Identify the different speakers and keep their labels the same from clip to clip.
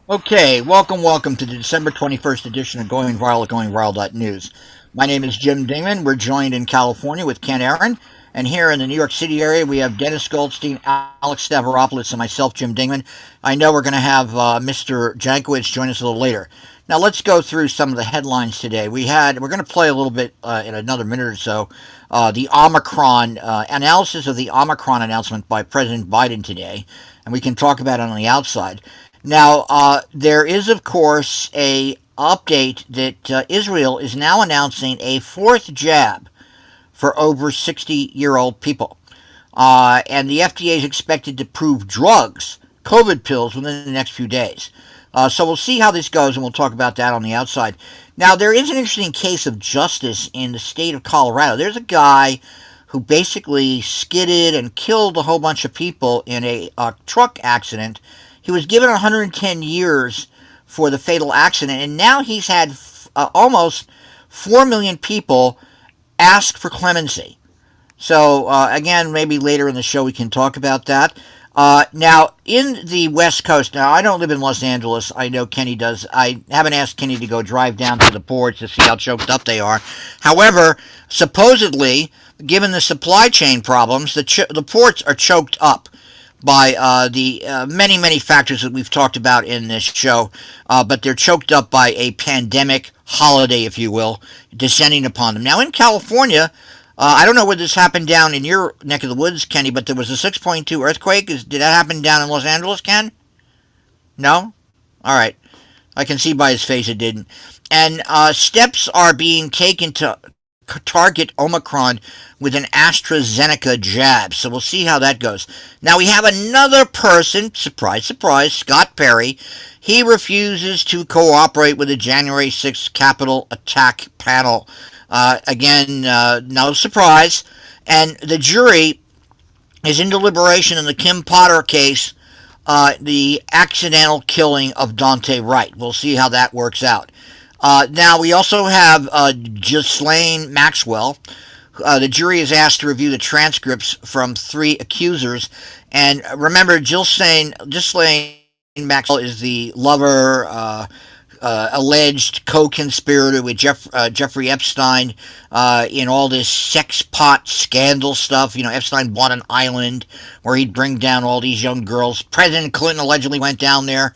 Speaker 1: Okay, welcome to the December 21st edition of Going Viral at GoingViral.news. My name is Jim Dingeman. We're joined in California with Ken Aaron. And here in the New York City area, we have Dennis Goldstein, Alex Stavropoulos, and myself, Jim Dingeman. I know we're going to have Mr. Jankowicz join us a little later. Now, let's go through some of the headlines today. We're going to play a little bit in another minute or so, the Omicron analysis of the Omicron announcement by President Biden today. And we can talk about it on the outside. Now, there is, of course, a update that Israel is now announcing a fourth jab for over 60-year-old people. And the FDA is expected to approve drugs, COVID pills, within the next few days. So we'll see how this goes, and we'll talk about that on the outside. Now, there is an interesting case of justice in the state of Colorado. There's a guy who basically skidded and killed a whole bunch of people in a truck accident. He was given 110 years for the fatal accident, and now he's had almost 4 million people ask for clemency. So, again, maybe later in the show we can talk about that. Now, in the West Coast, now I don't live in Los Angeles. I know Kenny does. I haven't asked Kenny to go drive down to the ports to see how choked up they are. However, supposedly, given the supply chain problems, the ports are choked up by the many factors that we've talked about in this show, but they're choked up by a pandemic holiday, if you will, descending upon them. Now, in California, I don't know whether this happened down in your neck of the woods, Kenny, but there was a 6.2 earthquake. Did that happen down in Los Angeles, Ken? No? All right. I can see by his face it didn't. And steps are being taken to target Omicron with an AstraZeneca jab. So we'll see how that goes. Now we have another person, surprise, surprise, Scott Perry. He refuses to cooperate with the January 6th Capitol attack panel. Again, no surprise. And the jury is in deliberation in the Kim Potter case, the accidental killing of Dante Wright. We'll see how that works out. Now, we also have Ghislaine Maxwell. The jury is asked to review the transcripts from 3 accusers. And remember, Ghislaine Maxwell is the lover, alleged co-conspirator with Jeffrey Epstein in all this sex pot scandal stuff. You know, Epstein bought an island where he'd bring down all these young girls. President Clinton allegedly went down there.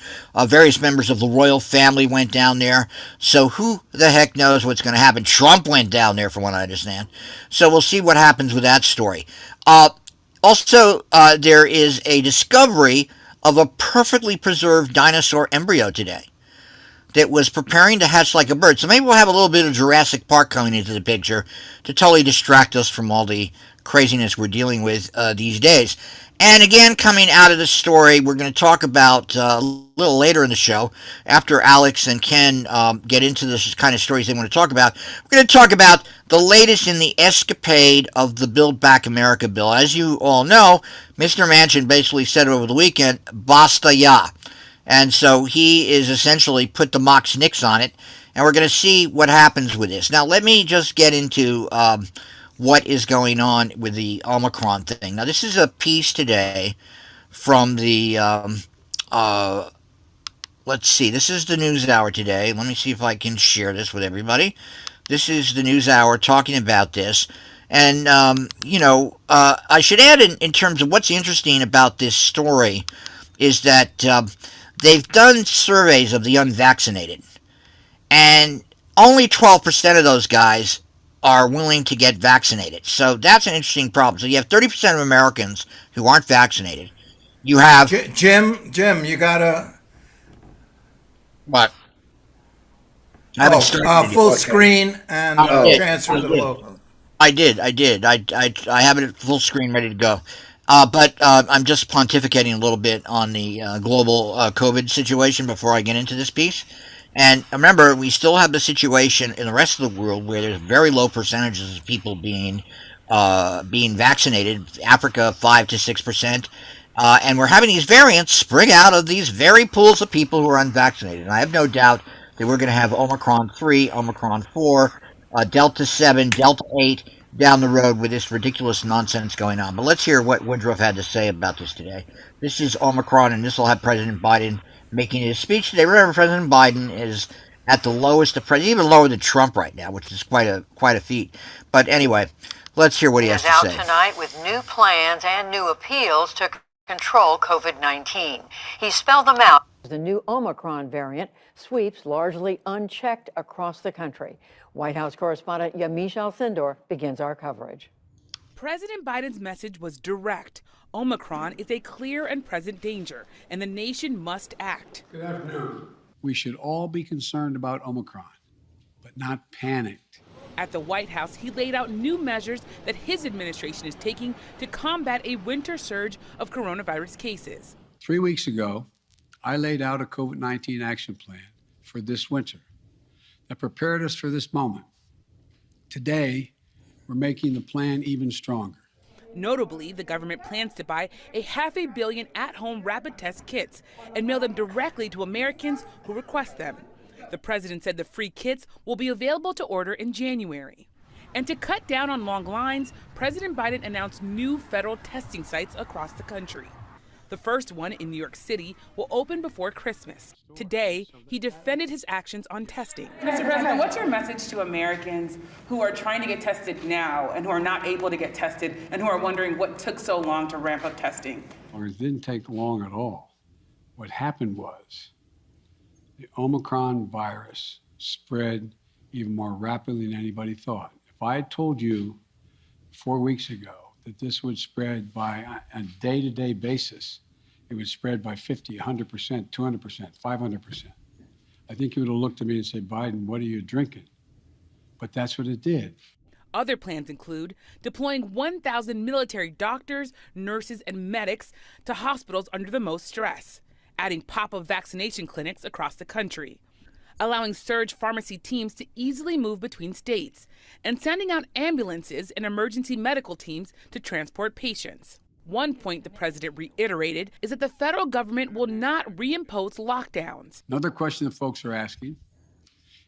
Speaker 1: Various members of the royal family went down there. So who the heck knows what's going to happen? Trump went down there, from what I understand. So we'll see what happens with that story. Also, there is a discovery of a perfectly preserved dinosaur embryo today that was preparing to hatch like a bird. So maybe we'll have a little bit of Jurassic Park coming into the picture to totally distract us from all the craziness we're dealing with these days. And again, coming out of the story, we're going to talk about a little later in the show, after Alex and Ken get into this kind of stories they want to talk about. We're going to talk about the latest in the escapade of the Build Back America bill. As you all know, Mr. Manchin basically said over the weekend, basta ya. And so he is essentially put the mock nicks on it, and we're going to see what happens with this. Now, let me just get into what is going on with the Omicron thing. Now, this is a piece today from the, let's see, this is the NewsHour today. Let me see if I can share this with everybody. This is the NewsHour talking about this. And, I should add in terms of what's interesting about this story is that they've done surveys of the unvaccinated, and only 12% of those guys are willing to get vaccinated. So that's an interesting problem. So you have 30% of Americans who aren't vaccinated. You have
Speaker 2: Jim, you gotta
Speaker 1: what? I haven't started
Speaker 2: full
Speaker 1: okay.
Speaker 2: Screen and transfer to the local.
Speaker 1: I did. I have it at full screen ready to go. But I'm just pontificating a little bit on the global COVID situation before I get into this piece. And remember, we still have the situation in the rest of the world where there's very low percentages of people being vaccinated. Africa, 5 to 6%. And we're having these variants spring out of these very pools of people who are unvaccinated. And I have no doubt that we're going to have Omicron 3, Omicron 4, Delta 7, Delta 8 down the road with this ridiculous nonsense going on. But let's hear what Woodruff had to say about this today. This is Omicron, and this will have President Biden making his speech today. Remember, President Biden is at the lowest of president, even lower than Trump right now, which is quite a feat. But anyway, let's hear what he has to say.
Speaker 3: He is out tonight with new plans and new appeals to control COVID-19. He spelled them out. The new Omicron variant sweeps largely unchecked across the country. White House correspondent Yamiche Alcindor begins our coverage.
Speaker 4: President Biden's message was direct. Omicron is a clear and present danger, and the nation must act.
Speaker 5: Good afternoon. We should all be concerned about Omicron, but not panicked.
Speaker 4: At the White House, he laid out new measures that his administration is taking to combat a winter surge of coronavirus cases.
Speaker 5: 3 weeks ago, I laid out a COVID-19 action plan for this winter that prepared us for this moment. Today, we're making the plan even stronger.
Speaker 4: Notably, the government plans to buy $500 million at-home rapid test kits and mail them directly to Americans who request them. The president said the free kits will be available to order in January. And to cut down on long lines, President Biden announced new federal testing sites across the country. The first one in New York City will open before Christmas. Today, he defended his actions on testing.
Speaker 6: Mr. President, what's your message to Americans who are trying to get tested now and who are not able to get tested and who are wondering what took so long to ramp up testing?
Speaker 5: Or it didn't take long at all. What happened was the Omicron virus spread even more rapidly than anybody thought. If I had told you 4 weeks ago that this would spread by a day-to-day basis, it would spread by 50, 100%, 200%, 500%. I think you would have looked at me and said, Biden, what are you drinking? But that's what it did.
Speaker 4: Other plans include deploying 1,000 military doctors, nurses, and medics to hospitals under the most stress, adding pop-up vaccination clinics across the country, allowing surge pharmacy teams to easily move between states, and sending out ambulances and emergency medical teams to transport patients. One point the president reiterated is that the federal government will not reimpose lockdowns.
Speaker 5: Another question that folks are asking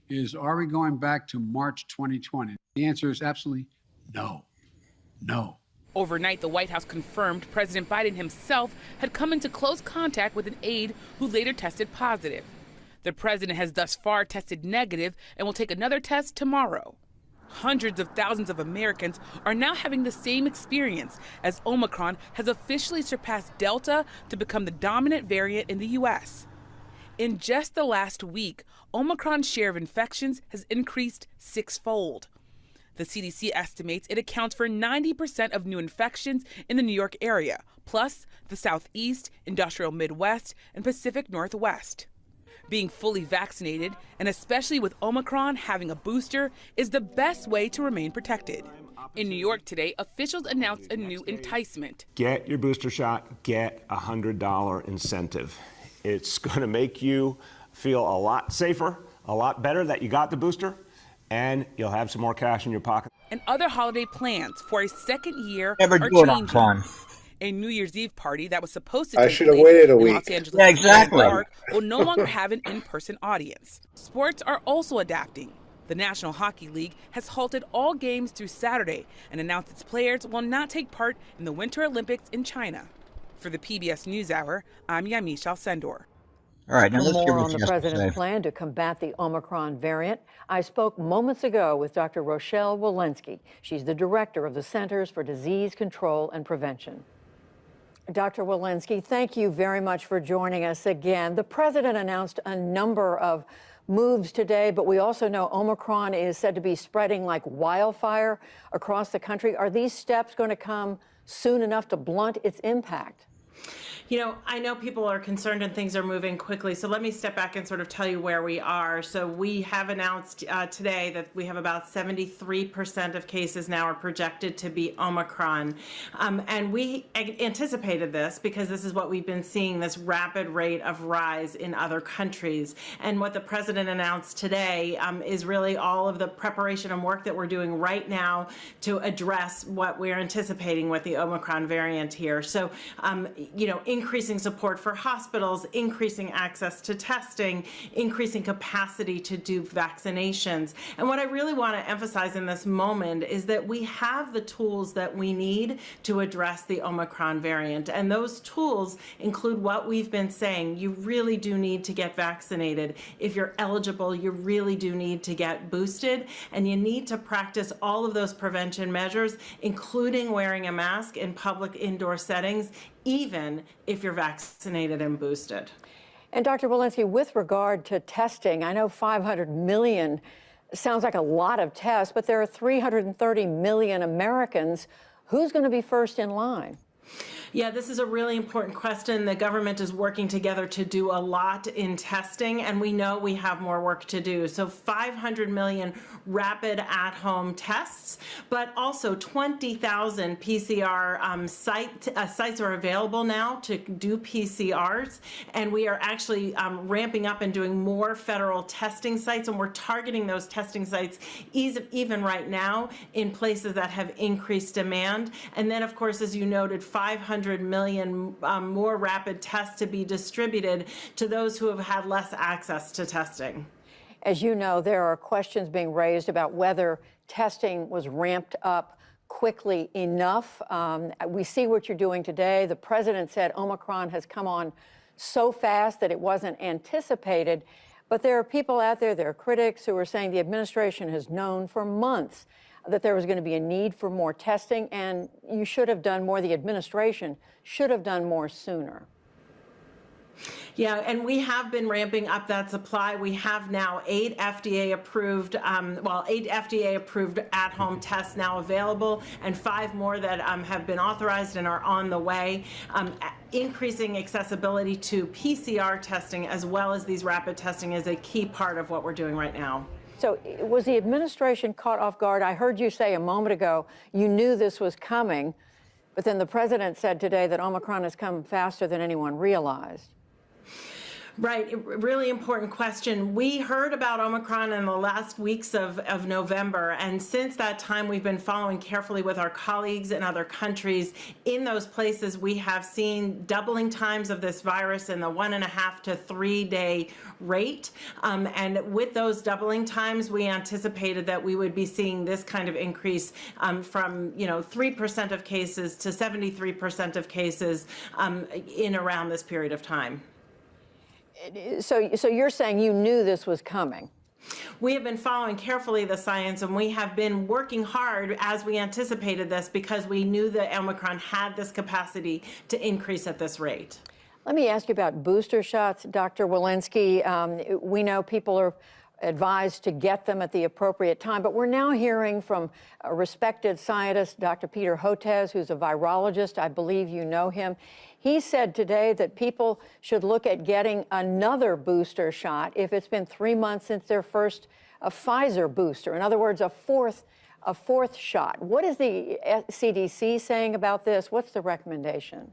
Speaker 5: is, are we going back to March 2020? The answer is absolutely no. No.
Speaker 4: Overnight, the White House confirmed President Biden himself had come into close contact with an aide who later tested positive. The president has thus far tested negative and will take another test tomorrow. Hundreds of thousands of Americans are now having the same experience as Omicron has officially surpassed Delta to become the dominant variant in the U.S. In just the last week, Omicron's share of infections has increased sixfold. The CDC estimates it accounts for 90% of new infections in the New York area, plus the Southeast, Industrial Midwest, and Pacific Northwest. Being fully vaccinated, and especially with Omicron having a booster, is the best way to remain protected. In New York today, officials announced a new enticement.
Speaker 7: Get your booster shot, get a $100 incentive. It's going to make you feel a lot safer, a lot better that you got the booster, and you'll have some more cash in your pocket.
Speaker 4: And other holiday plans for a second year
Speaker 1: Never
Speaker 4: are
Speaker 1: do it on
Speaker 4: changing.
Speaker 1: time.
Speaker 4: A New Year's Eve party that was supposed to
Speaker 8: I
Speaker 4: take
Speaker 8: should have
Speaker 4: place
Speaker 8: waited a
Speaker 4: in
Speaker 8: week.
Speaker 4: Los Angeles
Speaker 1: Yeah, exactly.
Speaker 4: Park will no longer have an in-person audience. Sports are also adapting. The National Hockey League has halted all games through Saturday and announced its players will not take part in the Winter Olympics in China. For the PBS NewsHour, I'm Yamiche Alcindor.
Speaker 1: All right, now let's hear
Speaker 3: More
Speaker 1: what
Speaker 3: on
Speaker 1: she
Speaker 3: the
Speaker 1: has to
Speaker 3: president's
Speaker 1: say.
Speaker 3: plan to combat the Omicron variant. I spoke moments ago with Dr. Rochelle Wolinski. She's the director of the Centers for Disease Control and Prevention. Dr. Wolinski, thank you very much for joining us again. The president announced a number of moves today, but we also know Omicron is said to be spreading like wildfire across the country. Are these steps going to come soon enough to blunt its impact?
Speaker 9: You know, I know people are concerned and things are moving quickly, so let me step back and sort of tell you where we are. So we have announced today that we have about 73% of cases now are projected to be Omicron. And we anticipated this because this is what we've been seeing, this rapid rate of rise in other countries. And what the president announced today is really all of the preparation and work that we're doing right now to address what we're anticipating with the Omicron variant here. So, you know, increasing support for hospitals, increasing access to testing, increasing capacity to do vaccinations. And what I really want to emphasize in this moment is that we have the tools that we need to address the Omicron variant. And those tools include what we've been saying. You really do need to get vaccinated. If you're eligible, you really do need to get boosted. And you need to practice all of those prevention measures, including wearing a mask in public indoor settings, even if you're vaccinated and boosted.
Speaker 3: And Dr. Wolinski, with regard to testing, I know 500 million sounds like a lot of tests, but there are 330 million Americans. Who's going to be first in line?
Speaker 9: Yeah, this is a really important question. The government is working together to do a lot in testing, and we know we have more work to do. So 500 million rapid at-home tests, but also 20,000 PCR sites are available now to do PCRs, and we are actually ramping up and doing more federal testing sites, and we're targeting those testing sites even right now in places that have increased demand. And then, of course, as you noted, 500 million more rapid tests to be distributed to those who have had less access to testing.
Speaker 3: As you know, there are questions being raised about whether testing was ramped up quickly enough. We see what you're doing today. The president said Omicron has come on so fast that it wasn't anticipated. But there are people out there, there are critics who are saying the administration has known for months that there was going to be a need for more testing, and you should have done more. The administration should have done more sooner.
Speaker 9: Yeah, and we have been ramping up that supply. We have now 8 FDA-approved at-home tests now available, and 5 more that have been authorized and are on the way. Increasing accessibility to PCR testing as well as these rapid testing is a key part of what we're doing right now.
Speaker 3: So was the administration caught off guard? I heard you say a moment ago you knew this was coming, but then the president said today that Omicron has come faster than anyone realized.
Speaker 9: Right, really important question. We heard about Omicron in the last weeks of November, and since that time we've been following carefully with our colleagues in other countries. In those places we have seen doubling times of this virus in the 1.5 to 3 day rate, and with those doubling times we anticipated that we would be seeing this kind of increase from 3% of cases to 73% of cases in around this period of time.
Speaker 3: So you're saying you knew this was coming?
Speaker 9: We have been following carefully the science, and we have been working hard as we anticipated this because we knew that Omicron had this capacity to increase at this rate.
Speaker 3: Let me ask you about booster shots, Dr. Wolinski. We know people are advised to get them at the appropriate time, but we're now hearing from a respected scientist, Dr. Peter Hotez, who's a virologist. I believe you know him. He said today that people should look at getting another booster shot if it's been 3 months since their first Pfizer booster. In other words, a fourth shot. What is the CDC saying about this? What's the recommendation?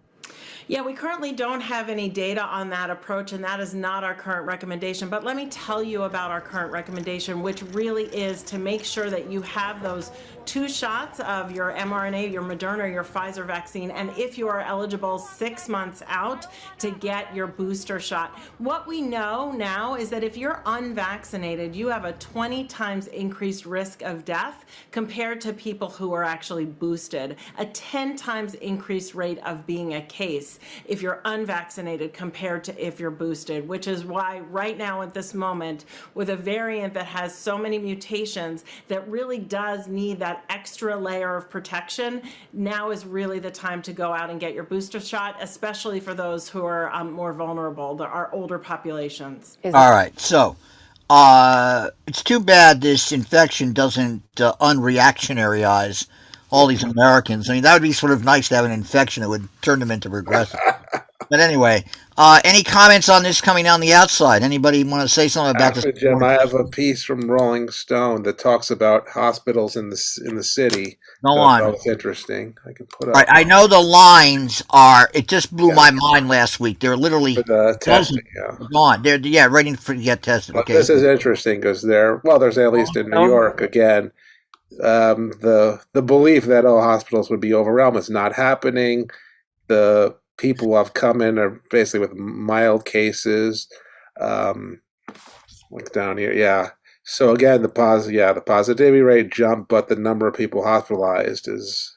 Speaker 9: Yeah, we currently don't have any data on that approach, and that is not our current recommendation. But let me tell you about our current recommendation, which really is to make sure that you have those 2 shots of your mRNA, your Moderna, your Pfizer vaccine, and if you are eligible 6 months out, to get your booster shot. What we know now is that if you're unvaccinated, you have a 20 times increased risk of death compared to people who are actually boosted, a 10 times increased rate of being a case if you're unvaccinated compared to if you're boosted, which is why right now at this moment, with a variant that has so many mutations that really does need that extra layer of protection, now is really the time to go out and get your booster shot, especially for those who are more vulnerable, our older populations.
Speaker 1: All right, so it's too bad this infection doesn't unreactionaryize all these Americans. I mean, that would be sort of nice to have an infection that would turn them into regressive. But anyway, any comments on this coming down the outside? Anybody want to say something about this?
Speaker 8: Jim, I have a piece from Rolling Stone that talks about hospitals in the city.
Speaker 1: Go on.
Speaker 8: That was interesting. I can put up.
Speaker 1: Right, I know the lines are. It just blew my mind last week. They're literally
Speaker 8: for the testing.
Speaker 1: Gone. They're waiting for to get tested.
Speaker 8: But
Speaker 1: okay.
Speaker 8: this is interesting because there's at least in New York again. The belief that all hospitals would be overwhelmed is not happening. The people have come in are basically with mild cases. Look down here, yeah. So again, the positivity rate jumped, but the number of people hospitalized is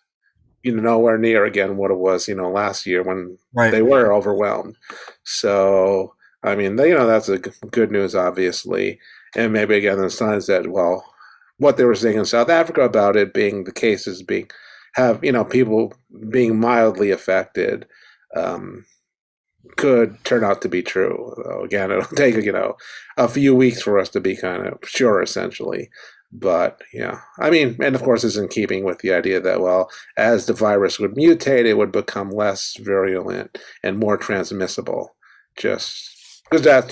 Speaker 8: nowhere near again what it was last year when they were overwhelmed. So I mean, that's a good news, obviously, and maybe again the signs that what they were saying in South Africa about it being the cases people being mildly affected could turn out to be true. Again, it'll take a few weeks for us to be kind of sure, essentially. But yeah, I mean, and of course, it's in keeping with the idea that as the virus would mutate, it would become less virulent and more transmissible. Just because that's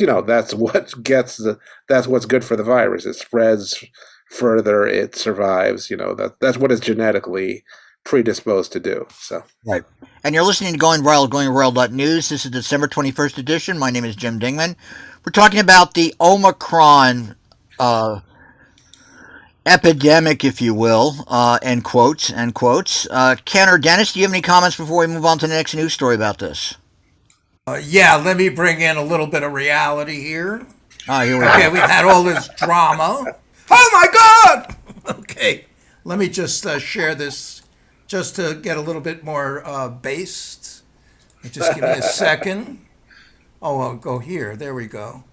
Speaker 8: that's what's good for the virus. It spreads further, it survives. That's what it's genetically predisposed to do. So
Speaker 1: right. And you're listening to Going Viral.news. This is December 21st edition. My name is Jim Dingeman. We're talking about the Omicron epidemic, if you will, end quotes. Ken or Dennis, do you have any comments before we move on to the next news story about this?
Speaker 2: Yeah, let me bring in a little bit of reality here.
Speaker 1: Here we
Speaker 2: Okay,
Speaker 1: go.
Speaker 2: we've had all this drama. Oh my God! Okay, let me just share this just to get a little bit more based. Just give me a second. Oh, I'll go here. There we go.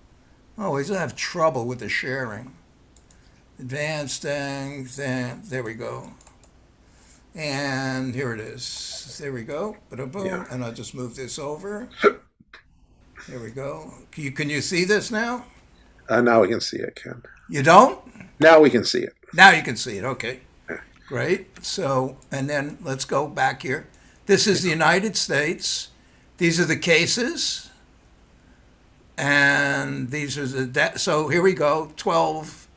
Speaker 2: Oh, he's going to have trouble with the sharing. Advanced things, and there we go. And here it is. There we go. Ba-da-boom. Yeah. And I'll just move this over. There we go. Can you see this now?
Speaker 8: Now we can see it, Ken.
Speaker 2: You don't?
Speaker 8: Now we can see it.
Speaker 2: Now you can see it. Okay. Great. So, and then let's go back here. This is the United States. These are the cases. And these are the so here we go. 12.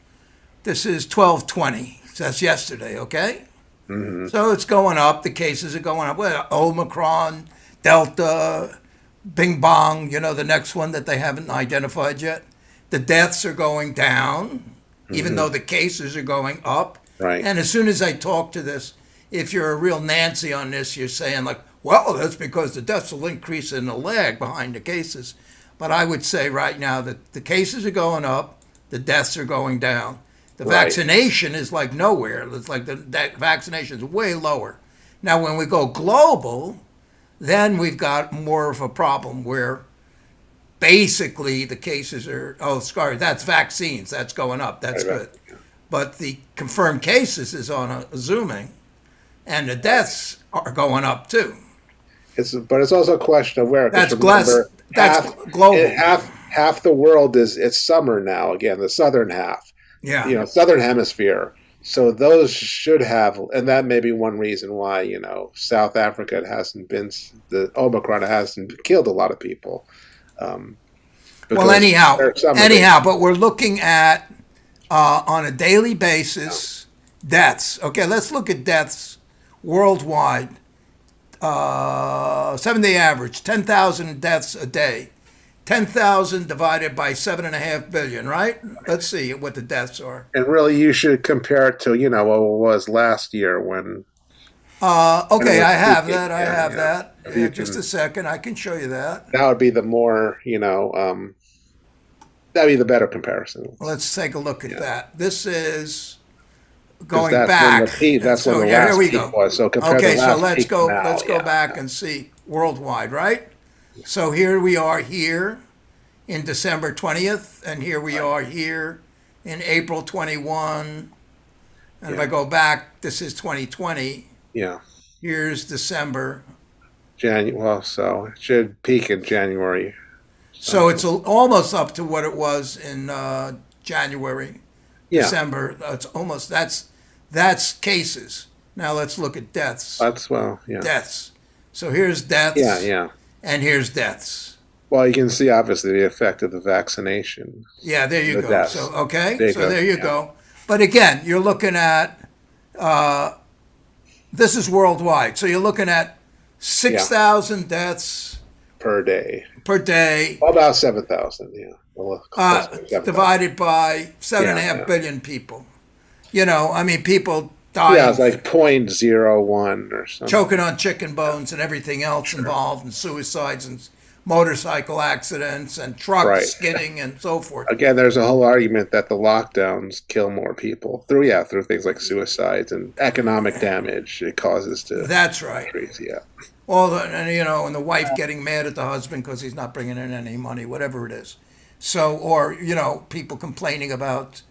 Speaker 2: This is 1220. So that's yesterday, okay? Mm-hmm. So it's going up. The cases are going up. Well, Omicron, Delta, Bing Bong, the next one that they haven't identified yet. The deaths are going down, even though the cases are going up.
Speaker 8: Right.
Speaker 2: And as soon as I talk to this, if you're a real Nancy on this, you're saying well, that's because the deaths will increase in the lag behind the cases. But I would say right now that the cases are going up, the deaths are going down. The vaccination is like nowhere. It's like the vaccination is way lower. Now, when we go global, then we've got more of a problem where basically the cases are, that's vaccines. That's going up. That's good. But the confirmed cases is on a zooming, and the deaths are going up too.
Speaker 8: But it's also a question of where.
Speaker 2: That's global.
Speaker 8: Half the world it's summer now. Again, the southern half.
Speaker 2: Yeah.
Speaker 8: Southern hemisphere. So those should have, and that may be one reason why South Africa the Omicron hasn't killed a lot of people.
Speaker 2: Well, anyhow, but we're looking at on a daily basis deaths. Okay, let's look at deaths worldwide. 7-day average, 10,000 deaths a day. 10,000 divided by 7.5 billion, right? Let's see what the deaths are.
Speaker 8: And really, you should compare it to what it was last year when.
Speaker 2: Okay, I have that. Yeah, just a second, I can show you that.
Speaker 8: That would be the more, that'd be the better comparison.
Speaker 2: Let's take a look at that. This is going back.
Speaker 8: That's when the last peak was. So compare the last
Speaker 2: let's go.
Speaker 8: Now,
Speaker 2: let's go back and see worldwide, right? So here we are here in December 20th, and here we are here in April 21. And if I go back, this is 2020.
Speaker 8: Yeah.
Speaker 2: Here's December.
Speaker 8: So it should peak in January.
Speaker 2: So it's almost up to what it was in January, December. It's almost that's cases. Now let's look at deaths. Deaths. So here's deaths.
Speaker 8: Yeah.
Speaker 2: And here's deaths.
Speaker 8: Well, you can see obviously the effect of the vaccination.
Speaker 2: Yeah, there you go.
Speaker 8: Deaths.
Speaker 2: So there you go. But again, you're looking at this is worldwide. So you're looking at 6,000 deaths
Speaker 8: per day.
Speaker 2: Well,
Speaker 8: about 7,000. Yeah.
Speaker 2: Divided by 7.5 billion people. People dying,
Speaker 8: Yeah, it's like 0.01 or something.
Speaker 2: choking on chicken bones and everything else involved, and suicides and motorcycle accidents and trucks
Speaker 8: Right.
Speaker 2: skidding and so forth.
Speaker 8: Again, there's a whole argument that the lockdowns kill more people through things like suicides and economic damage it causes to.
Speaker 2: That's right.
Speaker 8: Crazy, yeah.
Speaker 2: And the wife getting mad at the husband because he's not bringing in any money, whatever it is. So, or people complaining about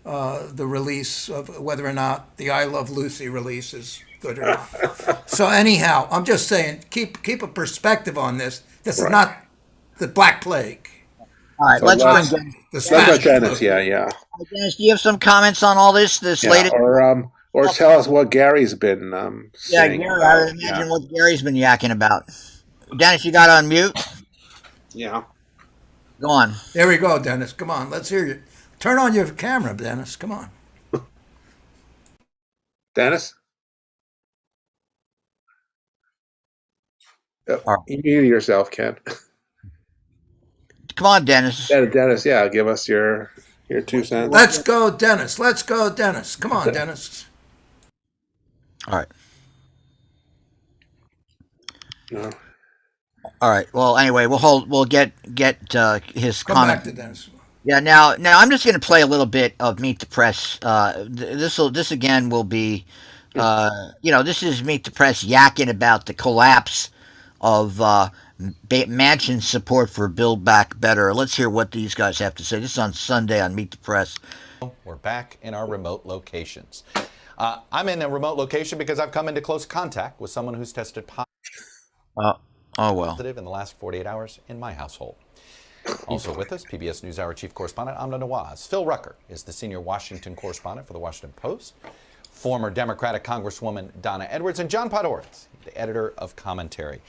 Speaker 2: the release of whether or not the I Love Lucy release is good or not. So anyhow, I'm just saying, keep a perspective on this. This is not the Black Plague.
Speaker 1: All right,
Speaker 8: So
Speaker 1: let's
Speaker 8: let's-
Speaker 1: bring Dennis.
Speaker 2: The
Speaker 8: That's
Speaker 2: Spanish
Speaker 8: what Dennis,
Speaker 2: flu.
Speaker 8: yeah.
Speaker 1: Dennis, do you have some comments on all this
Speaker 8: Yeah,
Speaker 1: latest?
Speaker 8: or tell us what Gary's been
Speaker 1: Yeah,
Speaker 8: saying.
Speaker 1: Gary, I would imagine what Gary's been yakking about. Dennis, you got on mute?
Speaker 8: Yeah.
Speaker 1: Go on.
Speaker 2: There we go, Dennis. Come on, let's hear you. Turn on your camera, Dennis. Come on.
Speaker 8: Dennis?
Speaker 1: All right.
Speaker 8: You muted yourself, Ken.
Speaker 1: Come on, Dennis.
Speaker 8: Dennis, give us your 2 cents.
Speaker 2: Let's go, Dennis. Let's go, Dennis. Come on, Dennis.
Speaker 1: All right.
Speaker 8: No.
Speaker 1: All right. Well, anyway, we'll get his
Speaker 2: Come
Speaker 1: comment.
Speaker 2: back to Dennis.
Speaker 1: Yeah. Now I'm just going to play a little bit of Meet the Press. This again will be, this is Meet the Press yakking about the collapse of Manchin's support for Build Back Better. Let's hear what these guys have to say. This is on Sunday on Meet the Press.
Speaker 10: We're back in our remote locations. I'm in a remote location because I've come into close contact with someone who's tested positive in the last 48 hours in my household. Also with us, PBS NewsHour Chief Correspondent Amna Nawaz. Phil Rucker is the senior Washington correspondent for the Washington Post. Former Democratic Congresswoman Donna Edwards, and John Podhoretz, the editor of Commentary.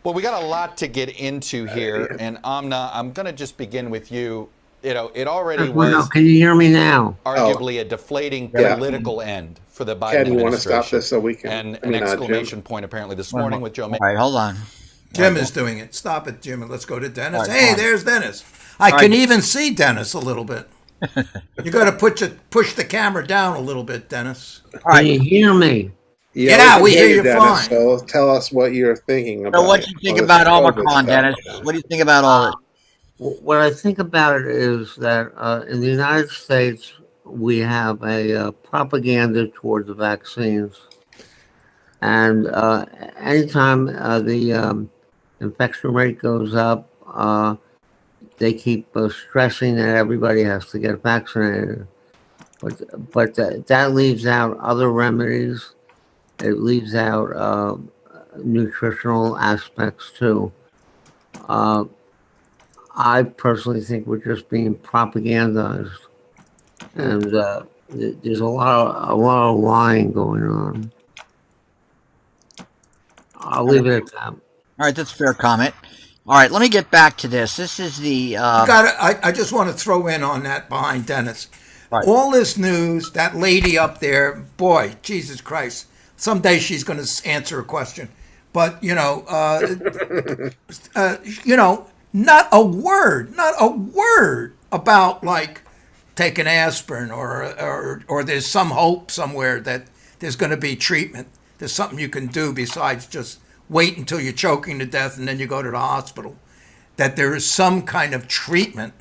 Speaker 10: Well, we got a lot to get into here, and Amna, I'm going to just begin with you. It already was.
Speaker 11: Can you hear me now?
Speaker 10: Arguably a deflating political end for the Biden
Speaker 8: Ken, you want to
Speaker 10: administration.
Speaker 8: stop this so we can?
Speaker 10: And an exclamation point apparently this morning with Joe
Speaker 1: All right, hold on.
Speaker 2: Jim is doing it. Stop it, Jim, and let's go to Dennis.
Speaker 1: All right,
Speaker 2: Hey,
Speaker 1: fine.
Speaker 2: there's Dennis. I can even see Dennis a little bit. You got to push the camera down a little bit, Dennis.
Speaker 1: All
Speaker 11: Can you
Speaker 1: right.
Speaker 11: hear me?
Speaker 2: Yeah, we hear you
Speaker 8: Dennis,
Speaker 2: fine.
Speaker 8: So tell us what you're thinking about.
Speaker 1: So what do you think
Speaker 8: all
Speaker 1: about
Speaker 8: this COVID
Speaker 1: Omicron,
Speaker 8: stuff.
Speaker 1: Dennis? What do you think about all this?
Speaker 11: What I think about it is that in the United States, we have a propaganda towards the vaccines. And anytime the infection rate goes up, they keep stressing that everybody has to get vaccinated. But that leaves out other remedies. It leaves out nutritional aspects too. I personally think we're just being propagandized, and there's a lot of lying going on. I'll leave it at that.
Speaker 1: All right, that's a fair comment. All right, let me get back to this. This is the.
Speaker 2: I just want to throw in on that behind Dennis.
Speaker 1: Right.
Speaker 2: All this news, that lady up there, boy, Jesus Christ. Someday she's going to answer a question. But, not a word about, like, taking aspirin or there's some hope somewhere that there's going to be treatment. There's something you can do besides just wait until you're choking to death and then you go to the hospital. That there is some kind of treatment.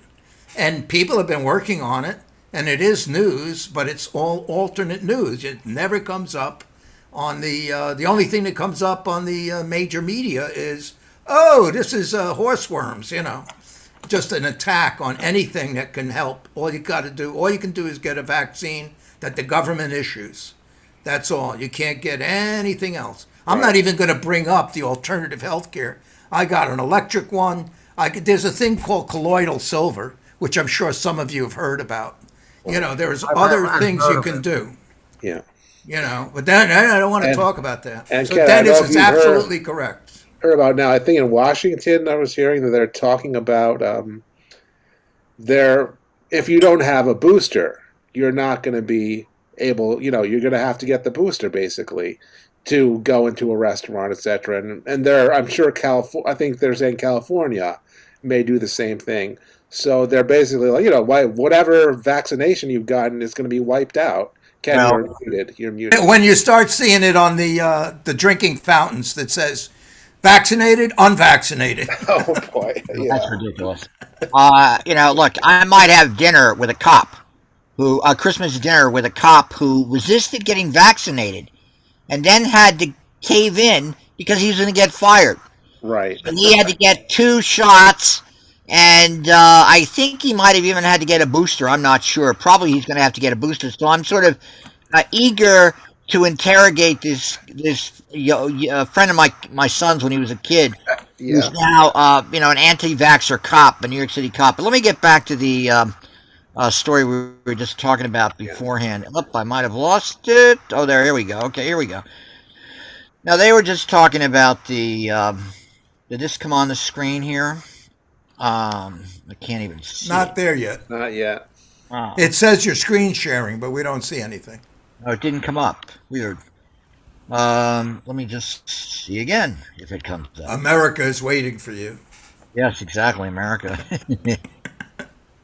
Speaker 2: And people have been working on it. And it is news, but it's all alternate news. It never comes up on the only thing that comes up on the major media is, oh, this is horseworms, just an attack on anything that can help. All you can do is get a vaccine that the government issues. That's all. You can't get anything else. I'm not even going to bring up the alternative healthcare. I got an electric one. There's a thing called colloidal silver, which I'm sure some of you have heard about. There's other things you can do.
Speaker 8: Yeah.
Speaker 2: But then I don't want to talk about that.
Speaker 8: And
Speaker 2: So
Speaker 8: Ken,
Speaker 2: Dennis is absolutely correct.
Speaker 8: Heard about now, I think in Washington, I was hearing that they're talking about if you don't have a booster, you're not going to be able, you're going to have to get the booster basically to go into a restaurant, etc. And I'm sure I think they're saying California may do the same thing. So they're basically like, whatever vaccination you've gotten is going to be wiped out Ken,
Speaker 1: Well-
Speaker 8: you're muted. You're muted.
Speaker 2: When you start seeing it on the drinking fountains that says vaccinated, unvaccinated.
Speaker 8: Oh boy, yeah.
Speaker 1: That's ridiculous. Look, I might have dinner with a cop Christmas dinner with a cop who resisted getting vaccinated and then had to cave in because he was going to get fired.
Speaker 8: Right.
Speaker 1: And he had to get 2 shots, and I think he might have even had to get a booster. I'm not sure. Probably he's going to have to get a booster. So I'm sort of eager to interrogate this friend of my son's when he was a kid.
Speaker 8: Yeah.
Speaker 1: Who's now an anti-vaxxer cop, a New York City cop. But let me get back to the story we were just talking about beforehand. I might have lost it. Oh, here we go. Okay, here we go. Now, they were just talking about the... did this come on the screen here? I can't even see
Speaker 2: Not there yet.
Speaker 8: Not yet.
Speaker 1: Oh.
Speaker 2: It says you're screen sharing, but we don't see anything.
Speaker 1: Oh, it didn't come up. Weird. Let me just see again if it comes up.
Speaker 2: America is waiting for you.
Speaker 1: Yes, exactly, America.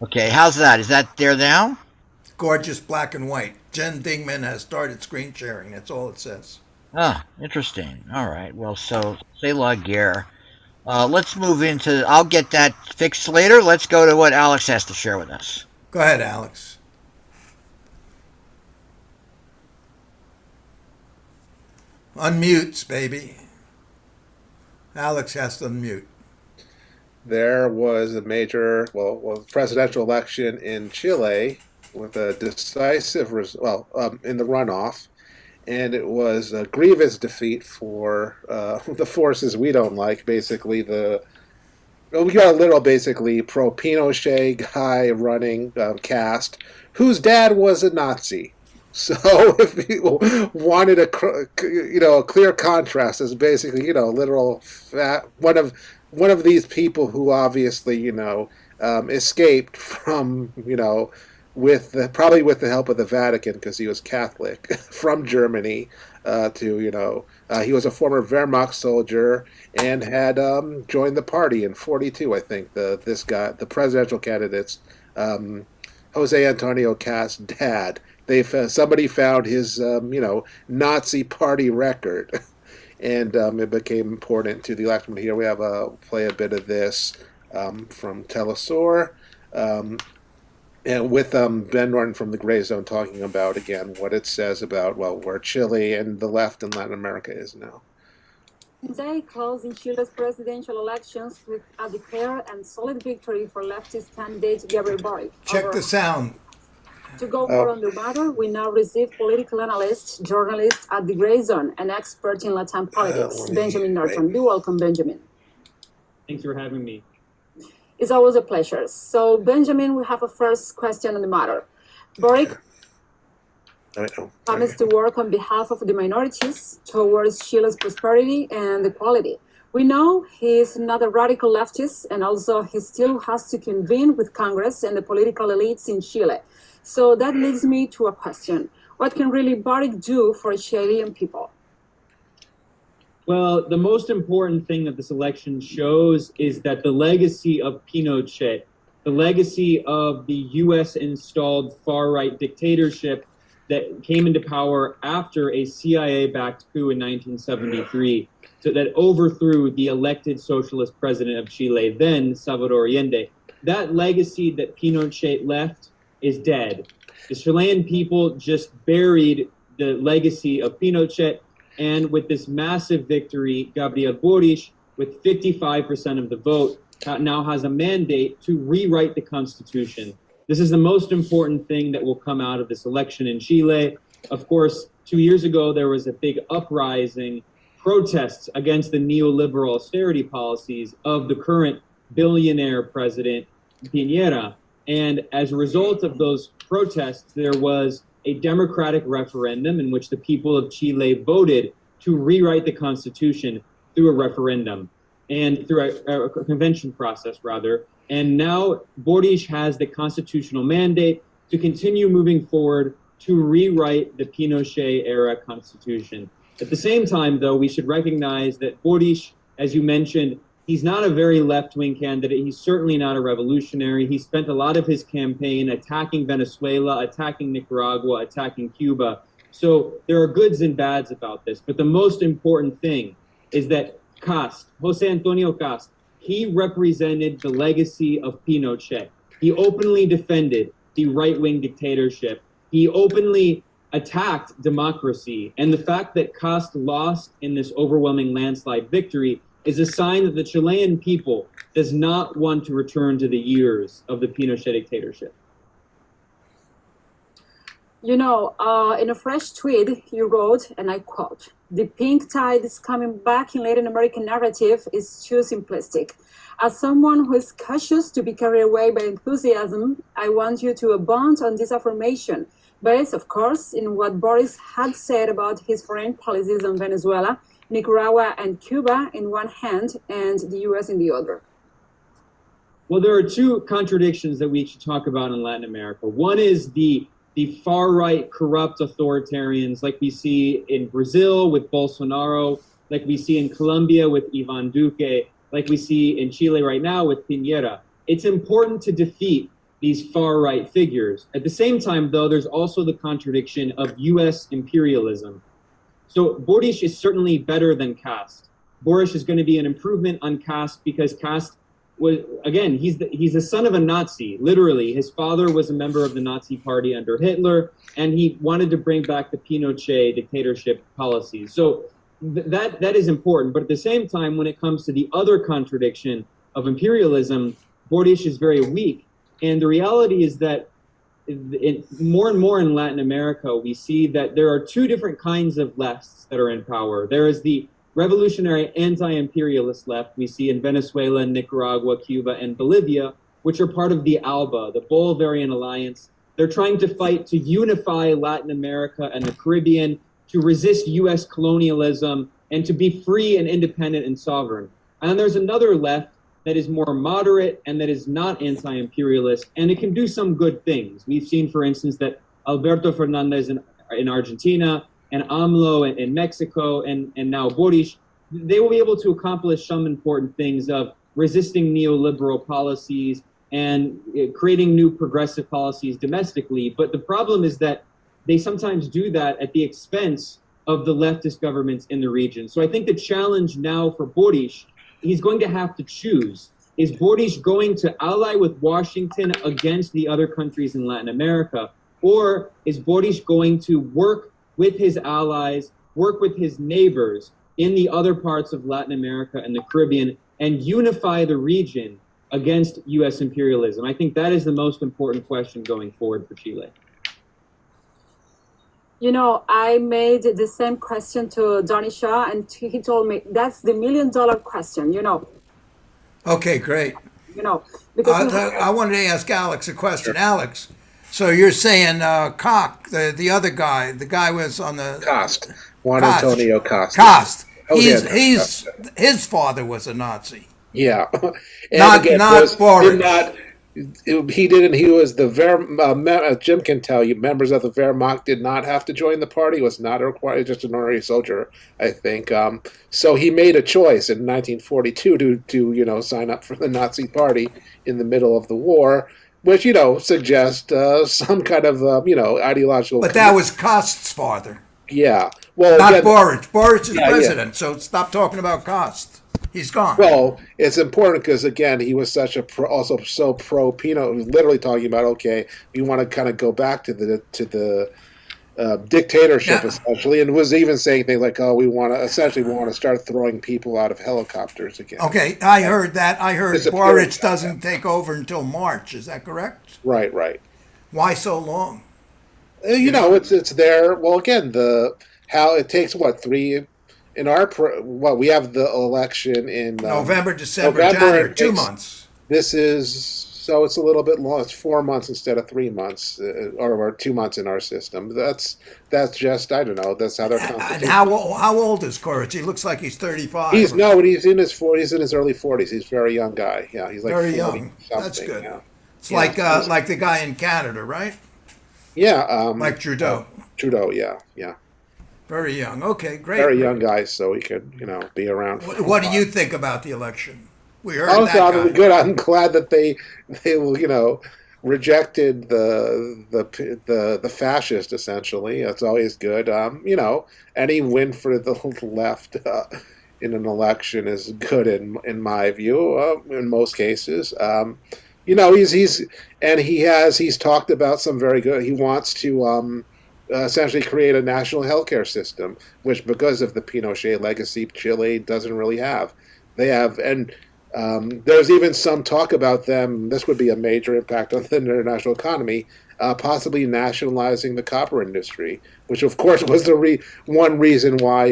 Speaker 1: Okay, how's that? Is that there now?
Speaker 2: Gorgeous black and white. Jen Dingeman has started screen sharing. That's all it says.
Speaker 1: Ah, interesting. All right. Well, so c'est la guerre. Let's move into. I'll get that fixed later. Let's go to what Alex has to share with us.
Speaker 2: Go ahead, Alex. Unmutes, baby. Alex has to unmute.
Speaker 8: There was a major, presidential election in Chile with a decisive, in the runoff, and it was a grievous defeat for the forces we don't like. Basically, we got a little basically pro-Pinochet guy running cast, whose dad was a Nazi. So if you wanted a clear contrast, is basically literal one of these people who obviously escaped from probably with the help of the Vatican because he was Catholic from Germany to he was a former Wehrmacht soldier and had joined the party in '42. I think the presidential candidates Jose Antonio Cast's dad. Somebody found his Nazi party record, and it became important to the election. Here we have play a bit of this from Telesur, and with Ben Norton from the Gray Zone talking about again what it says about where Chile and the left in Latin America is now.
Speaker 12: Today closing Chile's presidential elections with a declared and solid victory for leftist candidate Gabriel Boric.
Speaker 2: Check the sound.
Speaker 12: To go more on the matter, we now receive political analyst, journalist at the Gray Zone, and expert in Latin politics, Benjamin Norton. Do welcome, Benjamin.
Speaker 13: Thanks for having me.
Speaker 12: It's always a pleasure. So, Benjamin, we have a first question on the matter. Boric promised to work on behalf of the minorities towards Chile's prosperity and equality. We know he's not a radical leftist, and also he still has to convene with Congress and the political elites in Chile. So that leads me to a question. What can really Boric do for Chilean people?
Speaker 13: Well, the most important thing that this election shows is that the legacy of Pinochet, the legacy of the U.S.-installed far-right dictatorship that came into power after a CIA-backed coup in 1973, that overthrew the elected socialist president of Chile, then Salvador Allende. That legacy that Pinochet left is dead. The Chilean people just buried the legacy of Pinochet, and with this massive victory, Gabriel Boric, with 55% of the vote, now has a mandate to rewrite the Constitution. This is the most important thing that will come out of this election in Chile. Of course, 2 years ago, there was a big uprising, protests against the neoliberal austerity policies of the current billionaire president, Piñera. And as a result of those protests, there was a democratic referendum in which the people of Chile voted to rewrite the Constitution through a referendum and through a convention process, rather. And now Boric has the constitutional mandate to continue moving forward to rewrite the Pinochet-era Constitution. At the same time, though, we should recognize that Boric, as you mentioned, He's not a very left-wing candidate. He's certainly not a revolutionary. He spent a lot of his campaign attacking Venezuela, attacking Nicaragua, attacking Cuba. So there are goods and bads about this. But the most important thing is that Jose Antonio Cast, he represented the legacy of Pinochet. He openly defended the right-wing dictatorship. He openly attacked democracy. And the fact that Cast lost in this overwhelming landslide victory is a sign that the Chilean people does not want to return to the years of the Pinochet dictatorship.
Speaker 12: You know, in a fresh tweet, you wrote, and I quote, "The pink tide is coming back in Latin American narrative is too simplistic. As someone who is cautious to be carried away by enthusiasm, I want you to abound on this affirmation, based, of course, in what Boris had said about his foreign policies on Venezuela, Nicaragua, and Cuba in one hand, and the U.S. in the other."
Speaker 13: Well, there are two contradictions that we should talk about in Latin America. One is the far-right corrupt authoritarians like we see in Brazil with Bolsonaro, like we see in Colombia with Ivan Duque, like we see in Chile right now with Piñera. It's important to defeat these far-right figures. At the same time, though, there's also the contradiction of U.S. imperialism. So Boris is certainly better than Cast. Boris is going to be an improvement on Cast because Cast was, again, he's the son of a Nazi, literally. His father was a member of the Nazi party under Hitler, and he wanted to bring back the Pinochet dictatorship policies. So that is important. But at the same time, when it comes to the other contradiction of imperialism, Boris is very weak. And the reality is that more and more in Latin America, we see that there are two different kinds of lefts that are in power. There is the revolutionary anti-imperialist left we see in Venezuela, Nicaragua, Cuba, and Bolivia, which are part of the ALBA, the Bolivarian Alliance. They're trying to fight to unify Latin America and the Caribbean, to resist U.S. colonialism, and to be free and independent and sovereign. And then there's another left that is more moderate and that is not anti-imperialist, and it can do some good things. We've seen, for instance, that Alberto Fernandez in Argentina, and AMLO in Mexico, and now Boris, they will be able to accomplish some important things of resisting neoliberal policies and creating new progressive policies domestically. But the problem is that they sometimes do that at the expense of the leftist governments in the region. So I think the challenge now for Boris, he's going to have to choose. Is Boris going to ally with Washington against the other countries in Latin America? Or is Boris going to work with his allies, work with his neighbors in the other parts of Latin America and the Caribbean, and unify the region against U.S. imperialism? I think that is the most important question going forward for Chile.
Speaker 12: You know, I made the same question to Denis, and he told me that's the $1 million question, you know.
Speaker 2: Okay, great.
Speaker 12: You know, because
Speaker 2: I wanted to ask Alex a question. Alex, so you're saying Koch, the other guy, the guy was on the...
Speaker 8: Cost. Juan Antonio Cost.
Speaker 2: Cost. His father was a Nazi.
Speaker 8: Yeah.
Speaker 2: Not Boris.
Speaker 8: He didn't. He was the Jim can tell you, members of the Wehrmacht did not have to join the party. Was not required. Just an ordinary soldier, I think. So he made a choice in 1942 to sign up for the Nazi Party in the middle of the war, which suggests some kind of ideological.
Speaker 2: But that was Kost's father.
Speaker 8: Yeah. Well,
Speaker 2: not
Speaker 8: again,
Speaker 2: Boris. Boris is president, so stop talking about Kost. He's gone.
Speaker 8: Well, it's important because, again, he was such also so pro-Pino, literally talking about, okay, we want to kind of go back to the dictatorship, essentially, and was even saying things like, oh, we want to start throwing people out of helicopters again.
Speaker 2: Okay, I heard that. I heard Boris doesn't take over until March. Is that correct?
Speaker 8: Right.
Speaker 2: Why so long?
Speaker 8: It's there. Well, again, how it takes, 3... we have the election in
Speaker 2: November, December, January, 2 months.
Speaker 8: This is it's a little bit long. It's 4 months instead of 3 months, or 2 months in our system. That's just, I don't know. That's how they're constituted.
Speaker 2: And how old is Courage? He looks like he's 35.
Speaker 8: He's in his 40s. He's in his early 40s. He's a very young guy. Yeah, he's like
Speaker 2: very young. That's good. Yeah. It's like the guy in Canada, right?
Speaker 8: Yeah.
Speaker 2: Like Trudeau.
Speaker 8: Trudeau. Yeah.
Speaker 2: Very young. Okay, great.
Speaker 8: Very young guy, so he could, be around.
Speaker 2: What do you think about the election? We heard
Speaker 8: Also,
Speaker 2: that guy.
Speaker 8: good. I'm glad that they rejected the fascist. Essentially, that's always good. Any win for the left in an election is good in my view. In most cases, he's talked about some very good. He wants to essentially create a national healthcare system, which, because of the Pinochet legacy, Chile doesn't really have. They have, and there's even some talk about them. This would be a major impact on the international economy, possibly nationalizing the copper industry, which of course was the one reason why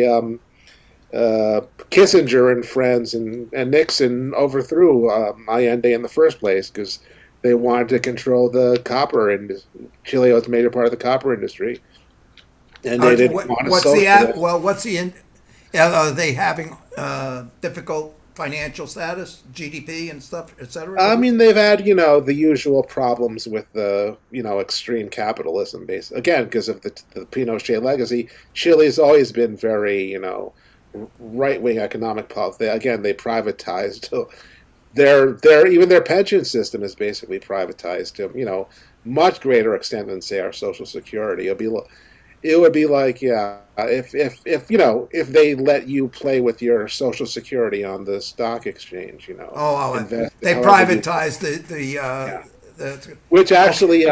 Speaker 8: Kissinger and friends and Nixon overthrew Allende in the first place, because they wanted to control the copper industry. Chile was a major part of the copper industry, and they didn't want to socialize.
Speaker 2: Are they having difficult financial status, GDP and stuff, etc.?
Speaker 8: I mean, they've had, the usual problems with the, extreme capitalism base. Again, because of the Pinochet legacy. Chile's always been very, right-wing economic policy. They privatized even their pension system is basically privatized to, much greater extent than, say, our Social Security. It would be like, if they let you play with your Social Security on the stock exchange,
Speaker 2: they privatized the
Speaker 8: which actually,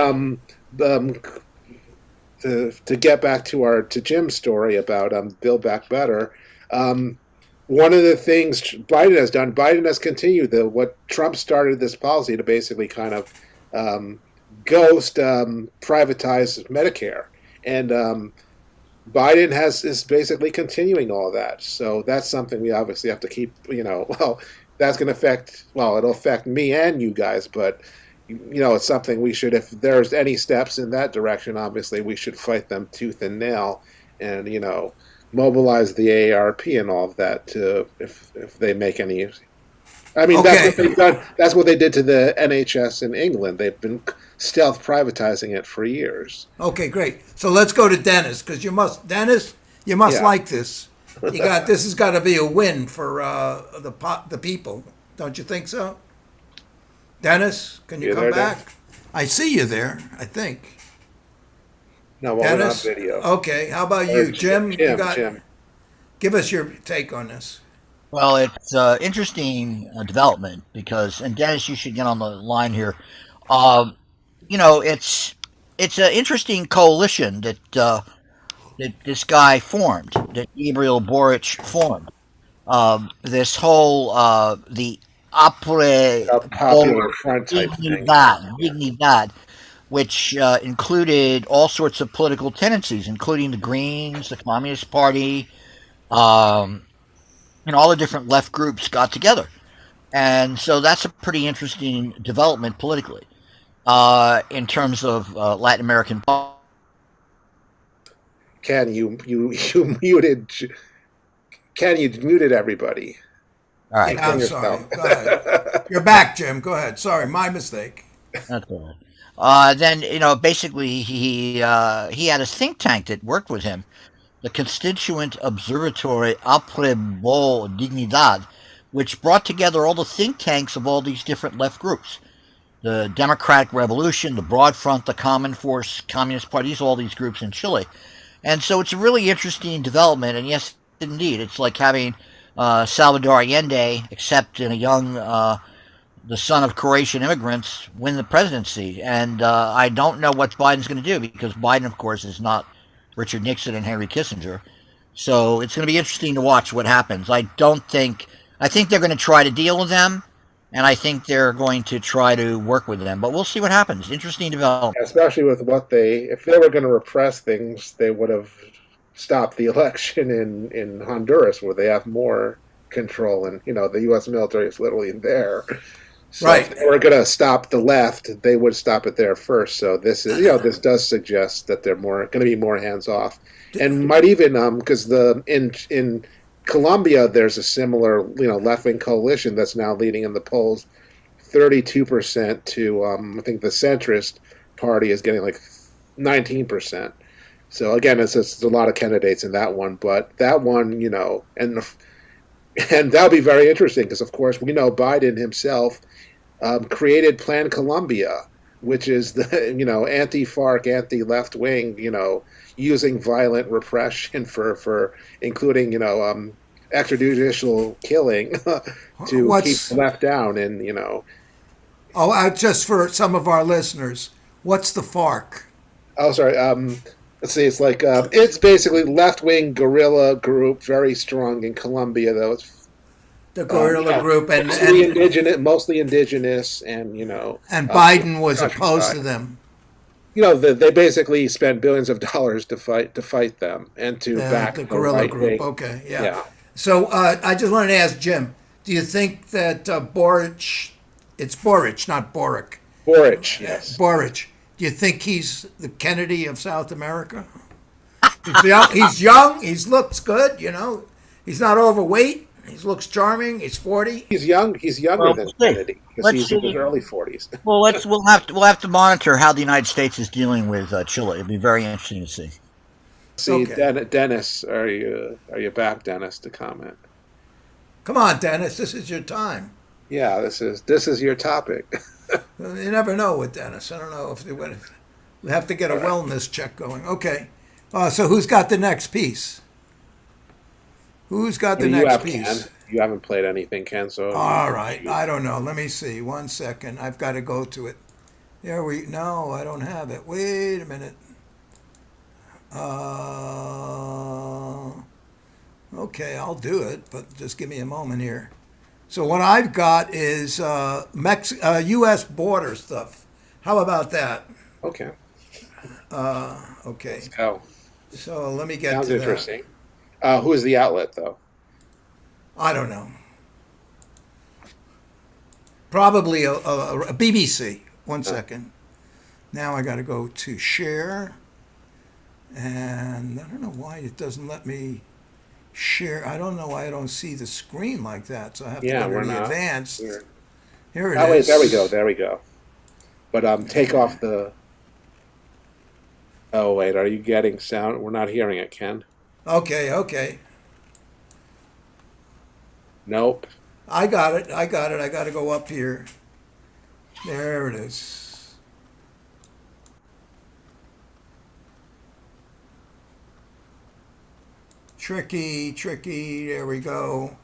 Speaker 8: to get back to Jim's story about Build Back Better, one of the things Biden has continued what Trump started this policy to basically kind of ghost privatize Medicare. And Biden is basically continuing all that. So that's something we obviously have to keep, that's going to it'll affect me and you guys, but, it's something we should, if there's any steps in that direction, obviously we should fight them tooth and nail and, mobilize the AARP and all of that if they make any. I mean, That's what they've done. That's what they did to the NHS in England. They've been stealth privatizing it for years.
Speaker 2: Okay, great. So let's go to Denis, because Denis, you must like this. This has got to be a win for the people, don't you think so? Denis, can you come back? Dennis? I see you there, I think.
Speaker 8: No, we're on video.
Speaker 2: Okay, how about you, Jim? Jim. Give us your take on this.
Speaker 1: Well, it's interesting development because, and Dennis, you should get on the line here. It's an interesting coalition that this guy formed, that Gabriel Boric formed. This whole the
Speaker 8: Popular Front type thing.
Speaker 1: Dignidad, which included all sorts of political tendencies, including the Greens, the Communist Party, and all the different left groups got together. And so that's a pretty interesting development politically in terms of Latin American politics.
Speaker 8: Ken, you muted everybody.
Speaker 1: All right.
Speaker 2: I'm sorry. Go ahead. You're back, Jim. Go ahead. Sorry, my mistake.
Speaker 1: That's all right. Then, basically he had a think tank that worked with him, the Constituent Observatory Aprobó Dignidad, which brought together all the think tanks of all these different left groups. The Democratic Revolution, the Broad Front, the Common Force, Communist Parties, all these groups in Chile. And so it's a really interesting development, and yes, indeed, it's like having Salvador Allende, except in a young, the son of Croatian immigrants, win the presidency. And I don't know what Biden's going to do, because Biden, of course, is not Richard Nixon and Henry Kissinger. So it's going to be interesting to watch what happens. I think they're going to try to deal with them, and I think they're going to try to work with them. But we'll see what happens. Interesting development.
Speaker 8: Especially with if they were going to repress things, they would have stopped the election in Honduras, where they have more control, and the U.S. military is literally there. So
Speaker 2: right.
Speaker 8: If they were going to stop the left, they would stop it there first. So this is, this does suggest that they're going to be more hands off, and might even because in Colombia there's a similar left wing coalition that's now leading in the polls, 32% to I think the centrist party is getting like 19%. So again, it's a lot of candidates in that one, but that one, and And that'll be very interesting because, of course, we know Biden himself created Plan Colombia, which is the anti-FARC, anti-left wing, using violent repression for including extrajudicial killing to keep the left down and
Speaker 2: just for some of our listeners, what's the FARC?
Speaker 8: Oh, sorry. Let's see. It's like it's basically left-wing guerrilla group, very strong in Colombia, though. It's
Speaker 2: the guerrilla group, and
Speaker 8: mostly indigenous, and
Speaker 2: And Biden was opposed to them.
Speaker 8: They basically spent billions of dollars to fight them and to back
Speaker 2: the guerrilla group. Okay, yeah. So I just wanted to ask Jim: do you think that Boric? It's Boric, not Boric.
Speaker 8: Boric, yes.
Speaker 2: Boric. Do you think he's the Kennedy of South America? He's young. He looks good. He's not overweight. He looks charming. He's 40.
Speaker 8: He's young. He's younger than Kennedy because he's in his early 40s.
Speaker 1: Well, we'll have to monitor how the United States is dealing with Chile. It'll be very interesting to see.
Speaker 8: Okay. Dennis, are you back, Dennis, to comment?
Speaker 2: Come on, Dennis. This is your time.
Speaker 8: Yeah, this is your topic.
Speaker 2: You never know with Dennis. I don't know if we have to get a wellness check going. Okay. So who's got the next piece? Who's got the next piece?
Speaker 8: Ken. You haven't played anything, Ken. So
Speaker 2: all right. I don't know. Let me see. 1 second. I've got to go to it. No, I don't have it. Wait a minute. Okay, I'll do it, but just give me a moment here. So what I've got is U.S. border stuff. How about that?
Speaker 8: Okay.
Speaker 2: Okay.
Speaker 8: Let's go.
Speaker 2: So let me get
Speaker 8: Sounds
Speaker 2: to
Speaker 8: interesting. Who is the outlet, though?
Speaker 2: I don't know. Probably a BBC. 1 second. Now I got to go to share. And I don't know why it doesn't let me share. I don't know why I don't see the screen like that. So I have to go to the advanced. Here it is.
Speaker 8: Wait, there we go. But take off the... Oh, wait, are you getting sound? We're not hearing it, Ken.
Speaker 2: Okay.
Speaker 8: Nope.
Speaker 2: I got it. I got to go up here. There it is. Tricky. There we go.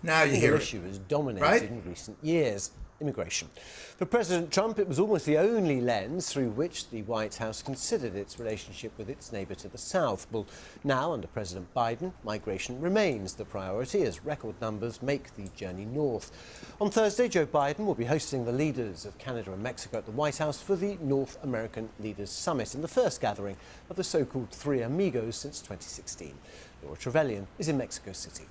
Speaker 2: Now you hear it.
Speaker 14: The issue has dominated in recent years. Immigration. For President Trump, it was almost the only lens through which the White House considered its relationship with its neighbour to the south. Well, now, under President Biden, migration remains the priority as record numbers make the journey north. On Thursday, Joe Biden will be hosting the leaders of Canada and Mexico at the White House for the North American Leaders Summit and the first gathering of the so-called Three Amigos since 2016. Laura Trevelyan is in Mexico City.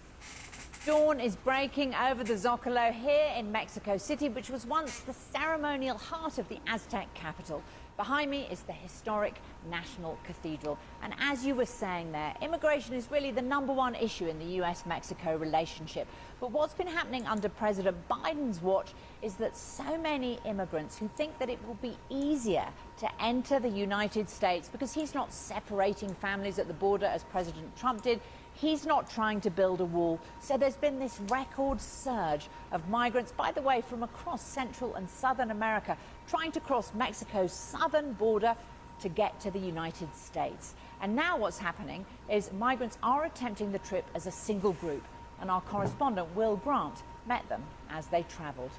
Speaker 15: Dawn is breaking over the Zocalo here in Mexico City, which was once the ceremonial heart of the Aztec capital. Behind me is the historic National Cathedral. And as you were saying there, immigration is really the #1 issue in the US-Mexico relationship. But what's been happening under President Biden's watch is that so many immigrants who think that it will be easier to enter the United States because he's not separating families at the border as President Trump did. He's not trying to build a wall. So there's been this record surge of migrants, by the way, from across Central and Southern America, trying to cross Mexico's southern border to get to the United States. And now what's happening is migrants are attempting the trip as a single group. And our correspondent, Will Grant, met them as they travelled.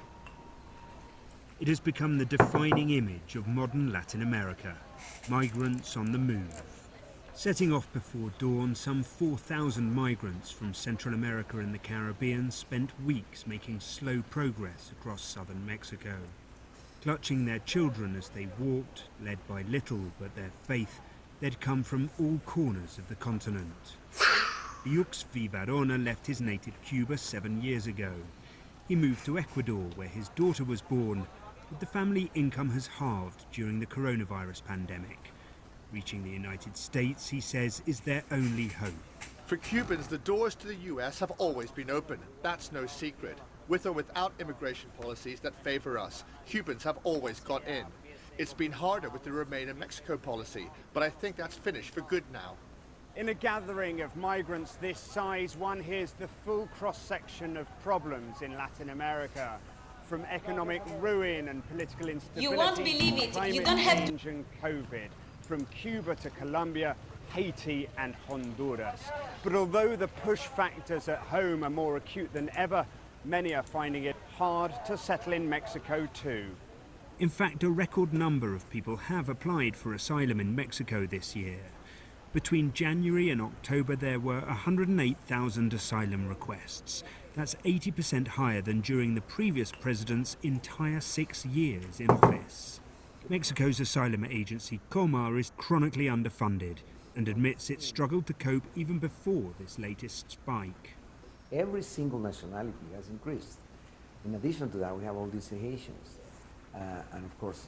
Speaker 16: It has become the defining image of modern Latin America. Migrants on the move. Setting off before dawn, some 4,000 migrants from Central America and the Caribbean spent weeks making slow progress across southern Mexico. Clutching their children as they walked, led by little but their faith, they'd come from all corners of the continent. Yux Vivarona left his native Cuba 7 years ago. He moved to Ecuador, where his daughter was born, but the family income has halved during the coronavirus pandemic. Reaching the United States, he says, is their only hope.
Speaker 17: For Cubans, the doors to the US have always been open. That's no secret. With or without immigration policies that favor us, Cubans have always got in. It's been harder with the Remain in Mexico policy, but I think that's finished for good now.
Speaker 18: In a gathering of migrants this size, one hears the full cross-section of problems in Latin America, from economic ruin and political instability,
Speaker 19: You won't believe
Speaker 18: to
Speaker 19: it.
Speaker 18: climate
Speaker 19: You don't have to.
Speaker 18: change and COVID, from Cuba to Colombia, Haiti and Honduras. But although the push factors at home are more acute than ever, many are finding it hard to settle in Mexico too.
Speaker 16: In fact, a record number of people have applied for asylum in Mexico this year. Between January and October, there were 108,000 asylum requests. That's 80% higher than during the previous president's entire 6 years in office. Mexico's asylum agency, COMAR, is chronically underfunded and admits it struggled to cope even before this latest spike.
Speaker 20: Every single nationality has increased. In addition to that, we have all these Haitians. And of course,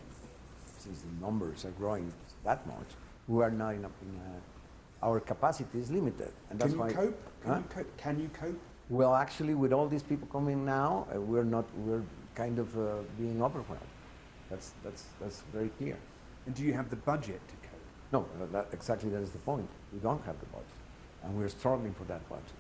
Speaker 20: since the numbers are growing that much, we are not enough. Our capacity is limited, and that's why.
Speaker 21: Can you cope?
Speaker 20: Well, actually, with all these people coming now, we're kind of being overwhelmed. That's very clear.
Speaker 21: And do you have the budget to cope?
Speaker 20: No, that is the point. We don't have the budget, and we're struggling for that budget.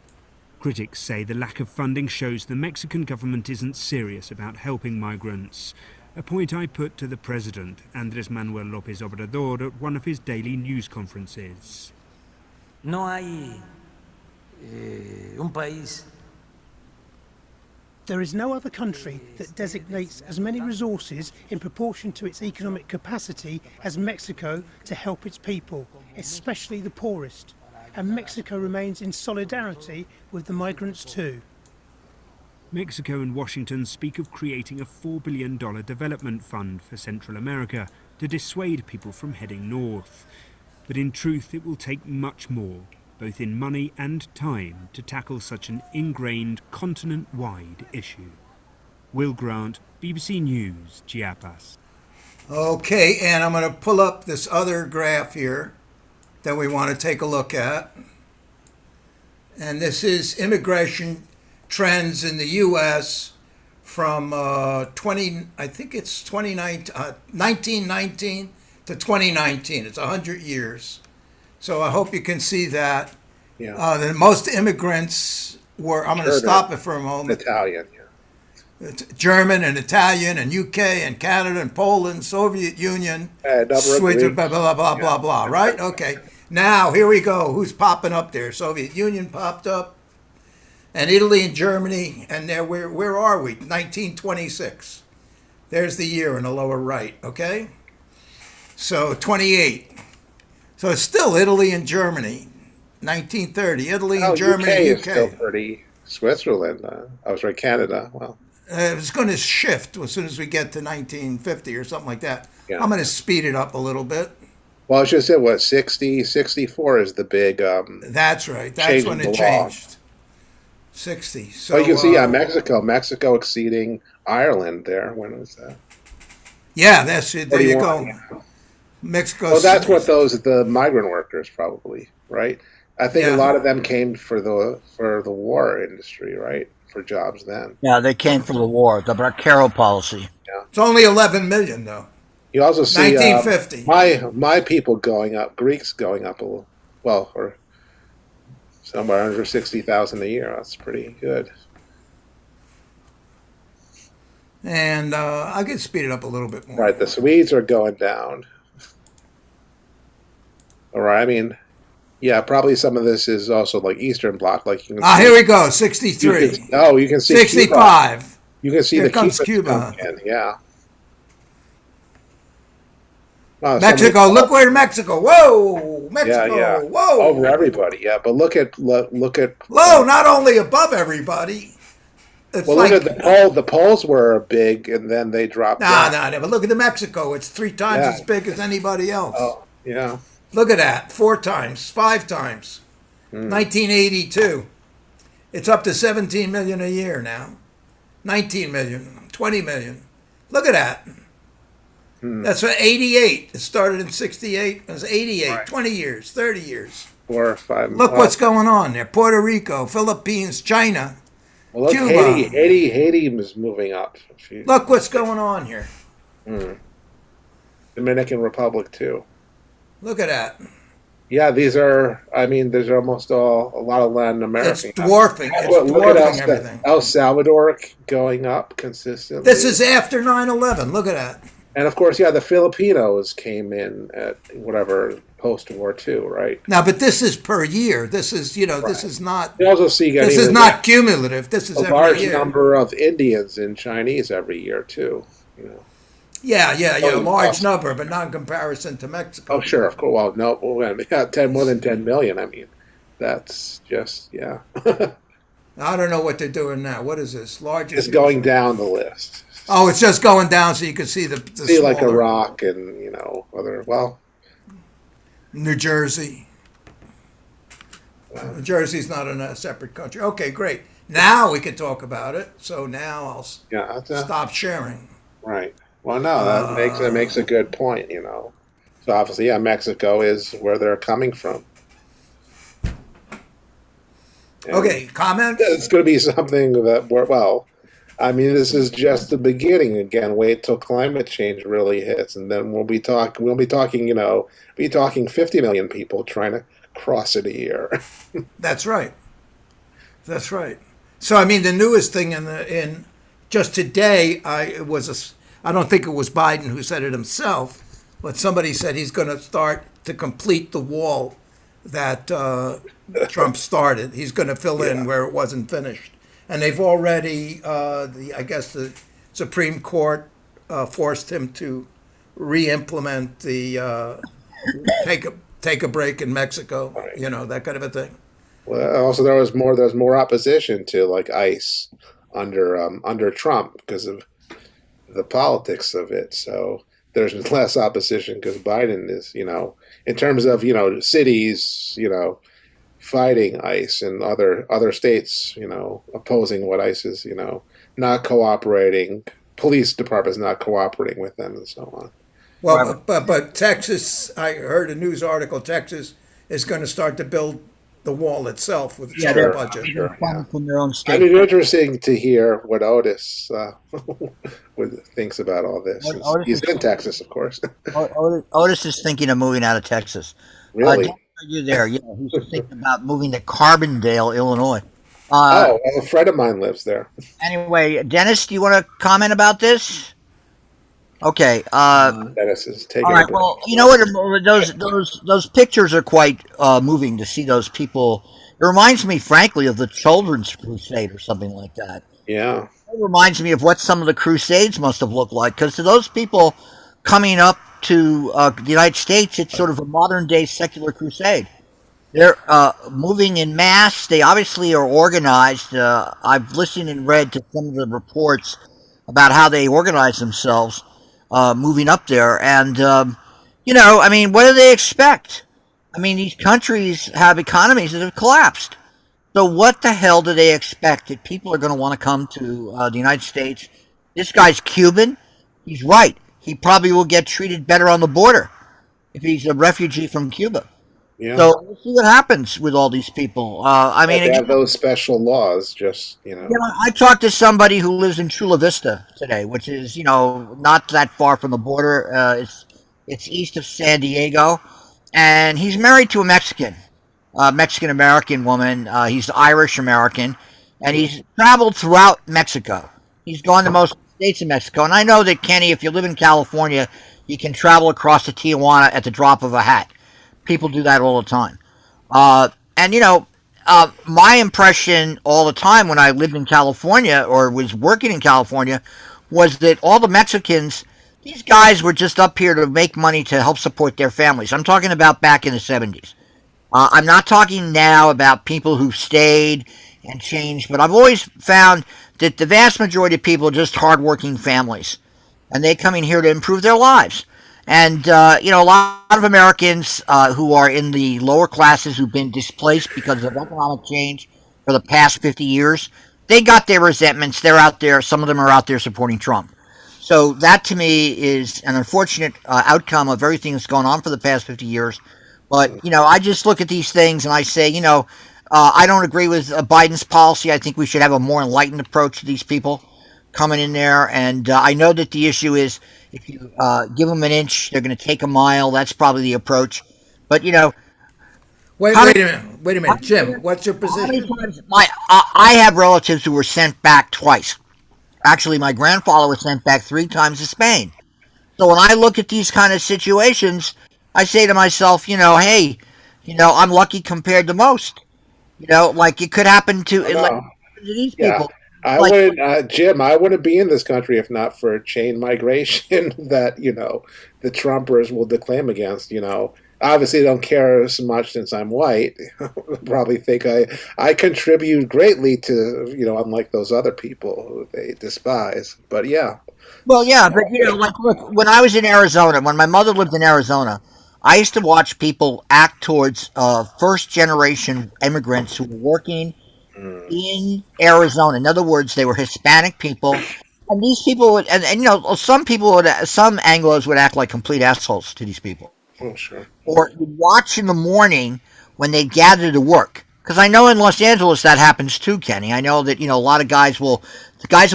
Speaker 16: Critics say the lack of funding shows the Mexican government isn't serious about helping migrants. A point I put to the president, Andrés Manuel López Obrador, at one of his daily news conferences.
Speaker 22: No hay un país.
Speaker 23: There is no other country that designates as many resources in proportion to its economic capacity as Mexico to help its people, especially the poorest. And Mexico remains in solidarity with the migrants too.
Speaker 16: Mexico and Washington speak of creating a $4 billion development fund for Central America to dissuade people from heading north. But in truth, it will take much more, both in money and time, to tackle such an ingrained continent-wide issue. Will Grant, BBC News, Chiapas.
Speaker 2: Okay, and I'm going to pull up this other graph here that we want to take a look at. And this is immigration trends in the U.S. from 1919 to 2019. It's 100 years. So I hope you can see that.
Speaker 8: Yeah.
Speaker 2: The most immigrants were, I'm going to stop it for a moment.
Speaker 8: Italian, yeah.
Speaker 2: It's German and Italian and UK and Canada and Poland, Soviet Union, Switzerland, blah, blah, blah, blah, blah, right? Okay. Now, here we go. Who's popping up there? Soviet Union popped up, and Italy and Germany, and there, where are we? 1926. There's the year in the lower right, okay? So 28. So it's still Italy and Germany. 1930, Italy and Germany,
Speaker 8: UK.
Speaker 2: UK.
Speaker 8: Is still pretty. Switzerland. I was right. Canada. Well,
Speaker 2: it's going to shift as soon as we get to 1950 or something like that.
Speaker 8: Yeah.
Speaker 2: I'm going to speed it up a little bit.
Speaker 8: Well, I should say, what, 64 is the big.
Speaker 2: That's right. That's when it changed. 60. So
Speaker 8: you can see, Mexico exceeding Ireland there. When was that?
Speaker 2: Yeah, that's it. There you go.
Speaker 8: Yeah.
Speaker 2: Mexico.
Speaker 8: Well, that's what the migrant workers probably, right? I think a lot of them came for the war industry, right? For jobs then.
Speaker 1: Yeah, they came for the war, the Vaquero policy.
Speaker 8: Yeah.
Speaker 2: It's only 11 million though.
Speaker 8: You also see
Speaker 2: 1950.
Speaker 8: My people going up, Greeks going up a little, well, or somewhere under 60,000 a year. That's pretty good.
Speaker 2: And I could speed it up a little bit more.
Speaker 8: Right, the Swedes are going down. All right, I mean, yeah, probably some of this is also like Eastern Bloc, like you can.
Speaker 2: Here we go, 63.
Speaker 8: You can see
Speaker 2: 65.
Speaker 8: Cuba. You can see
Speaker 2: Here
Speaker 8: the
Speaker 2: comes Cuba.
Speaker 8: Yeah.
Speaker 2: Mexico, look where Mexico. Whoa, Mexico.
Speaker 8: Yeah.
Speaker 2: Whoa.
Speaker 8: Over everybody, yeah. But look at.
Speaker 2: Low, not only above everybody. It's
Speaker 8: look at the Poles were big, and then they dropped.
Speaker 2: No. But look at the Mexico. It's 3 times as big as anybody else.
Speaker 8: Oh, yeah.
Speaker 2: Look at that. 4 times, 5 times. 1982. It's up to 17 million a year now. 19 million, 20 million. Look at that. That's 88. It started in 68. It was 88. Right. 20 years, 30 years.
Speaker 8: 4 or 5.
Speaker 2: Look what's going on there. Puerto Rico, Philippines, China,
Speaker 8: well, look,
Speaker 2: Cuba.
Speaker 8: Haiti is moving up.
Speaker 2: Look what's going on here.
Speaker 8: Dominican Republic, too.
Speaker 2: Look at that.
Speaker 8: Yeah, these are. I mean, there's almost all a lot of Latin
Speaker 2: It's
Speaker 8: American.
Speaker 2: dwarfing. It's
Speaker 8: Look at
Speaker 2: dwarfing everything.
Speaker 8: El Salvador going up consistently.
Speaker 2: This is after 9/11. Look at that.
Speaker 8: And of course, yeah, the Filipinos came in at whatever post-war II, right?
Speaker 2: Now, but this is per year. This is, this is not.
Speaker 8: You also see
Speaker 2: This is not cumulative. This is
Speaker 8: a
Speaker 2: every
Speaker 8: large
Speaker 2: year.
Speaker 8: number of Indians and Chinese every year too.
Speaker 2: Yeah, large number, but not in comparison to Mexico.
Speaker 8: Oh, sure, of course. Well, no, more than 10 million. I mean, that's just
Speaker 2: I don't know what they're doing now. What is this? Largest.
Speaker 8: It's going down the list.
Speaker 2: Oh, it's just going down, so you can see the
Speaker 8: see
Speaker 2: smaller.
Speaker 8: Like Iraq and other
Speaker 2: New Jersey. New Jersey's not in a separate country. Okay, great. Now we can talk about it. So now I'll stop sharing.
Speaker 8: Right. Well, no, that makes a good point. So obviously, Mexico is where they're coming from. And
Speaker 2: okay, comment.
Speaker 8: It's going to be something that I mean, this is just the beginning. Again, wait till climate change really hits, and then we'll be talking. 50 million people trying to cross it a year.
Speaker 2: That's right. That's right. So I mean, the newest thing in just today, I don't think it was Biden who said it himself, but somebody said he's going to start to complete the wall that Trump started. He's going to fill in where it wasn't finished. And they've already, I guess the Supreme Court forced him to re-implement the take a break in Mexico, that kind of a thing.
Speaker 8: Well, also there's more opposition to like ICE under Trump because of the politics of it. So there's less opposition because Biden is, in terms of cities, fighting ICE and other states, opposing what ICE is, not cooperating. Police departments not cooperating with them and so on.
Speaker 2: Well, but Texas, I heard a news article. Texas is going to start to build the wall itself with its own budget.
Speaker 1: From their own state.
Speaker 8: I mean, interesting to hear what Otis thinks about all this. He's in Texas, of course.
Speaker 1: Otis is thinking of moving out of Texas.
Speaker 8: Really?
Speaker 1: You there? Yeah, he's thinking about moving to Carbondale, Illinois.
Speaker 8: A friend of mine lives there.
Speaker 1: Anyway, Dennis, do you want to comment about this? Okay.
Speaker 8: Dennis is taking.
Speaker 1: All right. Well, you know what? Those pictures are quite moving to see those people. It reminds me, frankly, of the Children's Crusade or something like that.
Speaker 8: Yeah.
Speaker 1: It reminds me of what some of the Crusades must have looked like, because to those people coming up to the United States, it's sort of a modern-day secular crusade. They're moving in mass. They obviously are organized. I've listened and read to some of the reports about how they organize themselves moving up there. And, I mean, what do they expect? I mean, these countries have economies that have collapsed. So what the hell do they expect that people are going to want to come to the United States? This guy's Cuban. He's right. He probably will get treated better on the border if he's a refugee from Cuba.
Speaker 8: Yeah.
Speaker 1: So we'll see what happens with all these people. I mean,
Speaker 8: they have those special laws,
Speaker 1: I talked to somebody who lives in Chula Vista today, which is, not that far from the border. It's east of San Diego, and he's married to a Mexican-American woman. He's Irish-American, and he's traveled throughout Mexico. He's gone to most states in Mexico, and I know that, Kenny, if you live in California, you can travel across to Tijuana at the drop of a hat. People do that all the time. My impression all the time when I lived in California or was working in California was that all the Mexicans, these guys were just up here to make money to help support their families. I'm talking about back in the 70s. I'm not talking now about people who stayed and changed, but I've always found that the vast majority of people are just hardworking families, and they come in here to improve their lives. And, a lot of Americans who are in the lower classes who've been displaced because of economic change for the past 50 years, they got their resentments. They're out there. Some of them are out there supporting Trump. So that, to me, is an unfortunate outcome of everything that's gone on for the past 50 years. But, I just look at these things and I say, I don't agree with Biden's policy. I think we should have a more enlightened approach to these people coming in there. And I know that the issue is, if you give them an inch, they're going to take a mile. That's probably the approach. But,
Speaker 2: Wait a minute, Jim. What's your position?
Speaker 1: I have relatives who were sent back twice. Actually, my grandfather was sent back 3 times to Spain. So when I look at these kind of situations, I say to myself, hey, I'm lucky compared to most. Like it could happen to these people.
Speaker 8: I wouldn't, Jim. I wouldn't be in this country if not for chain migration that the Trumpers will declaim against. Obviously, they don't care as much since I'm white. Probably think I contribute greatly to unlike those other people who they despise. But yeah.
Speaker 1: Well, yeah, but like look, when I was in Arizona, when my mother lived in Arizona, I used to watch people act towards first generation immigrants who were working in Arizona. In other words, they were Hispanic people, and these people would, and some Anglos would act like complete assholes to these people.
Speaker 8: Oh, sure.
Speaker 1: Or you'd watch in the morning when they gather to work. Because I know in Los Angeles that happens too, Kenny. I know that a lot of guys will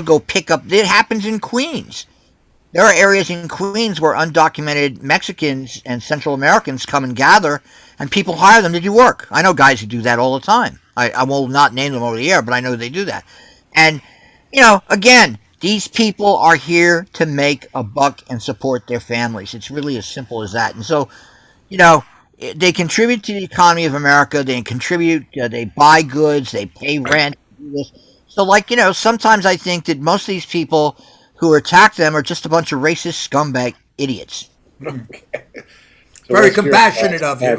Speaker 1: go pick up. It happens in Queens. There are areas in Queens where undocumented Mexicans and Central Americans come and gather, and people hire them to do work. I know guys who do that all the time. I will not name them over the air, but I know they do that. And, again, these people are here to make a buck and support their families. It's really as simple as that. And so, they contribute to the economy of America. They contribute, they buy goods, they pay rent. So, sometimes I think that most of these people who attack them are just a bunch of racist scumbag idiots.
Speaker 8: Okay. So
Speaker 2: Very compassionate of you.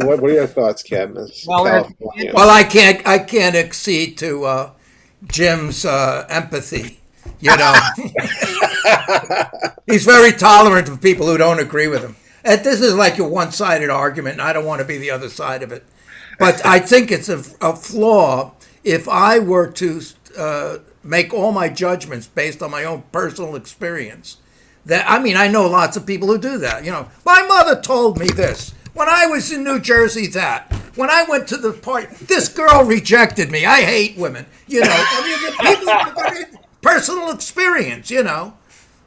Speaker 8: What are your thoughts, Ken?
Speaker 2: Well, I can't accede to Jim's empathy. He's very tolerant of people who don't agree with him. And this is like a one-sided argument, and I don't want to be the other side of it. But I think it's a flaw if I were to make all my judgments based on my own personal experience. I know lots of people who do that. My mother told me this. When I was in New Jersey, that. When I went to the party, this girl rejected me. I hate women. Personal experience,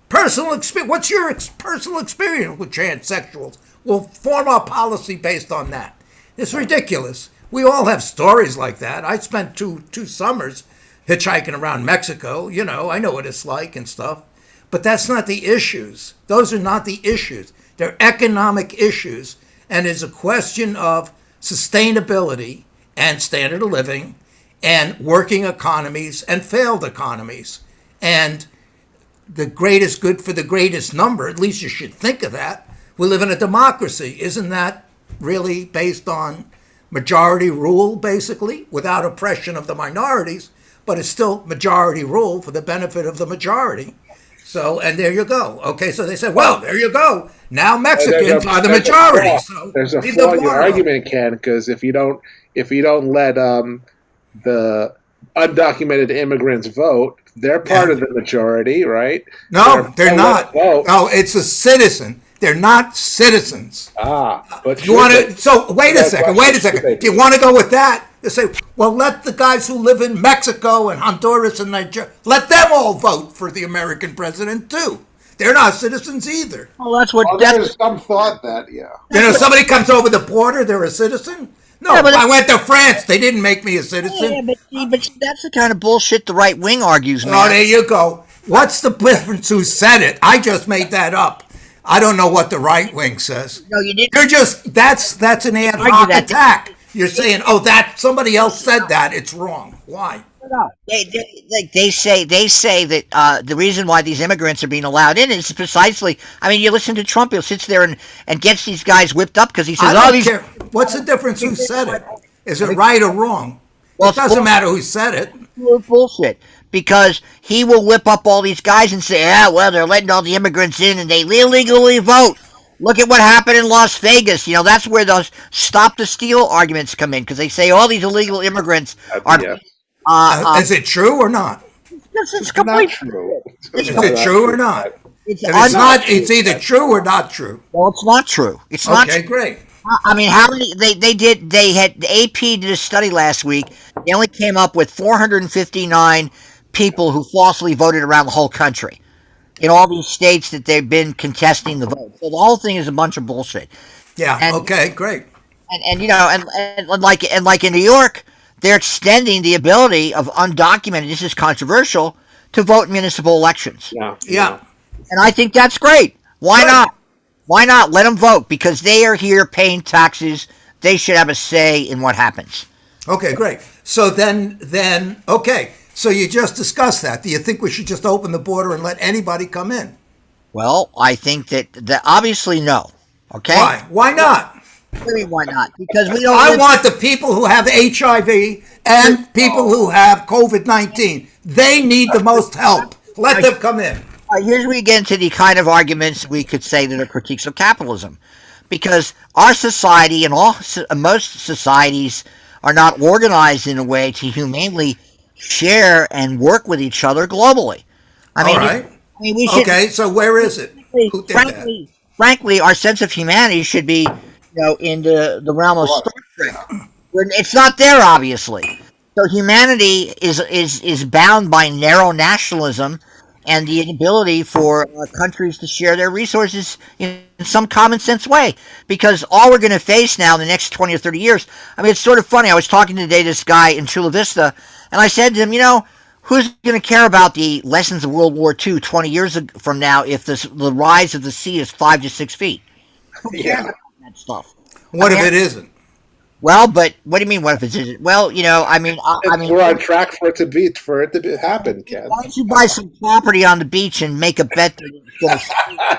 Speaker 2: Personal experience. What's your personal experience with transsexuals? We'll form our policy based on that. It's ridiculous. We all have stories like that. I spent two summers hitchhiking around Mexico. I know what it's like and stuff. But that's not the issues. Those are not the issues. They're economic issues. And it's a question of sustainability and standard of living and working economies and failed economies. And the greatest good for the greatest number, at least you should think of that. We live in a democracy. Isn't that really based on majority rule, basically, without oppression of the minorities? But it's still majority rule for the benefit of the majority. So, and there you go. Okay, so they said, well, there you go. Now Mexicans are the majority. So
Speaker 8: there's a flaw in your argument, Ken, because if you don't let the undocumented immigrants vote, they're part of the majority, right?
Speaker 2: No, they're not. No, it's a citizen. They're not citizens.
Speaker 8: But
Speaker 2: you want to? So wait a second. Do you want to go with that? They say, well, let the guys who live in Mexico and Honduras and Nigeria, let them all vote for the American president too. They're not citizens either.
Speaker 1: Well, that's what.
Speaker 8: There's some thought that,
Speaker 2: somebody comes over the border, they're a citizen. No, I went to France. They didn't make me a citizen.
Speaker 1: Yeah, but that's the kind of bullshit the right wing argues, man.
Speaker 2: Oh, there you go. What's the difference who said it? I just made that up. I don't know what the right wing says.
Speaker 1: No, you didn't.
Speaker 2: You're just that's an ad hoc attack. You're saying, that somebody else said that. It's wrong. Why?
Speaker 1: No. They say that the reason why these immigrants are being allowed in is precisely. I mean, you listen to Trump; he'll sit there and gets these guys whipped up because he says,
Speaker 2: I don't care. What's the difference who said it? Is it right or wrong? Well, it doesn't matter who said it.
Speaker 1: It's bullshit. Because he will whip up all these guys and say, they're letting all the immigrants in and they illegally vote. Look at what happened in Las Vegas. That's where those stop the steal arguments come in because they say all these illegal immigrants are.
Speaker 2: Is it true or not?
Speaker 1: It's completely
Speaker 8: true.
Speaker 2: Is it true or not? It's either true or not true.
Speaker 1: Well, it's not true. It's not.
Speaker 2: Okay, great.
Speaker 1: I mean, how many they had the AP did a study last week. They only came up with 459 people who falsely voted around the whole country in all these states that they've been contesting the vote. So the whole thing is a bunch of bullshit.
Speaker 2: Yeah. Okay. Great.
Speaker 1: and you know, and like in New York, they're extending the ability of undocumented. This is controversial to vote in municipal elections.
Speaker 2: Yeah.
Speaker 1: And I think that's great. Why
Speaker 2: Good.
Speaker 1: not? Why not let them vote? Because they are here paying taxes. They should have a say in what happens.
Speaker 2: Okay, great. So then, okay. So you just discussed that. Do you think we should just open the border and let anybody come in?
Speaker 1: Well, I think that obviously no. Okay.
Speaker 2: Why? Why not?
Speaker 1: What do you mean, why not? Because we don't.
Speaker 2: I want the people who have HIV and people who have COVID-19. They need the most help. Let them come in.
Speaker 1: Here's where we get into the kind of arguments we could say that are critiques of capitalism, because our society and most societies are not organized in a way to humanely share and work with each other globally.
Speaker 2: All right.
Speaker 1: We should,
Speaker 2: okay, so where is it? Who did that?
Speaker 1: Frankly, our sense of humanity should be, in the realm of Star Trek. It's not there, obviously. So humanity is bound by narrow nationalism and the inability for countries to share their resources in some common sense way. Because all we're going to face now in the next 20 or 30 years, I mean, it's sort of funny. I was talking today to this guy in Chula Vista, and I said to him, who's going to care about the lessons of World War II 20 years from now if the rise of the sea is 5 to 6 feet? Who cares about that stuff?
Speaker 2: What if it isn't?
Speaker 1: Well, but what do you mean? What if it isn't? Well, I mean,
Speaker 8: we're on track for it to happen, Ken.
Speaker 1: Why don't you buy some property on the beach and make a bet that it's going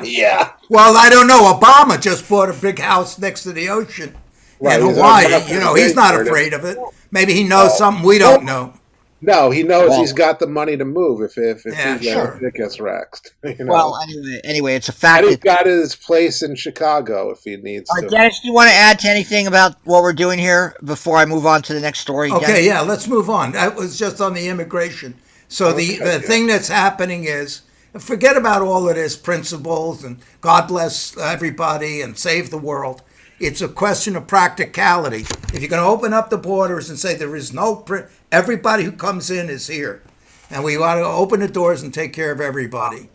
Speaker 1: to?
Speaker 8: Yeah.
Speaker 2: Well, I don't know. Obama just bought a big house next to the ocean in Hawaii. He's not afraid of it. Maybe he knows something we don't know.
Speaker 8: No, he knows he's got the money to move if
Speaker 2: it
Speaker 8: gets wrecked.
Speaker 1: Well, anyway, it's a fact.
Speaker 8: And he's got his place in Chicago if he needs to.
Speaker 1: Dennis, do you want to add to anything about what we're doing here before I move on to the next story?
Speaker 2: Okay,
Speaker 1: Dennis?
Speaker 2: yeah, let's move on. That was just on the immigration. So the thing that's happening is, forget about all of this principles and God bless everybody and save the world. It's a question of practicality. If you're going to open up the borders and say there is everybody who comes in is here, and we want to open the doors and take care of everybody,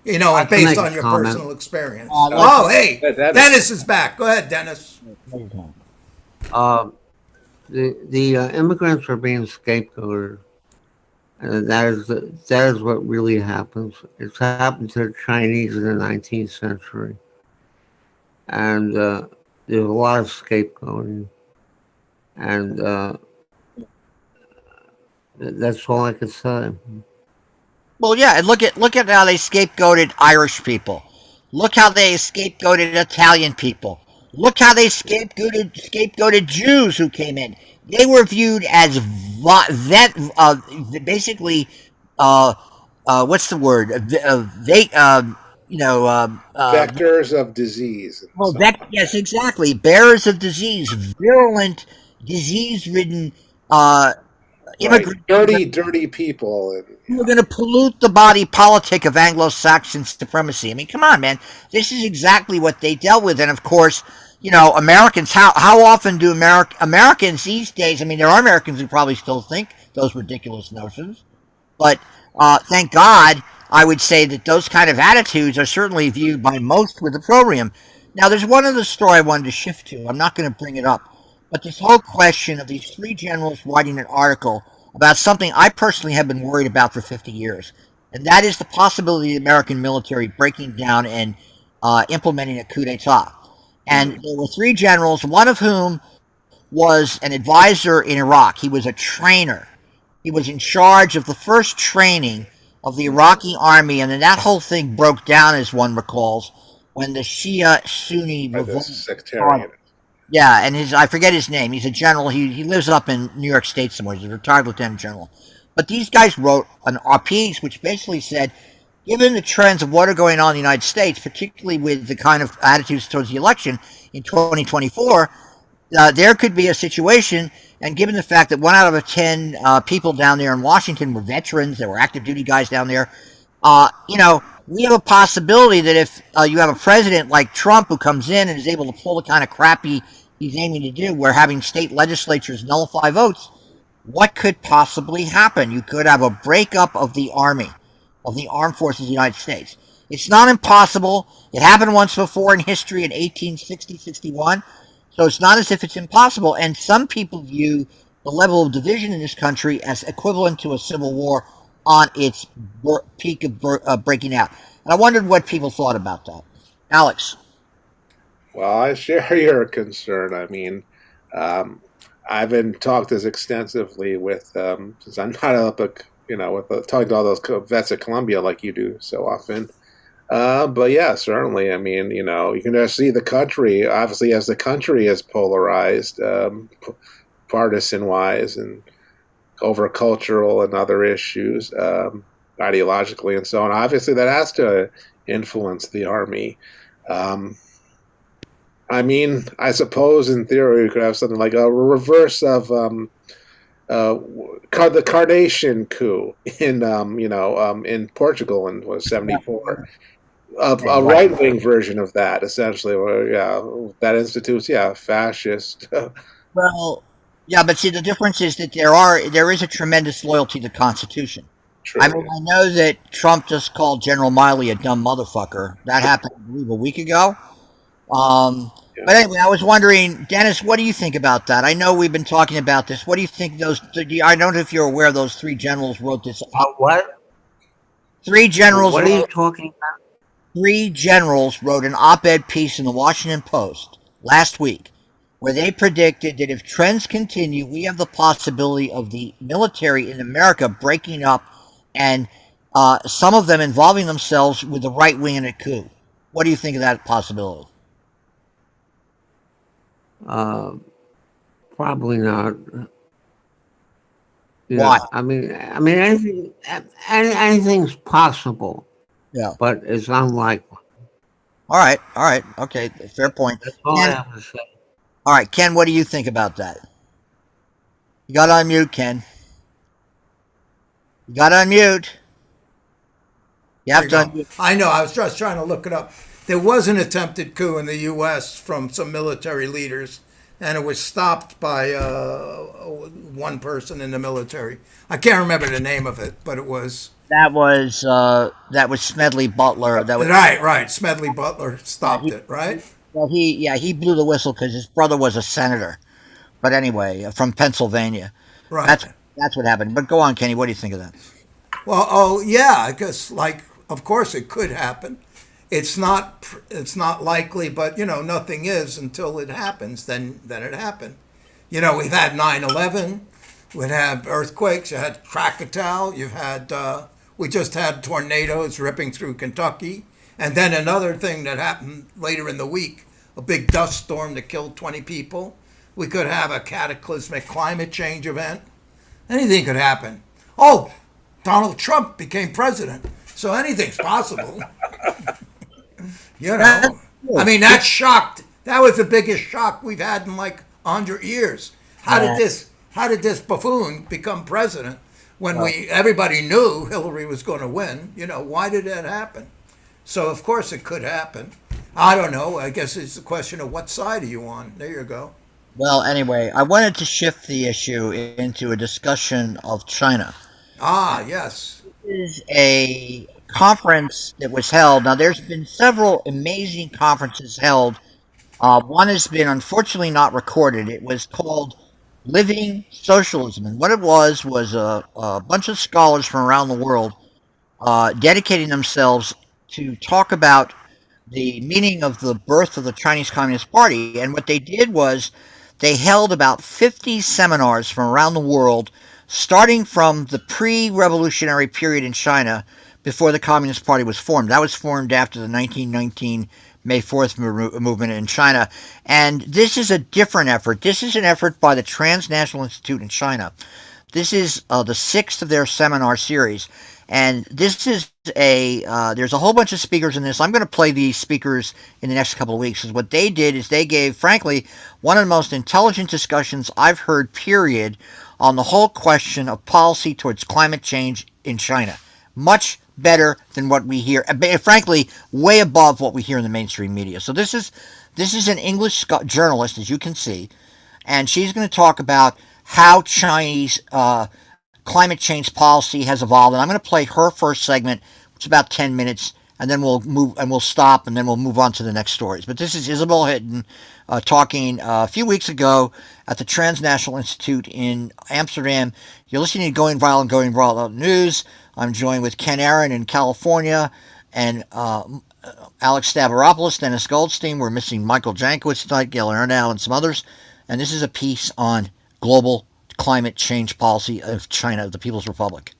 Speaker 2: and based on your personal experience. Hey, Dennis is back. Go ahead, Dennis.
Speaker 11: The immigrants are being scapegoated, and that is what really happens. It's happened to the Chinese in the 19th century, and there's a lot of scapegoating, and that's all I can say.
Speaker 1: Well, yeah, and look at how they scapegoated Irish people. Look how they scapegoated Italian people. Look how they scapegoated Jews who came in. They were viewed as basically what's the word?
Speaker 8: Vectors of disease.
Speaker 1: Well, yes, exactly. Bearers of disease, virulent, disease-ridden immigrants.
Speaker 8: Dirty people.
Speaker 1: Who are going to pollute the body politic of Anglo-Saxon supremacy. I mean, come on, man. This is exactly what they dealt with. And, of course, Americans, how often do Americans these days, I mean, there are Americans who probably still think those ridiculous notions. But thank God, I would say that those kind of attitudes are certainly viewed by most with opprobrium. Now, there's one other story I wanted to shift to. I'm not going to bring it up. But this whole question of these three generals writing an article about something I personally have been worried about for 50 years, and that is the possibility of the American military breaking down and implementing a coup d'etat. And there were three generals, one of whom was an advisor in Iraq. He was a trainer. He was in charge of the first training of the Iraqi army, and then that whole thing broke down, as one recalls, when the Shia-Sunni revolt.
Speaker 8: Sectarian.
Speaker 1: Yeah, and I forget his name. He's a general. He lives up in New York State somewhere. He's a retired lieutenant general. But these guys wrote an piece which basically said, given the trends of what are going on in the United States, particularly with the kind of attitudes towards the election in 2024, there could be a situation, and given the fact that 1 out of 10 people down there in Washington were veterans, there were active duty guys down there, we have a possibility that if you have a president like Trump who comes in and is able to pull the kind of crap he's aiming to do, where having state legislatures nullify votes, what could possibly happen? You could have a breakup of the army, of the armed forces of the United States. It's not impossible. It happened once before in history in 1860-61. So it's not as if it's impossible. And some people view the level of division in this country as equivalent to a civil war on its peak of breaking out. And I wondered what people thought about that. Alex.
Speaker 8: Well, I share your concern. I mean, I haven't talked as extensively with, since I'm not up, with talking to all those vets at Columbia like you do so often. But yeah, certainly. I mean, you can just see the country, obviously, as the country is polarized, partisan-wise and over cultural and other issues, ideologically and so on. Obviously, that has to influence the army. I mean, I suppose in theory we could have something like a reverse of the Carnation coup in Portugal in '74. A right-wing version of that, essentially, where that institutes fascist.
Speaker 1: Well, yeah, but see, the difference is that there is a tremendous loyalty to the Constitution.
Speaker 8: True.
Speaker 1: I mean, I know that Trump just called General Miley a dumb motherfucker. That happened, I believe, a week ago. But anyway, I was wondering, Dennis, what do you think about that? I know we've been talking about this. What do you think I don't know if you're aware those three generals wrote this.
Speaker 11: What?
Speaker 1: Three generals.
Speaker 11: What are you talking about?
Speaker 1: Three generals wrote an op-ed piece in the Washington Post last week where they predicted that if trends continue, we have the possibility of the military in America breaking up and some of them involving themselves with the right wing in a coup. What do you think of that possibility?
Speaker 11: Probably not.
Speaker 1: Why?
Speaker 11: I mean, anything's possible.
Speaker 1: Yeah.
Speaker 11: But it's unlikely.
Speaker 1: All right. Okay, fair point.
Speaker 11: That's all I have to say.
Speaker 1: All right, Ken, what do you think about that? You got to unmute, Ken. You got to unmute. You have to unmute.
Speaker 2: I know. I was just trying to look it up. There was an attempted coup in the U.S. from some military leaders, and it was stopped by one person in the military. I can't remember the name of it, but it was...
Speaker 1: That was Smedley Butler. That was
Speaker 2: right. Smedley Butler stopped it, right?
Speaker 1: Well, he blew the whistle because his brother was a senator. But anyway, from Pennsylvania.
Speaker 2: Right.
Speaker 1: That's what happened. But go on, Kenny. What do you think of that?
Speaker 2: Well, I guess, of course it could happen. It's not likely, but nothing is until it happens. Then it happened. We've had 9/11. We'd have earthquakes. You had Krakatoa. You've had we just had tornadoes ripping through Kentucky, and then another thing that happened later in the week, a big dust storm that killed 20 people. We could have a cataclysmic climate change event. Anything could happen. Oh, Donald Trump became president, so anything's possible. I mean, that shocked. That was the biggest shock we've had in like 100 years. How did this buffoon become president when everybody knew Hillary was going to win? Why did that happen? So of course it could happen. I don't know. I guess it's a question of what side are you on. There you go.
Speaker 1: Well, anyway, I wanted to shift the issue into a discussion of China.
Speaker 2: Yes.
Speaker 1: This is a conference that was held. Now, there's been several amazing conferences held. One has been unfortunately not recorded. It was called Living Socialism. And what it was a bunch of scholars from around the world dedicating themselves to talk about the meaning of the birth of the Chinese Communist Party. And what they did was they held about 50 seminars from around the world, starting from the pre-revolutionary period in China before the Communist Party was formed. That was formed after the 1919 May 4th movement in China. And this is a different effort. This is an effort by the Transnational Institute in China. This is the sixth of their seminar series. And this is there's a whole bunch of speakers in this. I'm going to play these speakers in the next couple of weeks. Because what they did is they gave, frankly, one of the most intelligent discussions I've heard, period, on the whole question of policy towards climate change in China. Much better than what we hear, frankly, way above what we hear in the mainstream media. So this is an English journalist, as you can see, and she's going to talk about how Chinese climate change policy has evolved. And I'm going to play her first segment, which is about 10 minutes, and then we'll stop, and then we'll move on to the next stories. But this is Isabel Hitton talking a few weeks ago at the Transnational Institute in Amsterdam. You're listening to Going Viral and Going Viral News. I'm joined with Ken Aaron in California and Alex Stavropoulos, Dennis Goldstein. We're missing Michael Jankowicz tonight, Gail Arnow, and some others. And this is a piece on global climate change policy of China, the People's Republic.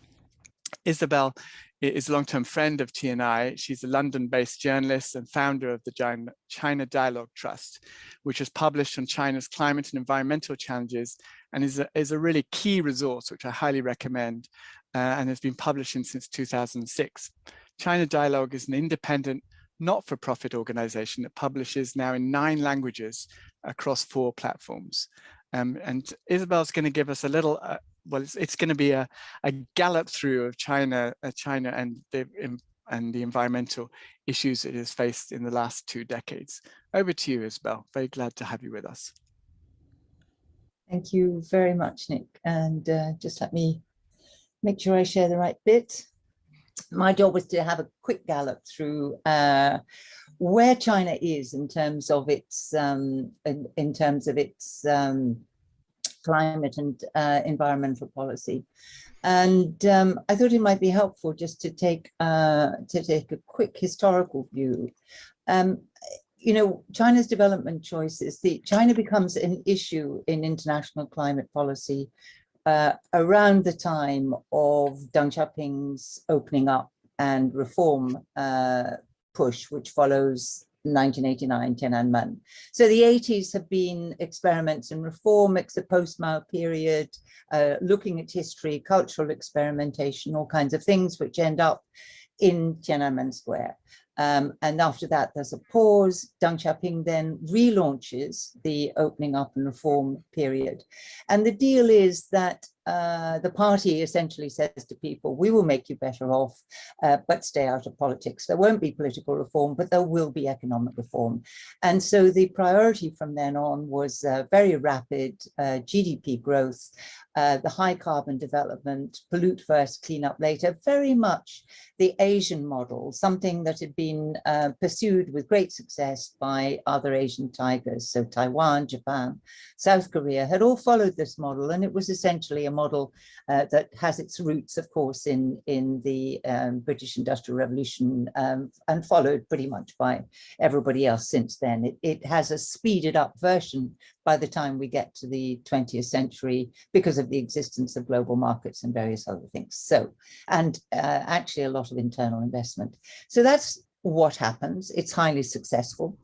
Speaker 5: Isabel is a long-term friend of TNI. She's a London-based journalist and founder of the China Dialogue Trust, which has published on China's climate and environmental challenges and is a really key resource, which I highly recommend, and has been publishing since 2006. China Dialogue is an independent, not-for-profit organization that publishes now in 9 languages across 4 platforms. And Isabel's going to give us a little, it's going to be a gallop through of China and the environmental issues it has faced in the last 2 decades. Over to you, Isabel. Very glad to have you with us.
Speaker 6: Thank you very much, Nick. And just let me make sure I share the right bit. My job was to have a quick gallop through where China is in terms of its climate and environmental policy, and I thought it might be helpful just to take a quick historical view. You know, China's development choices. China becomes an issue in international climate policy around the time of Deng Xiaoping's opening up and reform push, which follows 1989 Tiananmen. So the 80s have been experiments in reform. It's a post-Mao period, looking at history, cultural experimentation, all kinds of things, which end up in Tiananmen Square. And after that, there's a pause. Deng Xiaoping then relaunches the opening up and reform period. And the deal is that the party essentially says to people, we will make you better off, but stay out of politics. There won't be political reform, but there will be economic reform. And so the priority from then on was very rapid GDP growth, the high carbon development, pollute first, clean up later, very much the Asian model, something that had been pursued with great success by other Asian tigers. So Taiwan, Japan, South Korea had all followed this model, and it was essentially a model that has its roots, of course, in the British Industrial Revolution and followed pretty much by everybody else since then. It has a speeded up version by the time we get to the 20th century because of the existence of global markets and various other things. So, and actually a lot of internal investment. So that's what happens. It's highly successful,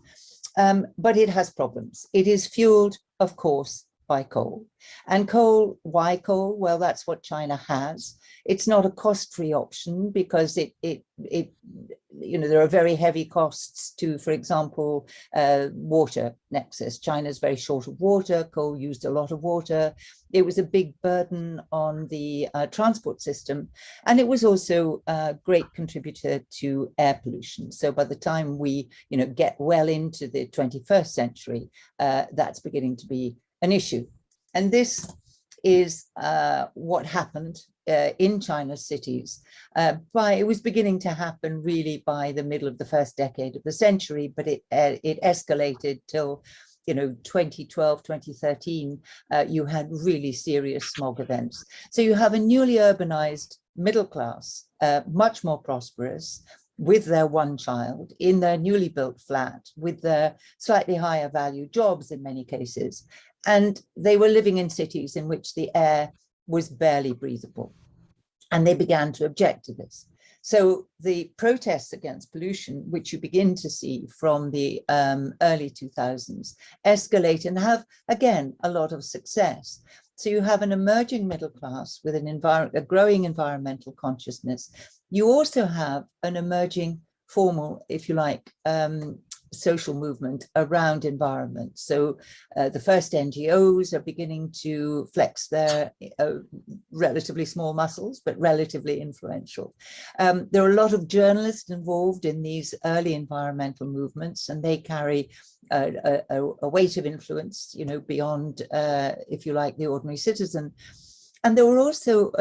Speaker 6: but it has problems. It is fueled, of course, by coal. And coal, why coal? Well, that's what China has. It's not a cost-free option because you know, there are very heavy costs to, for example, water nexus. China's very short of water. Coal used a lot of water. It was a big burden on the transport system. And it was also a great contributor to air pollution. So by the time we, you know, get well into the 21st century, that's beginning to be an issue. And this is what happened in China's cities. It was beginning to happen really by the middle of the first decade of the century, but it escalated till, you know, 2012, 2013, you had really serious smog events. So you have a newly urbanized middle class, much more prosperous, with their one child in their newly built flat, with their slightly higher value jobs in many cases. And they were living in cities in which the air was barely breathable. And they began to object to this. So the protests against pollution, which you begin to see from the early 2000s, escalate and have, again, a lot of success. So you have an emerging middle class with a growing environmental consciousness. You also have an emerging formal, if you like, social movement around environment. So the first NGOs are beginning to flex their relatively small muscles, but relatively influential. There are a lot of journalists involved in these early environmental movements, and they carry a weight of influence, you know, beyond, if you like, the ordinary citizen. And there were also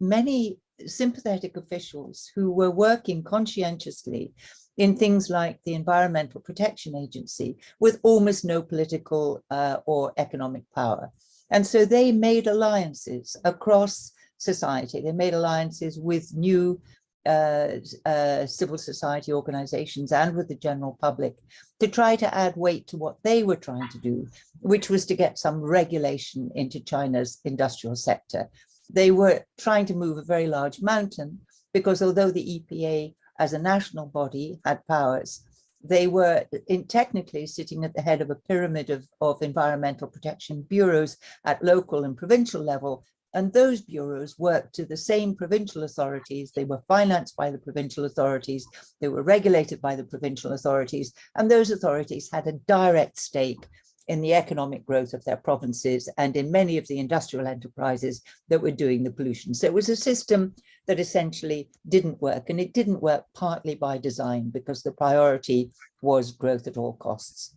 Speaker 6: many sympathetic officials who were working conscientiously in things like the Environmental Protection Agency with almost no political or economic power. And so they made alliances across society. They made alliances with new civil society organizations and with the general public to try to add weight to what they were trying to do, which was to get some regulation into China's industrial sector. They were trying to move a very large mountain because although the EPA as a national body had powers, they were technically sitting at the head of a pyramid of environmental protection bureaus at local and provincial level. And those bureaus worked to the same provincial authorities. They were financed by the provincial authorities. They were regulated by the provincial authorities. And those authorities had a direct stake in the economic growth of their provinces and in many of the industrial enterprises that were doing the pollution. So it was a system that essentially didn't work. And it didn't work partly by design because the priority was growth at all costs.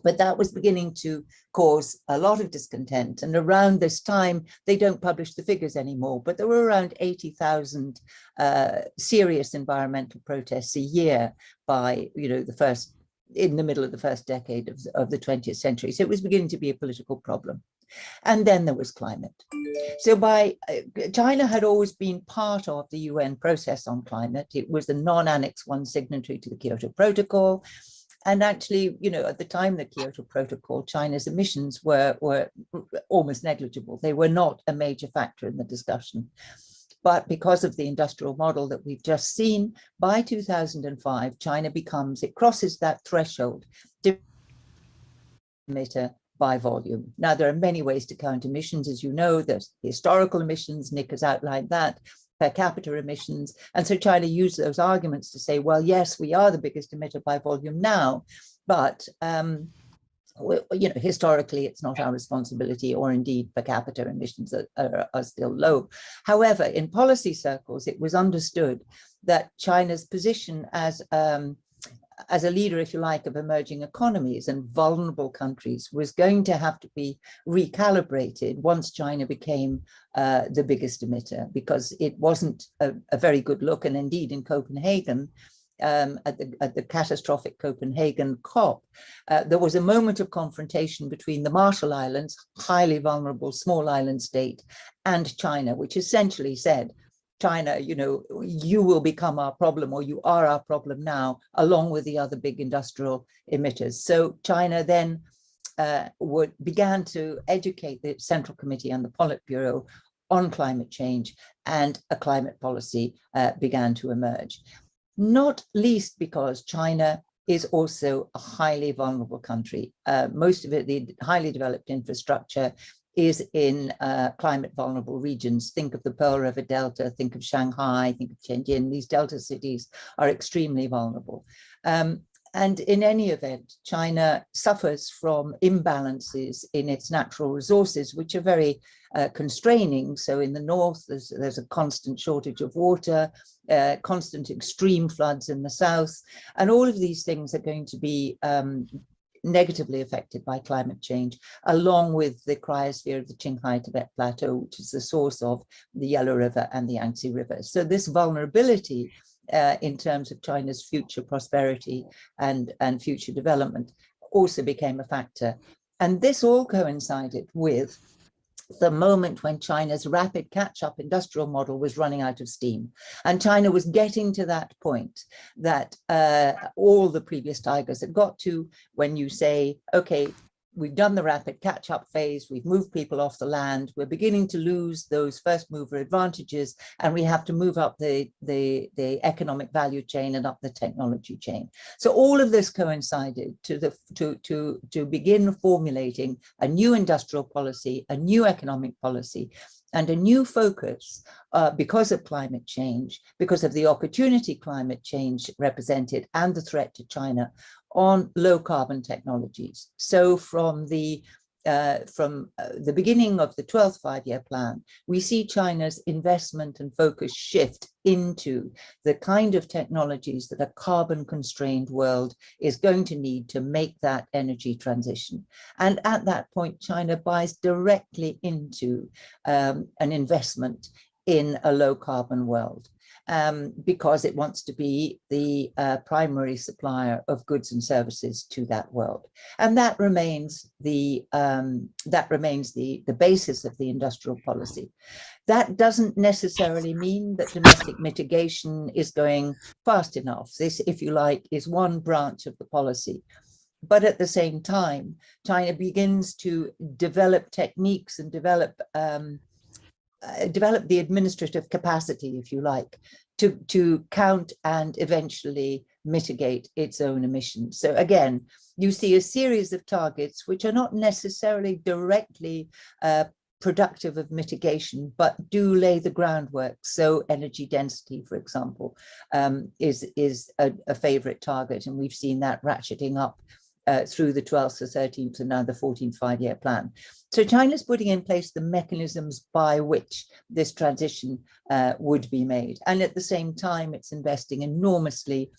Speaker 6: But that was beginning to cause a lot of discontent. And around this time, they don't publish the figures anymore, but there were around 80,000 serious environmental protests a year by, in the middle of the first decade of the 20th century. So it was beginning to be a political problem. And then there was climate. So China had always been part of the UN process on climate. It was the non-Annex 1 signatory to the Kyoto Protocol. And actually, at the time of the Kyoto Protocol, China's emissions were almost negligible. They were not a major factor in the discussion. But because of the industrial model that we've just seen, by 2005, China crosses that threshold to emitter by volume. Now, there are many ways to count emissions. As you know, there's historical emissions. Nick has outlined that. Per capita emissions. And so China used those arguments to say, well, yes, we are the biggest emitter by volume now, but historically, it's not our responsibility, or indeed per capita emissions are still low. However, in policy circles, it was understood that China's position as a leader, if you like, of emerging economies and vulnerable countries was going to have to be recalibrated once China became the biggest emitter, because it wasn't a very good look. And indeed, in Copenhagen, at the catastrophic Copenhagen COP, there was a moment of confrontation between the Marshall Islands, highly vulnerable small island state, and China, which essentially said, China, you will become our problem, or you are our problem now, along with the other big industrial emitters. So China then began to educate the Central Committee and the Politburo on climate change, and a climate policy began to emerge. Not least because China is also a highly vulnerable country. Most of it, the highly developed infrastructure, is in climate vulnerable regions. Think of the Pearl River Delta, think of Shanghai, think of Tianjin. These Delta cities are extremely vulnerable. And in any event, China suffers from imbalances in its natural resources, which are very constraining. So in the north, there's a constant shortage of water, constant extreme floods in the south. And all of these things are going to be negatively affected by climate change, along with the cryosphere of the Qinghai Tibet Plateau, which is the source of the Yellow River and the Yangtze River. So this vulnerability in terms of China's future prosperity and future development also became a factor. And this all coincided with the moment when China's rapid catch-up industrial model was running out of steam. And China was getting to that point that all the previous tigers had got to, when you say, okay, we've done the rapid catch-up phase, we've moved people off the land, we're beginning to lose those first mover advantages, and we have to move up the economic value chain and up the technology chain. So all of this coincided to begin formulating a new industrial policy, a new economic policy, and a new focus because of climate change, because of the opportunity climate change represented and the threat to China, on low carbon technologies. So from the beginning of the 12th five-year plan, we see China's investment and focus shift into the kind of technologies that a carbon-constrained world is going to need to make that energy transition. And at that point, China buys directly into an investment in a low carbon world, because it wants to be the primary supplier of goods and services to that world. And that remains the basis of the industrial policy. That doesn't necessarily mean that domestic mitigation is going fast enough. This, if you like, is one branch of the policy. But at the same time, China begins to develop techniques and develop the administrative capacity, if you like, to count and eventually mitigate its own emissions. So again, you see a series of targets which are not necessarily directly productive of mitigation, but do lay the groundwork. So energy density, for example, is a favorite target, and we've seen that ratcheting up through the 12th, the 13th, and now the 14th five-year plan. So China's putting in place the mechanisms by which this transition would be made. And at the same time, it's investing enormously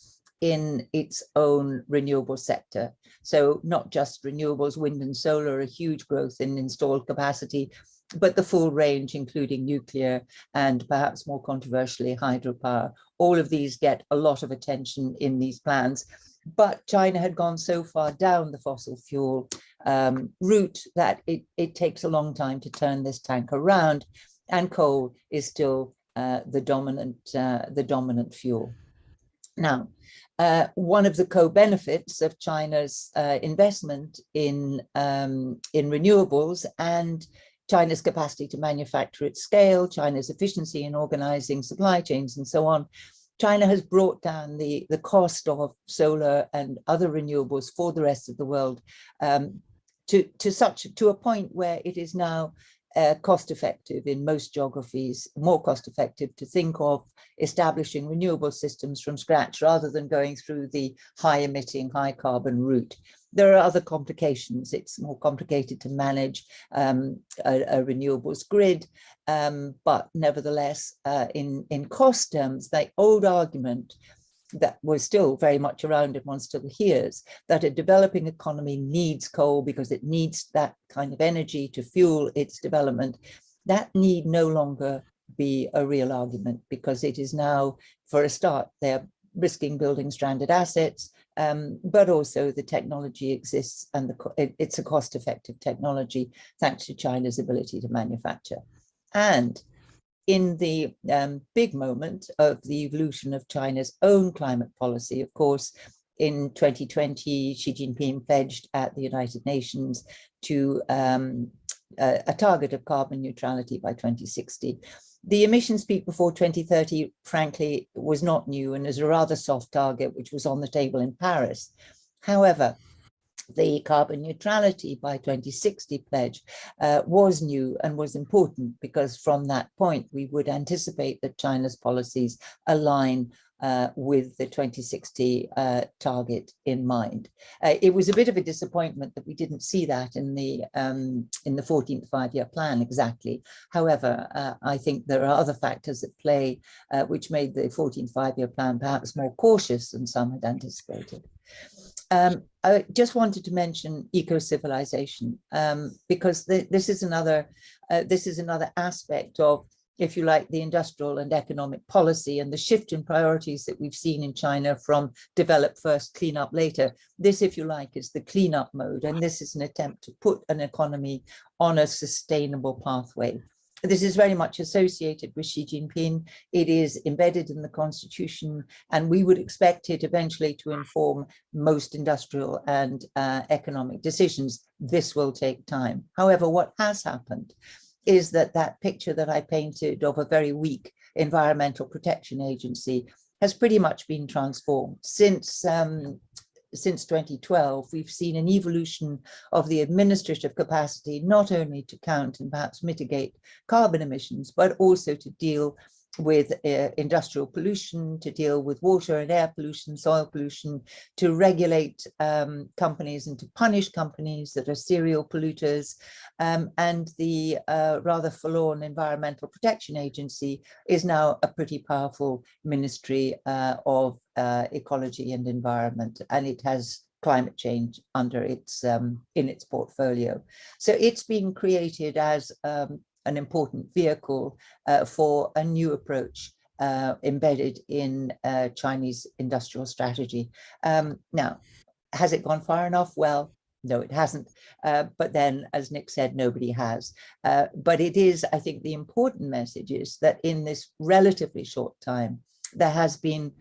Speaker 6: in its own renewable sector. So not just renewables, wind and solar, a huge growth in installed capacity, but the full range, including nuclear and perhaps more controversially, hydropower. All of these get a lot of attention in these plans. But China had gone so far down the fossil fuel route that it takes a long time to turn this tank around, and coal is still the dominant fuel. Now, one of the co-benefits of China's investment in renewables and China's capacity to manufacture at scale, China's efficiency in organizing supply chains and so on, China has brought down the cost of solar and other renewables for the rest of the world to a point where it is now cost effective in most geographies, more cost effective to think of establishing renewable systems from scratch rather than going through the high emitting, high carbon route. There are other complications. It's more complicated to manage a renewables grid, but nevertheless, in cost terms, the old argument that was still very much around and one still hears, that a developing economy needs coal because it needs that kind of energy to fuel its development, that need no longer be a real argument, because it is now, for a start, they're risking building stranded assets, but also the technology exists and it's a cost-effective technology thanks to China's ability to manufacture. And in the big moment of the evolution of China's own climate policy, of course, in 2020, Xi Jinping pledged at the United Nations to a target of carbon neutrality by 2060. The emissions peak before 2030, frankly, was not new and is a rather soft target, which was on the table in Paris. However, the carbon neutrality by 2060 pledge was new and was important, because from that point, we would anticipate that China's policies align with the 2060 target in mind. It was a bit of a disappointment that we didn't see that in the 14th five-year plan exactly. However, I think there are other factors at play which made the 14th five-year plan perhaps more cautious than some had anticipated. I just wanted to mention eco-civilization, because this is another aspect of, if you like, the industrial and economic policy and the shift in priorities that we've seen in China from develop first, clean up later. This, if you like, is the cleanup mode, and this is an attempt to put an economy on a sustainable pathway. This is very much associated with Xi Jinping. It is embedded in the constitution, and we would expect it eventually to inform most industrial and economic decisions. This will take time. However, what has happened is that picture that I painted of a very weak environmental protection agency has pretty much been transformed. Since 2012, we've seen an evolution of the administrative capacity, not only to count and perhaps mitigate carbon emissions, but also to deal with industrial pollution, to deal with water and air pollution, soil pollution, to regulate companies and to punish companies that are serial polluters. And the rather forlorn Environmental Protection Agency is now a pretty powerful Ministry of Ecology and Environment, and it has climate change under its in its portfolio. So it's being created as an important vehicle for a new approach embedded in Chinese industrial strategy. Now, has it gone far enough? Well, no, it hasn't. But then, as Nick said, nobody has. But it is, I think, the important message is that in this relatively short time, there has been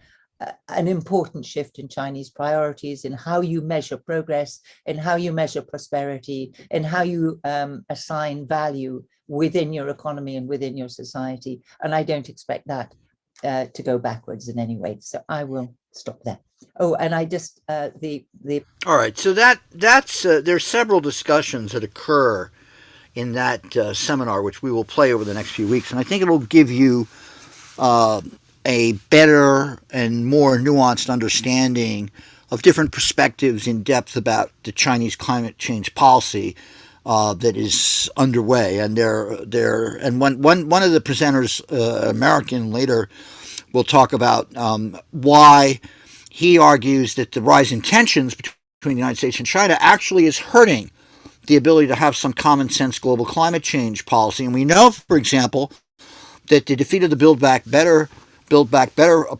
Speaker 6: an important shift in Chinese priorities, in how you measure progress, in how you measure prosperity, in how you assign value within your economy and within your society. And I don't expect that to go backwards in any way. So I will stop there. Oh, and I just
Speaker 1: All right. So that's there's several discussions that occur in that seminar, which we will play over the next few weeks, and I think it'll give you a better and more nuanced understanding of different perspectives in depth about the Chinese climate change policy that is underway. And one of the presenters, American, later will talk about why he argues that the rising tensions between the United States and China actually is hurting the ability to have some common sense global climate change policy. And we know, for example, that the defeat of the Build Back Better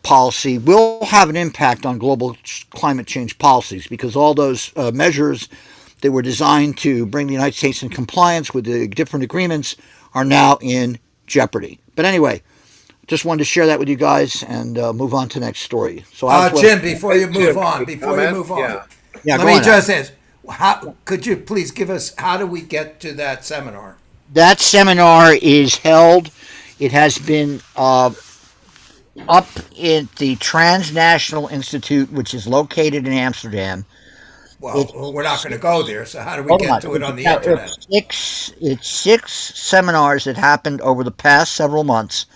Speaker 1: policy will have an impact on global climate change policies, because all those measures that were designed to bring the United States in compliance with the different agreements are now in jeopardy. But anyway, just wanted to share that with you guys and move on to the next story. So,
Speaker 2: Jim, before you move on, let me just ask, could you please give us, how do we get to that seminar?
Speaker 1: That seminar is held. It has been up at the Transnational Institute, which is located in Amsterdam.
Speaker 2: Well, we're not going to go there, so how do we get to it on the internet?
Speaker 1: It's 6 seminars that happened over the past several months.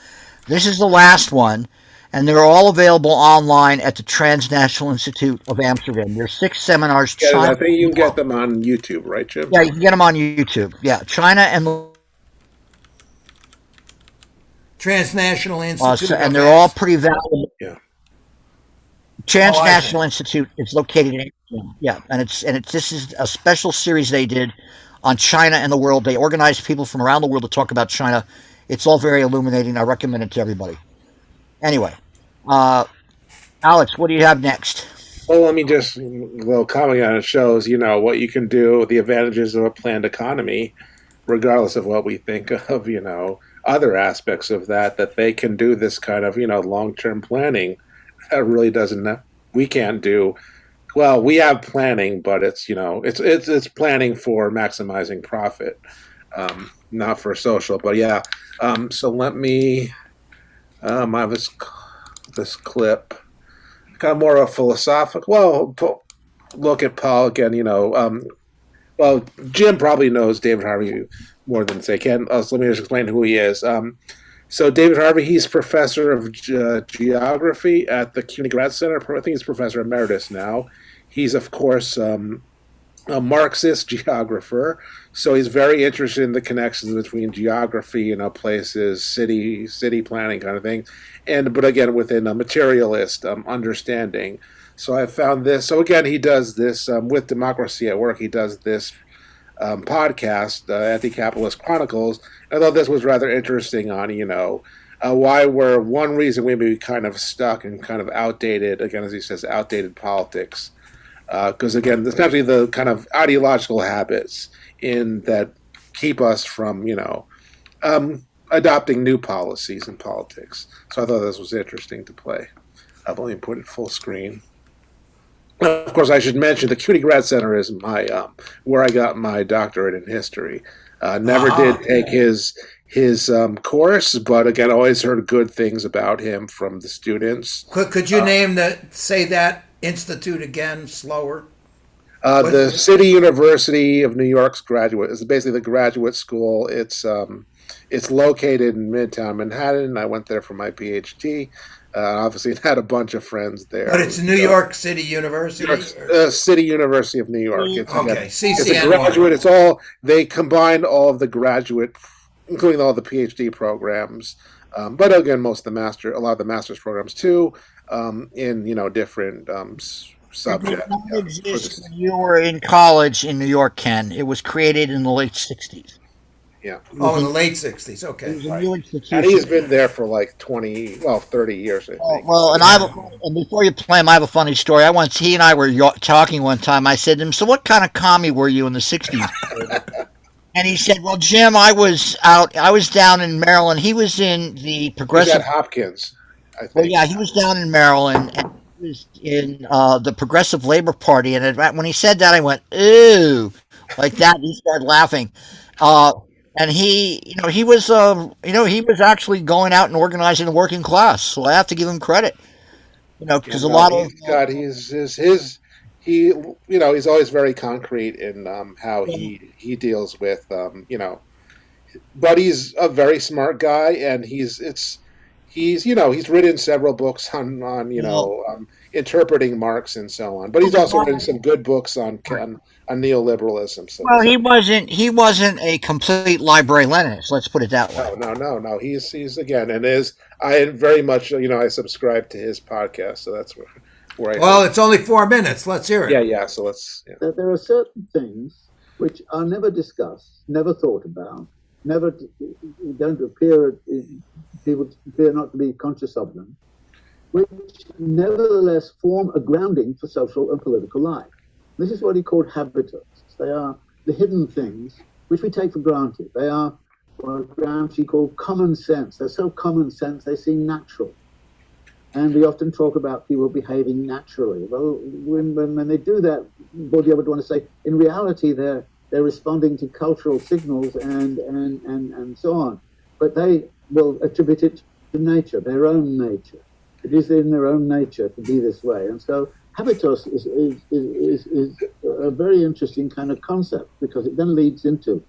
Speaker 1: This is the last one, and they're all available online at the Transnational Institute of Amsterdam. There's 6 seminars.
Speaker 8: Yeah, I think you can get them on YouTube, right, Jim?
Speaker 1: Yeah, you can get them on YouTube. Yeah, China and the
Speaker 2: Transnational Institute.
Speaker 1: And they're all pretty valuable.
Speaker 8: Yeah.
Speaker 1: Transnational Institute is located in Amsterdam. Yeah, and this is a special series they did on China and the world. They organized people from around the world to talk about China. It's all very illuminating. I recommend it to everybody. Anyway, Alex, what do you have next?
Speaker 8: Well, let me just, a little comment on it. Shows, what you can do, the advantages of a planned economy, regardless of what we think of, other aspects of that they can do this kind of, long-term planning that really we can't do. Well, we have planning, but it's, it's planning for maximizing profit, not for social. But yeah, so let me, I have this clip, kind of more of a philosophical, look at Paul again, well, Jim probably knows David Harvey more than say Ken. So let me just explain who he is. So David Harvey, he's professor of geography at the CUNY Grad Center. I think he's professor emeritus now. He's, of course, a Marxist geographer. So he's very interested in the connections between geography, places, city planning kind of thing. But again, within a materialist understanding. So I found this. So again, he does this with Democracy at Work. He does this podcast, Anti-Capitalist Chronicles. I thought this was rather interesting on, why we're one reason we may be kind of stuck in kind of outdated, again, as he says, outdated politics. Because again, especially the kind of ideological habits in that keep us from, adopting new policies in politics. So I thought this was interesting to play. I've only put it full screen. Of course, I should mention the CUNY Grad Center is my where I got my doctorate in history. Never did take his course, but again, always heard good things about him from the students.
Speaker 2: Could you say that institute again, slower?
Speaker 8: The City University of New York's graduate is basically the graduate school. It's located in Midtown Manhattan. I went there for my PhD. Obviously, had a bunch of friends there.
Speaker 2: But it's New York City University?
Speaker 8: City University of New York.
Speaker 2: CCNY.
Speaker 8: It's a graduate. They combined all of the graduate, including all the PhD programs. But again, a lot of the master's programs too, in different subjects.
Speaker 1: It did not exist when you were in college in New York, Ken. It was created in the late 60s.
Speaker 8: Yeah.
Speaker 2: Oh, in the late 60s.
Speaker 1: It
Speaker 2: Okay.
Speaker 1: was a new institution.
Speaker 8: And he's been there for like 30 years, I think.
Speaker 1: Well, and before you play him, I have a funny story. He and I were talking one time. I said to him, "So what kind of commie were you in the '60s?" And he said, "Well, Jim, I was down in Maryland. He was in the progressive."
Speaker 8: He's at Hopkins, I think.
Speaker 1: Well, yeah, he was down in Maryland, and he was in the Progressive Labor Party. And when he said that, I went, "Ooh," like that. He started laughing. And he was actually going out and organizing the working class. So I have to give him credit, because a lot of
Speaker 8: he's always very concrete in how he deals with but he's a very smart guy, and he's written several books on interpreting Marx and so on. But he's also written some good books on neoliberalism. So
Speaker 1: well, he wasn't a complete library Leninist. Let's put it that way.
Speaker 8: No. He's again, and I very much I subscribe to his podcast, so that's where I.
Speaker 2: Well, it's only 4 minutes. Let's hear it.
Speaker 8: Yeah. So let's. Yeah.
Speaker 4: There are certain things which are never discussed, never thought about, don't appear. People appear not to be conscious of them, which nevertheless form a grounding for social and political life. This is what he called habitus. They are the hidden things which we take for granted. They are what Gramsci called common sense. They're so common sense, they seem natural. And we often talk about people behaving naturally. Well, when they do that, Bourdieu would want to say, in reality, they're responding to cultural signals and so on. But they will attribute it to nature, their own nature. It is in their own nature to be this way. And so habitus is a very interesting kind of concept, because it then leads into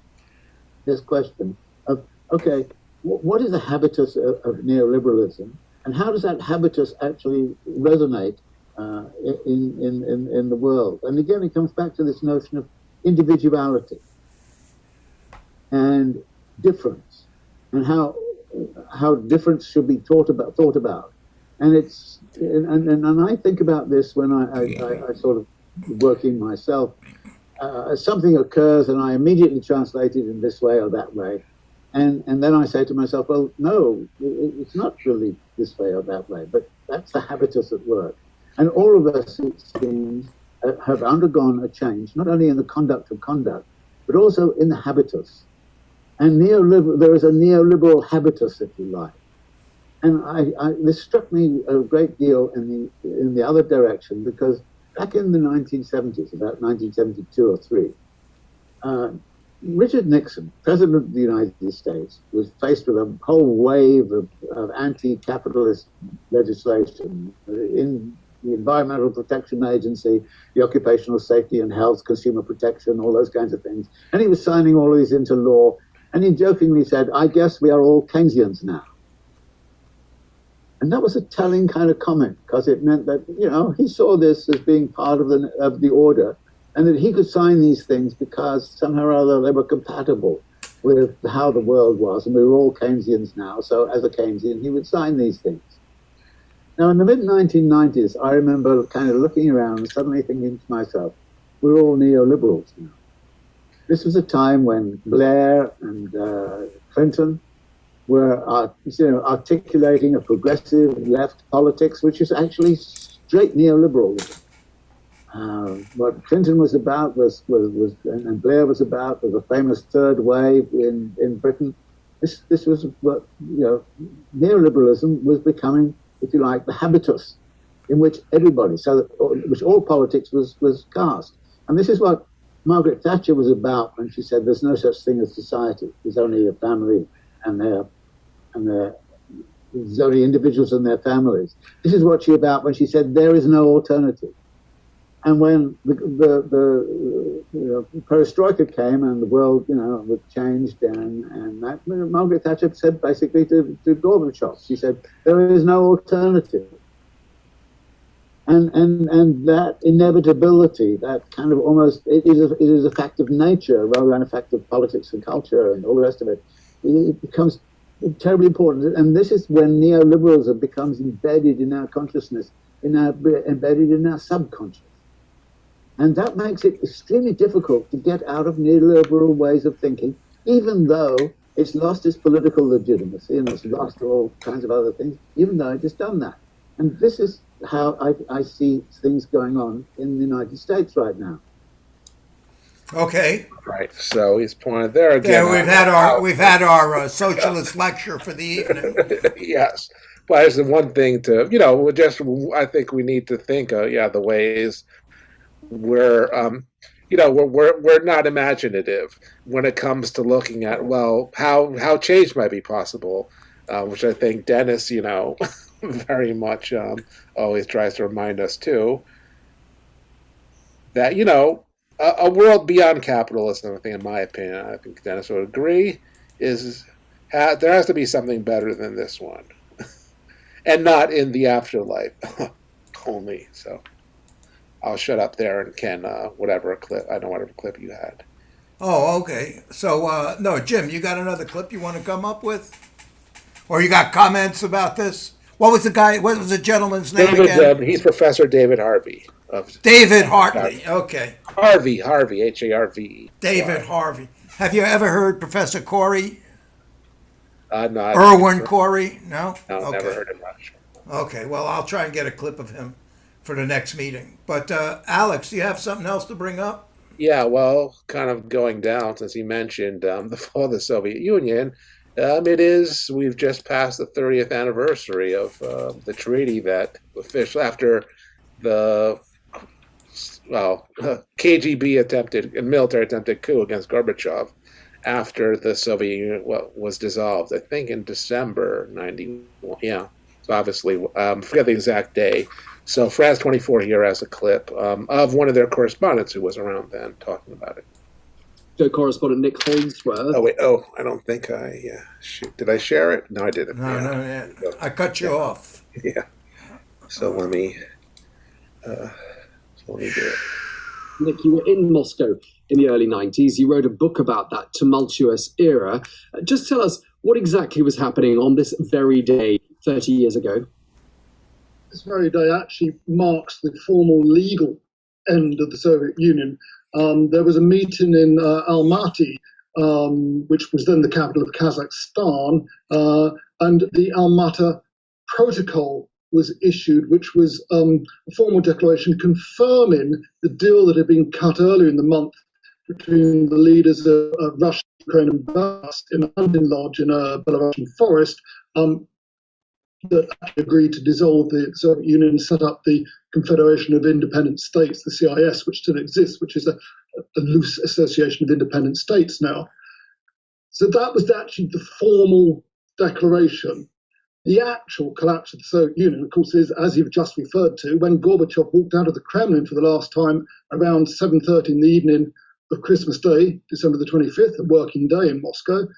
Speaker 4: this question of, okay, what is the habitus of neoliberalism, and how does that habitus actually resonate in the world? And again, it comes back to this notion of individuality and difference, and how difference should be thought about. And I think about this when I sort of working myself. Something occurs and I immediately translate it in this way or that way. And then I say to myself, well, no, it's not really this way or that way, but that's the habitus at work. And all of us, it seems, have undergone a change, not only in the conduct of conduct, but also in the habitus. And there is a neoliberal habitus, if you like. And this struck me a great deal in the other direction, because back in the 1970s, about 1972 or 3, Richard Nixon, President of the United States, was faced with a whole wave of anti-capitalist legislation in the Environmental Protection Agency, the Occupational Safety and Health, Consumer Protection, all those kinds of things. And he was signing all of these into law. And he jokingly said, I guess we are all Keynesians now. And that was a telling kind of comment, because it meant that, he saw this as being part of the order, and that he could sign these things because somehow or other they were compatible with how the world was, and we were all Keynesians now, so as a Keynesian, he would sign these things. Now, in the mid-1990s, I remember kind of looking around and suddenly thinking to myself, we're all neoliberals now. This was a time when Blair and Clinton were articulating a progressive left politics, which is actually straight neoliberalism. What Clinton was about and Blair was about was a famous third wave in Britain. This was what neoliberalism was becoming, if you like, the habitus in which everybody, which all politics was cast. And this is what Margaret Thatcher was about when she said, "There's no such thing as society. There's only a family and there's only individuals and their families." This is what she about when she said, "There is no alternative." And when the perestroika came and the world, was changed, and that, Margaret Thatcher said basically to Gorbachev, she said, "There is no alternative." And that inevitability, that kind of almost, it is a fact of nature rather than a fact of politics and culture and all the rest of it. It becomes terribly important. And this is when neoliberalism becomes embedded in our consciousness, embedded in our subconscious. And that makes it extremely difficult to get out of neoliberal ways of thinking, even though it's lost its political legitimacy and it's lost all kinds of other things, even though it's just done that. And this is how I see things going on in the United States right now.
Speaker 2: Okay.
Speaker 8: Right. So he's pointed there again.
Speaker 2: Yeah, we've had our socialist lecture for the evening.
Speaker 8: Yes, but it's the one thing to I think we need to think the ways we're we're not imaginative when it comes to looking at how change might be possible, which I think Dennis very much always tries to remind us too, that a world beyond capitalism, I think, in my opinion, I think Dennis would agree, there has to be something better than this one, and not in the afterlife only. So I'll shut up there and Ken, whatever clip you had.
Speaker 2: Oh, okay. So no, Jim, you got another clip you want to come up with, or you got comments about this? What was the gentleman's name again?
Speaker 8: He's Professor David Harvey.
Speaker 2: David Hartley. Okay.
Speaker 8: Harvey, Harvey.
Speaker 2: David Harvey. Have you ever heard Professor Corey?
Speaker 8: No.
Speaker 2: Irwin Corey? No?
Speaker 8: No,
Speaker 2: okay.
Speaker 8: Never heard him much.
Speaker 2: Okay, well, I'll try and get a clip of him for the next meeting. But Alex, do you have something else to bring up?
Speaker 8: Yeah, well, kind of going down, since he mentioned the fall of the Soviet Union, we've just passed the 30th anniversary of the treaty that officially, after the KGB military attempted coup against Gorbachev after the Soviet Union was dissolved, I think in December 91. Yeah, so obviously, forget the exact day. So France 24 here has a clip of one of their correspondents who was around then talking about it.
Speaker 3: Correspondent Nick Holdsworth.
Speaker 8: I don't think did I share it? No, I didn't.
Speaker 2: No, I cut you off.
Speaker 8: Yeah. So let me do it.
Speaker 3: Nick, you were in Moscow in the early 90s. You wrote a book about that tumultuous era. Just tell us what exactly was happening on this very day 30 years ago.
Speaker 7: This very day actually marks the formal legal end of the Soviet Union. There was a meeting in Almaty, which was then the capital of Kazakhstan, and the Almaty Protocol was issued, which was a formal declaration confirming the deal that had been cut earlier in the month between the leaders of Russia, Ukraine, and Belarus in a hunting lodge in a Belarusian forest, that agreed to dissolve the Soviet Union and set up the Confederation of Independent States, the CIS, which still exists, which is a loose association of independent states now. So that was actually the formal declaration. The actual collapse of the Soviet Union, of course, is, as you've just referred to, when Gorbachev walked out of the Kremlin for the last time around 7:30 in the evening of Christmas Day, December the 25th, a working day in Moscow.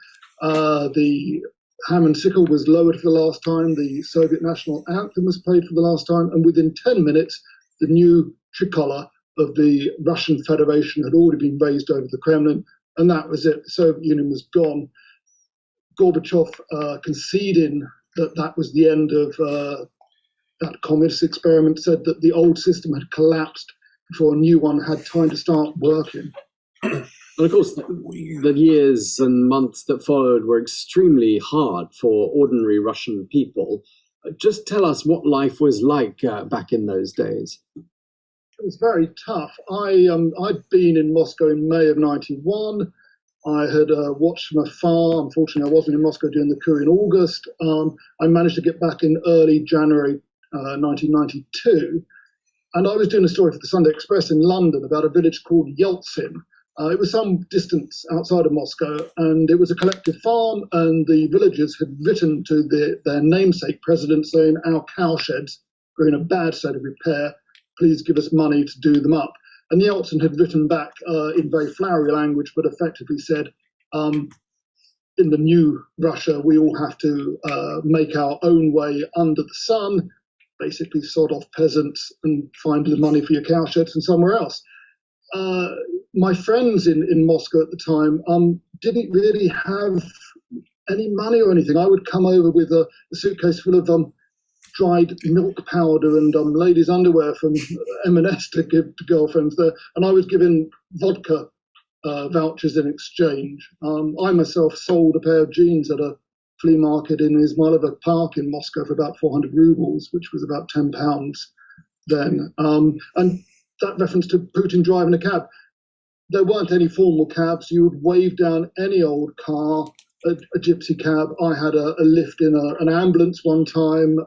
Speaker 7: The Hammond sickle was lowered for the last time, the Soviet national anthem was played for the last time, and within 10 minutes, the new tricolour of the Russian Federation had already been raised over the Kremlin, and that was it. The Soviet Union was gone. Gorbachev conceding that was the end of that communist experiment, said that the old system had collapsed before a new one had time to start working.
Speaker 3: And of course, the years and months that followed were extremely hard for ordinary Russian people. Just tell us what life was like back in those days.
Speaker 7: It was very tough. I'd been in Moscow in May of '91. I had watched from afar. Unfortunately, I wasn't in Moscow during the coup in August. I managed to get back in early January 1992. And I was doing a story for the Sunday Express in London about a village called Yeltsin. It was some distance outside of Moscow, and it was a collective farm, and the villagers had written to their namesake president saying, "Our cowsheds are in a bad state of repair. Please give us money to do them up." And Yeltsin had written back in very flowery language, but effectively said, in the new Russia, we all have to make our own way under the sun, basically sod off peasants and find the money for your cowsheds and somewhere else. My friends in Moscow at the time didn't really have any money or anything. I would come over with a suitcase full of dried milk powder and ladies' underwear from M&S to give to girlfriends there, and I was given vodka vouchers in exchange. I myself sold a pair of jeans at a flea market in Izmailova Park in Moscow for about 400 rubles, which was about £10 then. And that reference to Putin driving a cab. There weren't any formal cabs. You would wave down any old car, a gypsy cab. I had a lift in an ambulance one time.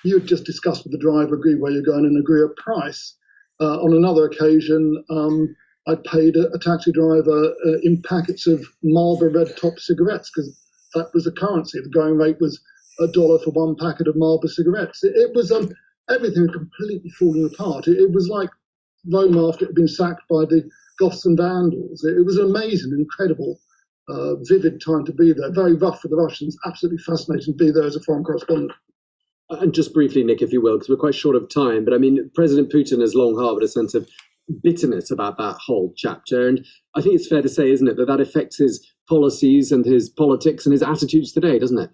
Speaker 7: You'd just discuss with the driver, agree where you're going and agree a price. On another occasion, I paid a taxi driver in packets of Marlboro Red Top cigarettes because that was the currency. The going rate was $1 for one packet of Marlboro cigarettes. It was everything completely falling apart. It was like Rome after it had been sacked by the Goths and Vandals. It was an amazing, incredible, vivid time to be there. Very rough for the Russians. Absolutely fascinating to be there as a foreign correspondent.
Speaker 3: And just briefly, Nick, if you will, because we're quite short of time, but I mean, President Putin has long harbored a sense of bitterness about that whole chapter. And I think it's fair to say, isn't it, that affects his policies and his politics and his attitudes today, doesn't it?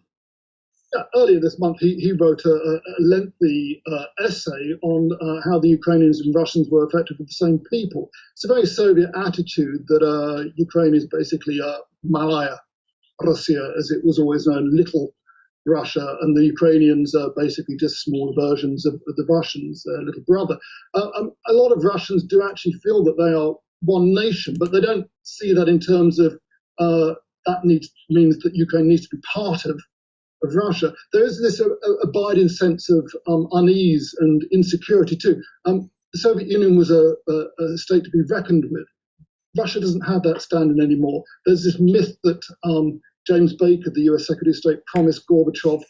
Speaker 7: Yeah, earlier this month, he wrote a lengthy essay on how the Ukrainians and Russians were affected with the same people. It's a very Soviet attitude that Ukraine is basically Malaya Russia, as it was always known, little Russia, and the Ukrainians are basically just small versions of the Russians, their little brother. A lot of Russians do actually feel that they are one nation, but they don't see that in terms of that means that Ukraine needs to be part of Russia. There is this abiding sense of unease and insecurity too. The Soviet Union was a state to be reckoned with. Russia doesn't have that standing anymore. There's this myth that James Baker, the US Secretary of State, promised Gorbachev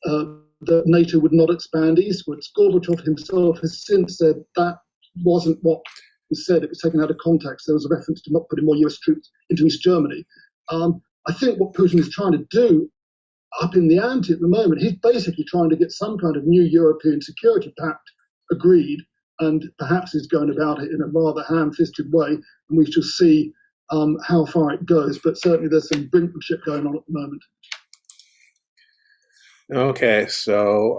Speaker 7: that NATO would not expand eastwards. Gorbachev himself has since said that wasn't what was said. It was taken out of context. There was a reference to not putting more US troops into East Germany. I think what Putin is trying to do, up in the ante at the moment, he's basically trying to get some kind of new European security pact agreed, and perhaps he's going about it in a rather ham-fisted way, and we shall see how far it goes. But certainly there's some brinkmanship going on at the moment.
Speaker 8: Okay, so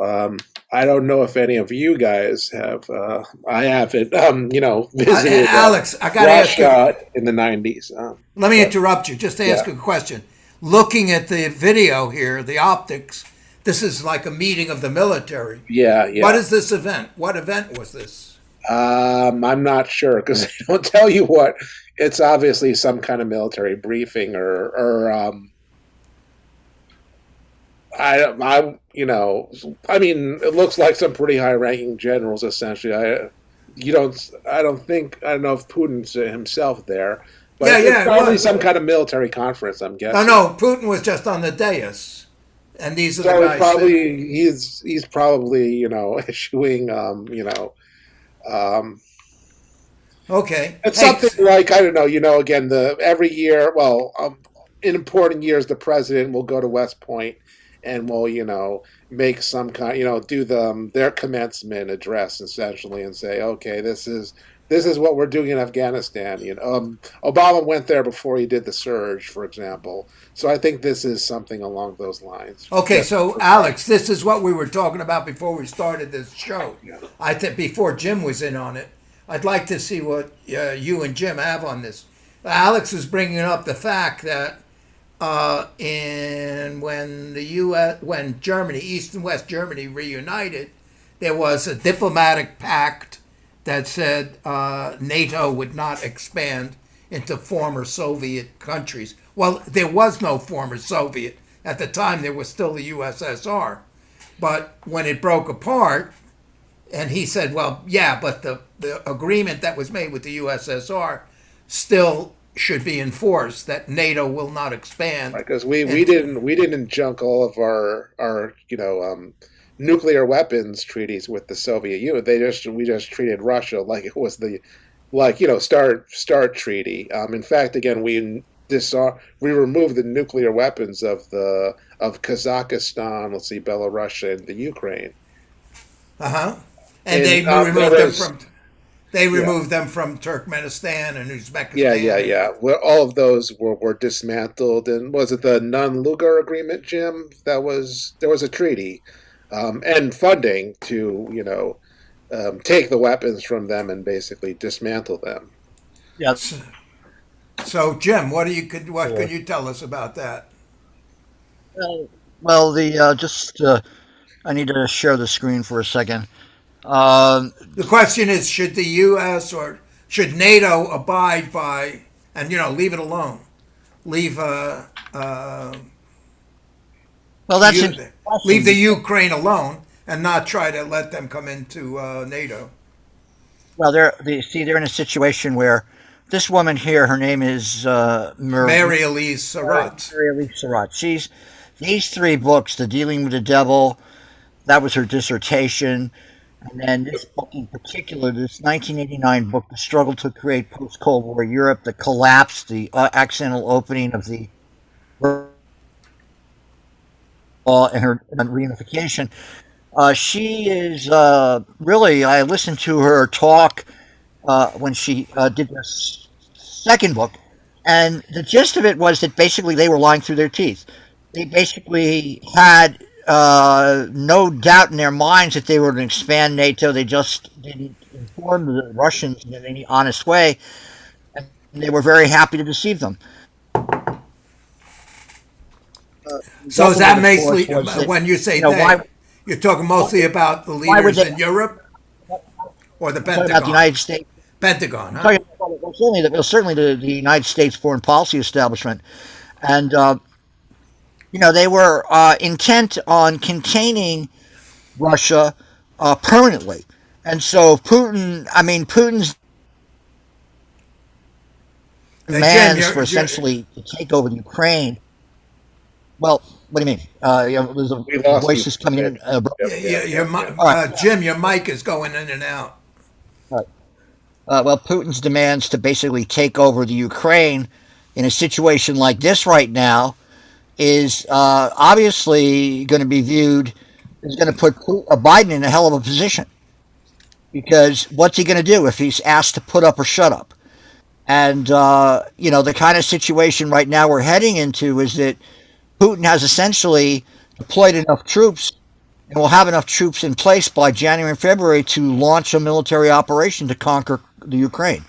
Speaker 8: I don't know if any of you guys have. I haven't, visited
Speaker 2: Alex, I got to ask
Speaker 8: Russia in the 90s.
Speaker 2: Let me interrupt you just to ask a question. Looking at the video here, the optics, this is like a meeting of the military.
Speaker 8: Yeah.
Speaker 2: What is this event? What event was this?
Speaker 8: I'm not sure because they don't tell you what. It's obviously some kind of military briefing or I mean, it looks like some pretty high-ranking generals. Essentially, I don't know if Putin's himself there, but it's probably some kind of military conference. I'm guessing.
Speaker 2: No, Putin was just on the dais, and these are the guys.
Speaker 8: He's probably issuing
Speaker 2: Okay,
Speaker 8: it's something like I don't know. Again, every year, in important years, the president will go to West Point and will make some kind, do their commencement address essentially and say, okay, this is what we're doing in Afghanistan. Obama went there before he did the surge, for example. So I think this is something along those lines.
Speaker 2: Okay, so Alex, this is what we were talking about before we started this show. I think before Jim was in on it. I'd like to see what you and Jim have on this. Alex is bringing up the fact that when Germany, East and West Germany reunited, there was a diplomatic pact that said NATO would not expand into former Soviet countries. Well, there was no former Soviet. At the time, there was still the USSR. But when it broke apart, and he said, well, yeah, but the agreement that was made with the USSR still should be enforced, that NATO will not expand.
Speaker 8: Because we didn't junk all of our nuclear weapons treaties with the Soviet Union. We just treated Russia like it was the START treaty. In fact, again, we removed the nuclear weapons of Kazakhstan, Belarus, and the Ukraine.
Speaker 2: And they removed them from Turkmenistan and Uzbekistan.
Speaker 8: Yeah. Well, all of those were dismantled. And was it the Non-Lugar Agreement, Jim? There was a treaty and funding to take the weapons from them and basically dismantle them.
Speaker 1: Yes.
Speaker 2: So, Jim, what can you tell us about that?
Speaker 1: Well, I need to share the screen for a second. Um,
Speaker 2: The question is, should the U.S. or should NATO abide by and leave it alone, leave
Speaker 1: well, that's a
Speaker 2: leave the
Speaker 1: question.
Speaker 2: Ukraine alone and not try to let them come into NATO?
Speaker 1: Well, they're in a situation where this woman here, her name is
Speaker 2: Mary Elise Surratt.
Speaker 1: Mary Elise Surratt. She's these three books, The Dealing with the Devil, that was her dissertation. And then this book in particular, this 1989 book, The Struggle to Create Post-Cold War Europe, the collapse, the accidental opening of the and her reunification. She is really, I listened to her talk when she did this second book, and the gist of it was that basically they were lying through their teeth. They basically had no doubt in their minds that they were going to expand NATO. They just didn't inform the Russians in any honest way, and they were very happy to deceive them.
Speaker 2: So is that basically,
Speaker 1: that,
Speaker 2: when you say you're talking mostly about the leaders in Europe or the Pentagon?
Speaker 1: About the United States.
Speaker 2: Pentagon, huh?
Speaker 1: Certainly the United States foreign policy establishment. And, they were intent on containing Russia permanently. And so Putin's demands for essentially to take over the Ukraine. Well, what do you mean? There's voices coming in.
Speaker 2: Jim, your mic is going in and out.
Speaker 1: Well, Putin's demands to basically take over the Ukraine in a situation like this right now is obviously going to be viewed is going to put Biden in a hell of a position, because what's he going to do if he's asked to put up or shut up? And the kind of situation right now we're heading into is that Putin has essentially deployed enough troops and will have enough troops in place by January and February to launch a military operation to conquer the Ukraine.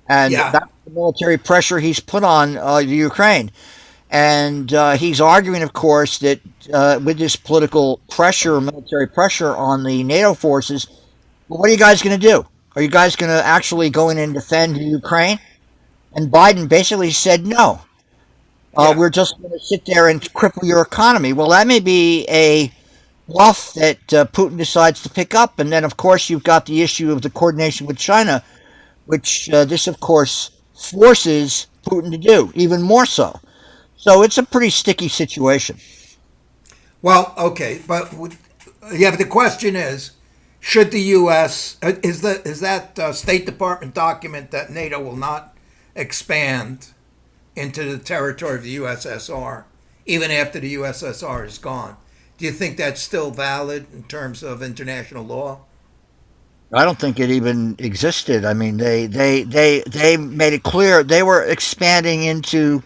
Speaker 1: And that's the military pressure he's put on the Ukraine. And he's arguing, of course, that with this political pressure, military pressure on the NATO forces, well, what are you guys going to do? Are you guys going to actually go in and defend Ukraine? And Biden basically said no. We're just going to sit there and cripple your economy. Well, that may be a bluff that Putin decides to pick up. And then, of course, you've got the issue of the coordination with China, which this, of course, forces Putin to do, even more so. So it's a pretty sticky situation.
Speaker 2: Well, okay, but the question is, should the U.S. Is that State Department document that NATO will not expand into the territory of the USSR even after the USSR is gone? Do you think that's still valid in terms of international law?
Speaker 1: I don't think it even existed. I mean, they made it clear they were expanding into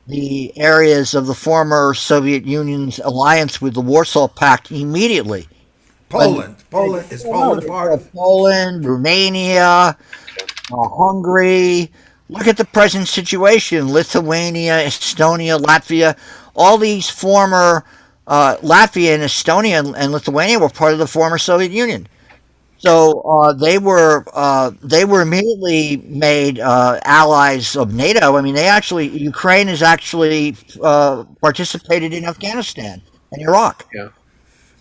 Speaker 1: the areas of the former Soviet Union's alliance with the Warsaw Pact immediately.
Speaker 2: Poland is Poland part of
Speaker 1: Poland, Romania, Hungary. Look at the present situation: Lithuania, Estonia, Latvia. All these former Latvia and Estonia and Lithuania were part of the former Soviet Union. So they were immediately made allies of NATO. I mean, Ukraine has actually participated in Afghanistan and Iraq.
Speaker 8: Yeah.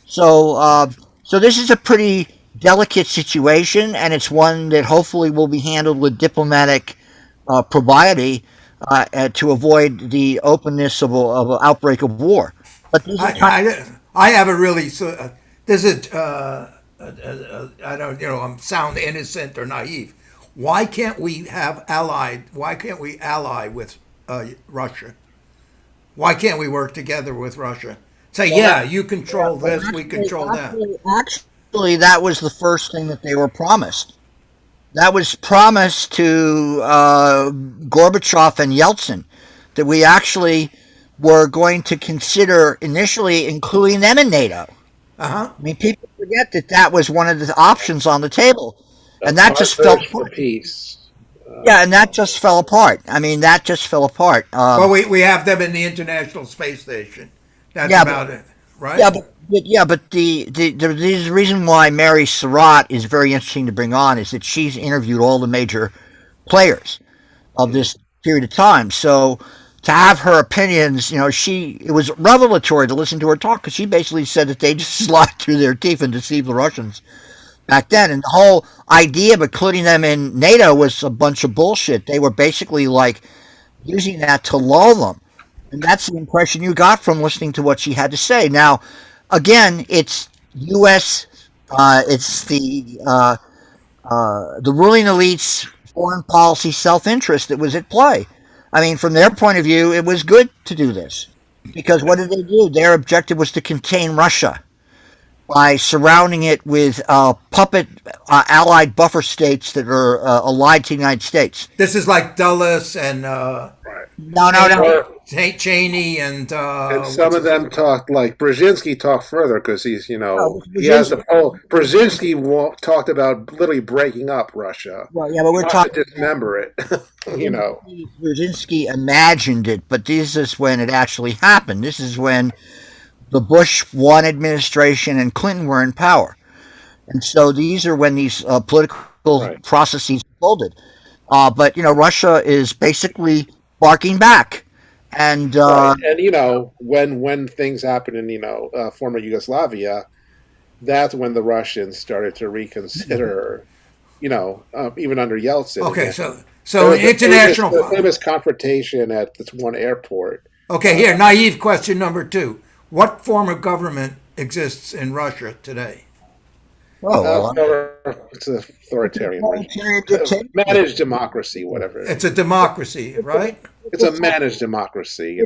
Speaker 1: So this is a pretty delicate situation, and it's one that hopefully will be handled with diplomatic propriety to avoid the openness of an outbreak of war. But
Speaker 2: I have a really this is. I don't, I'm sound innocent or naive. Why can't we ally with Russia? Why can't we work together with Russia? Say, you control this, we control that.
Speaker 1: Actually, that was the first thing that they were promised. That was promised to Gorbachev and Yeltsin, that we actually were going to consider initially including them in NATO.
Speaker 2: Uh-huh.
Speaker 1: I mean, people forget that was one of the options on the table, and that just fell
Speaker 8: for peace.
Speaker 1: Yeah, and that just fell apart. I mean, that just fell apart.
Speaker 2: Well, we have them in the International Space Station. That's
Speaker 1: Yeah,
Speaker 2: about it, right?
Speaker 1: but the reason why Mary Surratt is very interesting to bring on is that she's interviewed all the major players of this period of time. So to have her opinions, it was revelatory to listen to her talk, because she basically said that they just slide through their teeth and deceive the Russians back then. And the whole idea of including them in NATO was a bunch of bullshit. They were basically like using that to lull them. And that's the impression you got from listening to what she had to say. Now, again, it's U.S. It's the ruling elite's foreign policy self-interest that was at play. I mean, from their point of view, it was good to do this, because what did they do? Their objective was to contain Russia by surrounding it with puppet allied buffer states that are allied to the United States.
Speaker 2: This is like Dulles and
Speaker 1: no.
Speaker 2: Cheney and
Speaker 8: some of them talked, like Brzezinski talked further, because he's he has the whole Brzezinski talked about literally breaking up Russia.
Speaker 1: Well, yeah, but we're talking
Speaker 8: to dismember it.
Speaker 1: Brzezinski imagined it, but this is when it actually happened. This is when the Bush 1 administration and Clinton were in power. And so these are when these political processes folded. But, Russia is basically barking back. And
Speaker 8: when things happen in former Yugoslavia, that's when the Russians started to reconsider, even under Yeltsin.
Speaker 2: Okay, so international
Speaker 8: the famous confrontation at this one airport.
Speaker 2: Okay, here, naive question number 2. What form of government exists in Russia today?
Speaker 8: It's an authoritarian regime. Managed democracy, whatever.
Speaker 2: It's a democracy, right?
Speaker 8: It's a managed democracy,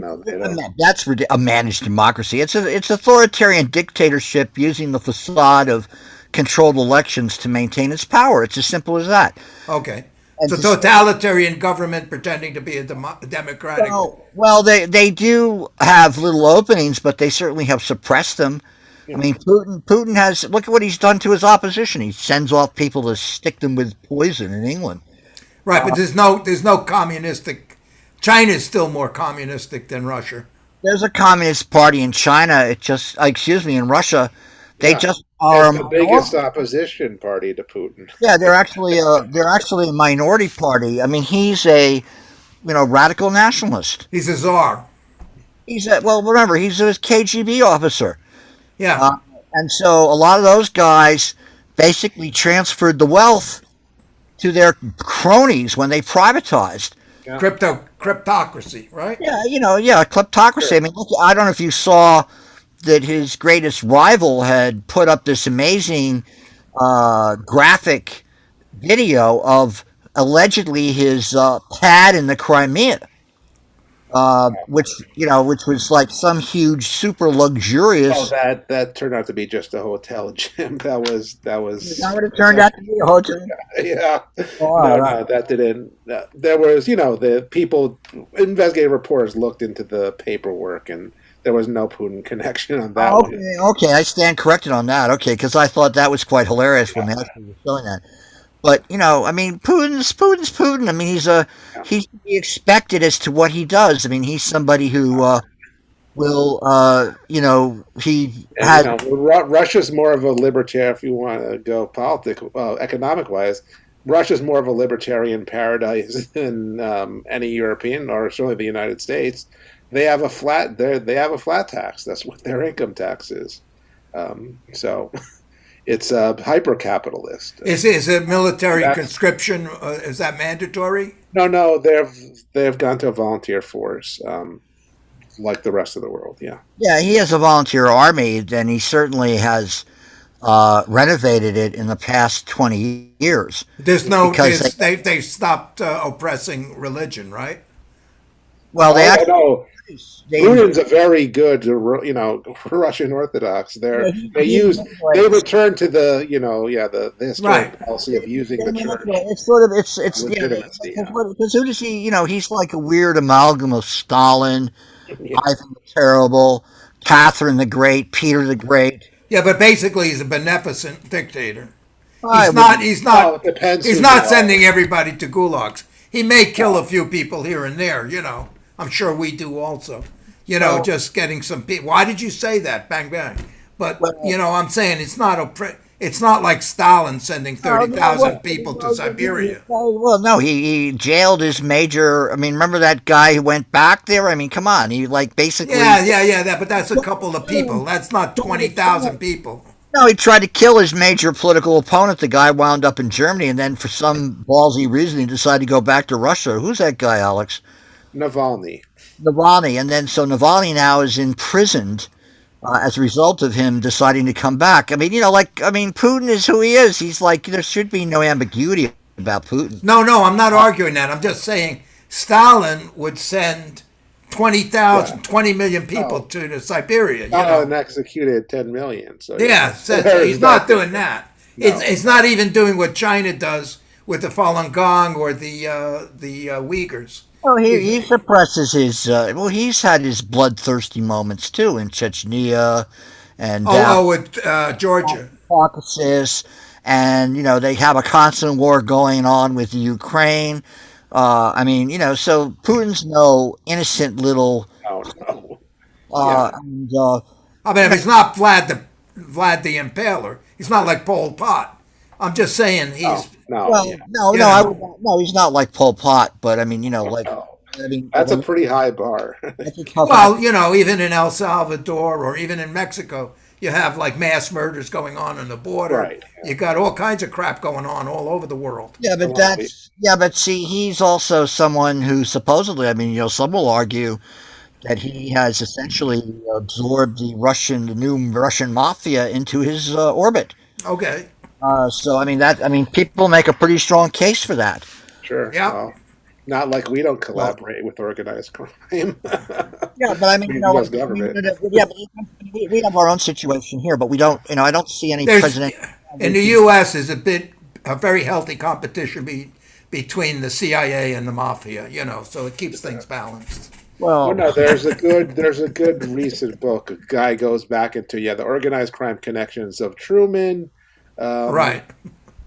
Speaker 1: That's a managed democracy. It's authoritarian dictatorship using the facade of controlled elections to maintain its power. It's as simple as that.
Speaker 2: Okay. It's a totalitarian government pretending to be a democratic.
Speaker 1: Well, they do have little openings, but they certainly have suppressed them. I mean, Putin has, look at what he's done to his opposition. He sends off people to stick them with poison in England.
Speaker 2: Right, but there's no communistic. China is still more communistic than Russia.
Speaker 1: There's a communist party in China. In Russia, they just are
Speaker 8: the biggest opposition party to Putin.
Speaker 1: Yeah, they're actually a minority party. I mean, he's a radical nationalist.
Speaker 2: He's a czar.
Speaker 1: Remember, he's a KGB officer.
Speaker 2: Yeah.
Speaker 1: And so a lot of those guys basically transferred the wealth to their cronies when they privatized.
Speaker 2: Yeah. Kleptocracy, right?
Speaker 1: Yeah, kleptocracy. Sure. I mean, look, I don't know if you saw that his greatest rival had put up this amazing graphic video of allegedly his pad in the Crimea. Which was like some huge, super luxurious.
Speaker 8: Oh, that turned out to be just a hotel, Jim. That was. Is
Speaker 1: that what it turned out to be, a hotel?
Speaker 8: Yeah. No, that didn't. There was, the people, investigative reporters looked into the paperwork, and there was no Putin connection on that.
Speaker 1: Okay, I stand corrected on that. Okay, because I thought that was quite hilarious when they actually were showing that. But I mean, Putin's Putin. I mean, he's to be expected as to what he does. I mean, he's somebody who will,
Speaker 8: Russia's more of a libertarian. If you want to go economic wise, Russia's more of a libertarian paradise than any European, or certainly the United States. They have a flat tax. That's what their income tax is. So. It's hyper-capitalist.
Speaker 2: Is it military conscription? Is that mandatory?
Speaker 8: No. They've gone to a volunteer force, like the rest of the world. Yeah.
Speaker 1: Yeah, he has a volunteer army, and he certainly has renovated it in the past 20 years.
Speaker 2: They've stopped oppressing religion, right?
Speaker 1: Well,
Speaker 8: Putin's a very good, Russian Orthodox. They return to the historic policy of using the church.
Speaker 1: Because who does he? He's like a weird amalgam of Stalin, Ivan the Terrible, Catherine the Great, Peter the Great.
Speaker 2: Yeah, but basically he's a beneficent dictator. He's not sending everybody to gulags. he may kill a few people here and there. I'm sure we do also. Just getting some people. Why did you say that? Bang bang. But I'm saying it's not like Stalin sending 30,000 people to Siberia.
Speaker 1: Well, no, he jailed his major. I mean, remember that guy who went back there? I mean, come on, he basically.
Speaker 2: Yeah. But that's a couple of people. That's not 20,000 people.
Speaker 1: No, he tried to kill his major political opponent. The guy wound up in Germany, and then for some ballsy reason, he decided to go back to Russia. Who's that guy, Alex?
Speaker 8: Navalny.
Speaker 1: And then so Navalny now is imprisoned as a result of him deciding to come back. I mean, Putin is who he is. He's there should be no ambiguity about Putin.
Speaker 2: No, I'm not arguing that. I'm just saying Stalin would send 20 million people to Siberia.
Speaker 8: Stalin executed 10 million. So
Speaker 2: he's not doing that. No. It's not even doing what China does with the Falun Gong or the Uyghurs.
Speaker 1: Well, he suppresses his. He's had his bloodthirsty moments too in Chechnya, and
Speaker 2: with Georgia,
Speaker 1: Caucasus, and they have a constant war going on with the Ukraine. So Putin's no innocent little.
Speaker 2: And, if he's not Vlad the Impaler, he's not like Pol Pot. I'm just saying he's.
Speaker 1: No, he's not like Pol Pot, but
Speaker 8: that's a pretty high bar.
Speaker 2: Well, even in El Salvador or even in Mexico, you have mass murders going on the border.
Speaker 8: Right.
Speaker 2: You got all kinds of crap going on all over the world.
Speaker 1: Yeah, but see, he's also someone who supposedly, some will argue that he has essentially absorbed the new Russian mafia into his orbit.
Speaker 2: Okay.
Speaker 1: People make a pretty strong case for that.
Speaker 8: Sure.
Speaker 2: Yeah.
Speaker 8: Well, not like we don't collaborate with organized crime.
Speaker 1: Yeah, but
Speaker 8: U.S. government.
Speaker 1: We have our own situation here, but we don't. I don't see any president.
Speaker 2: In the U.S., is a very healthy competition between the CIA and the mafia. So it keeps things balanced.
Speaker 1: Well,
Speaker 8: no, there's a good recent book. A guy goes back into the organized crime connections of Truman.
Speaker 2: Right.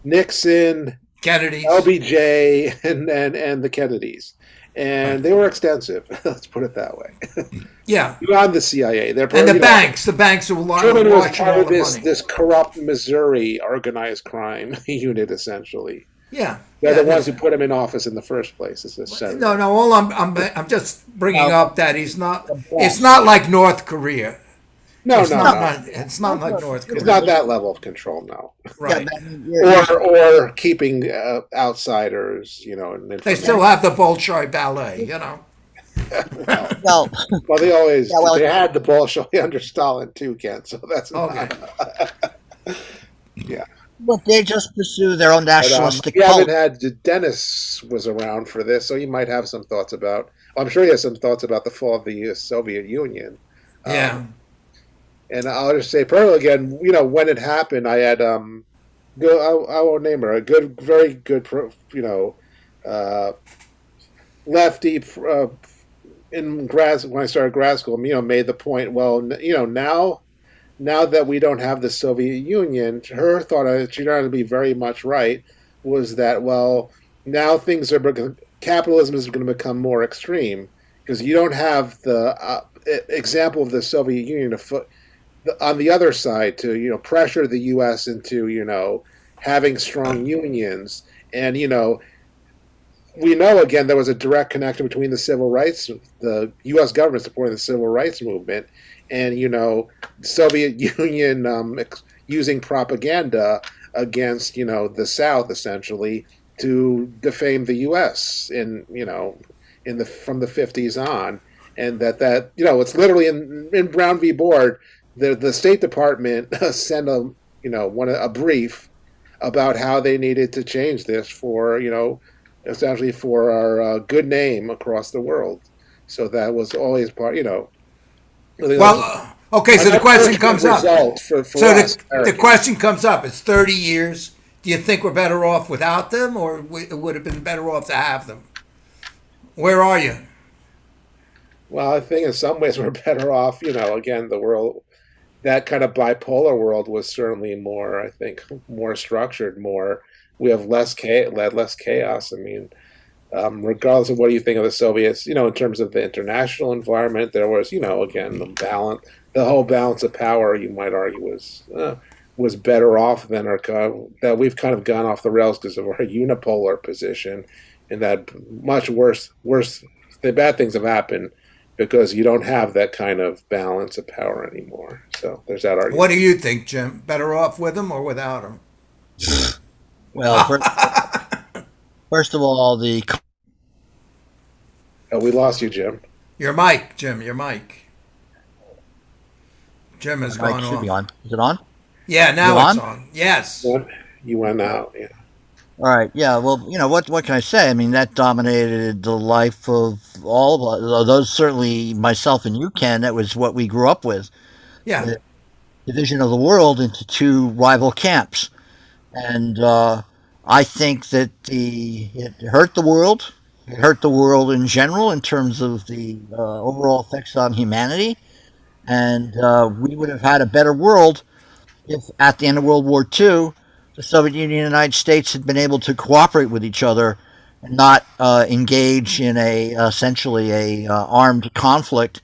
Speaker 8: Nixon,
Speaker 2: Kennedy,
Speaker 8: LBJ, and the Kennedys, and they were extensive. Let's put it that way.
Speaker 2: Yeah.
Speaker 8: Beyond the CIA,
Speaker 2: the banks are
Speaker 8: Truman was part of this corrupt Missouri organized crime unit, essentially.
Speaker 2: Yeah.
Speaker 8: They're the ones who put him in office in the first place.
Speaker 2: No. All I'm just bringing up that he's not. It's not like North Korea. It's not like North Korea.
Speaker 8: It's not that level of control, no.
Speaker 2: Right.
Speaker 8: Or keeping outsiders,
Speaker 2: They still have the Bolshoi ballet,
Speaker 1: Well,
Speaker 8: they always they had the Bolshoi under Stalin too, Ken. So that's
Speaker 2: okay.
Speaker 8: Yeah.
Speaker 1: But they just pursue their own nationalistic
Speaker 8: cult. We haven't had Denis was around for this, so he might have some thoughts about. I'm sure he has some thoughts about the fall of the Soviet Union.
Speaker 2: Yeah.
Speaker 8: And I'll just say, Pearl again. When it happened, I had I won't name her. A very good, lefty in when I started grad school. Made the point. Well, now that we don't have the Soviet Union, her thought, she turned to be very much right, was that now things are capitalism is going to become more extreme because you don't have the example of the Soviet Union on the other side to pressure the U.S. into having strong unions, and we know again there was a direct connection between the U.S. government supporting the civil rights movement, and Soviet Union using propaganda against the South essentially to defame the U.S. from the 50s on, and that it's literally in Brown v. Board. The State Department sent a brief about how they needed to change this for essentially for our good name across the world. So that was always part.
Speaker 2: Well, okay. So the question comes up. The question comes up. It's 30 years. Do you think we're better off without them, or it would have been better off to have them? Where are you?
Speaker 8: Well, I think in some ways we're better off. Again, the world. That kind of bipolar world was certainly more, I think, more structured. We have less chaos. regardless of what you think of the Soviets, in terms of the international environment, there was, again, the whole balance of power, you might argue, was better off than that we've kind of gone off the rails because of our unipolar position, and that much worse, the bad things have happened because you don't have that kind of balance of power anymore. So there's that argument.
Speaker 2: What do you think, Jim? Better off with him or without him?
Speaker 1: Well, first of all,
Speaker 8: we lost you, Jim.
Speaker 2: Your mic, Jim. Your mic. Jim has gone
Speaker 1: should
Speaker 2: off.
Speaker 1: be on. Is it on?
Speaker 2: Yeah, now it's on. Yes.
Speaker 8: You went out. Yeah.
Speaker 1: All right. Yeah. Well, what can I say? I mean, that dominated the life of all of those. Certainly, myself and you, Ken. That was what we grew up with.
Speaker 2: Yeah.
Speaker 1: The division of the world into two rival camps, and I think that it hurt the world. It hurt the world in general in terms of the overall effects on humanity, and we would have had a better world if, at the end of World War II, the Soviet Union and the United States had been able to cooperate with each other and not engage in essentially a armed conflict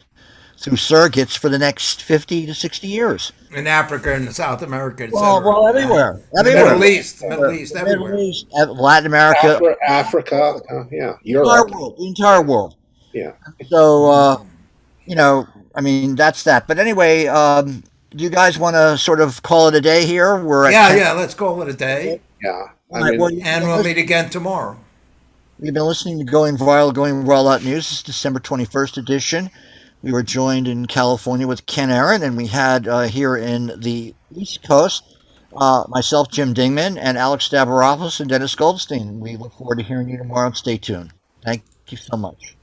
Speaker 1: through surrogates for the next 50 to 60 years.
Speaker 2: In Africa and South America, etc.
Speaker 1: Well, everywhere.
Speaker 2: Middle East, everywhere.
Speaker 1: Middle East, Latin America.
Speaker 8: Africa, yeah.
Speaker 1: Europe. The entire world.
Speaker 8: Yeah.
Speaker 1: So, I mean, that's that. But anyway, do you guys want to sort of call it a day here?
Speaker 2: Let's call it a day.
Speaker 8: Yeah.
Speaker 2: We'll meet again tomorrow.
Speaker 1: You've been listening to Going Viral News. This is December 21st edition. We were joined in California with Ken Aaron, and we had here in the East Coast, myself, Jim Dingeman, and Alex Stavropoulos and Denis Goldstein. We look forward to hearing you tomorrow, and stay tuned. Thank you so much.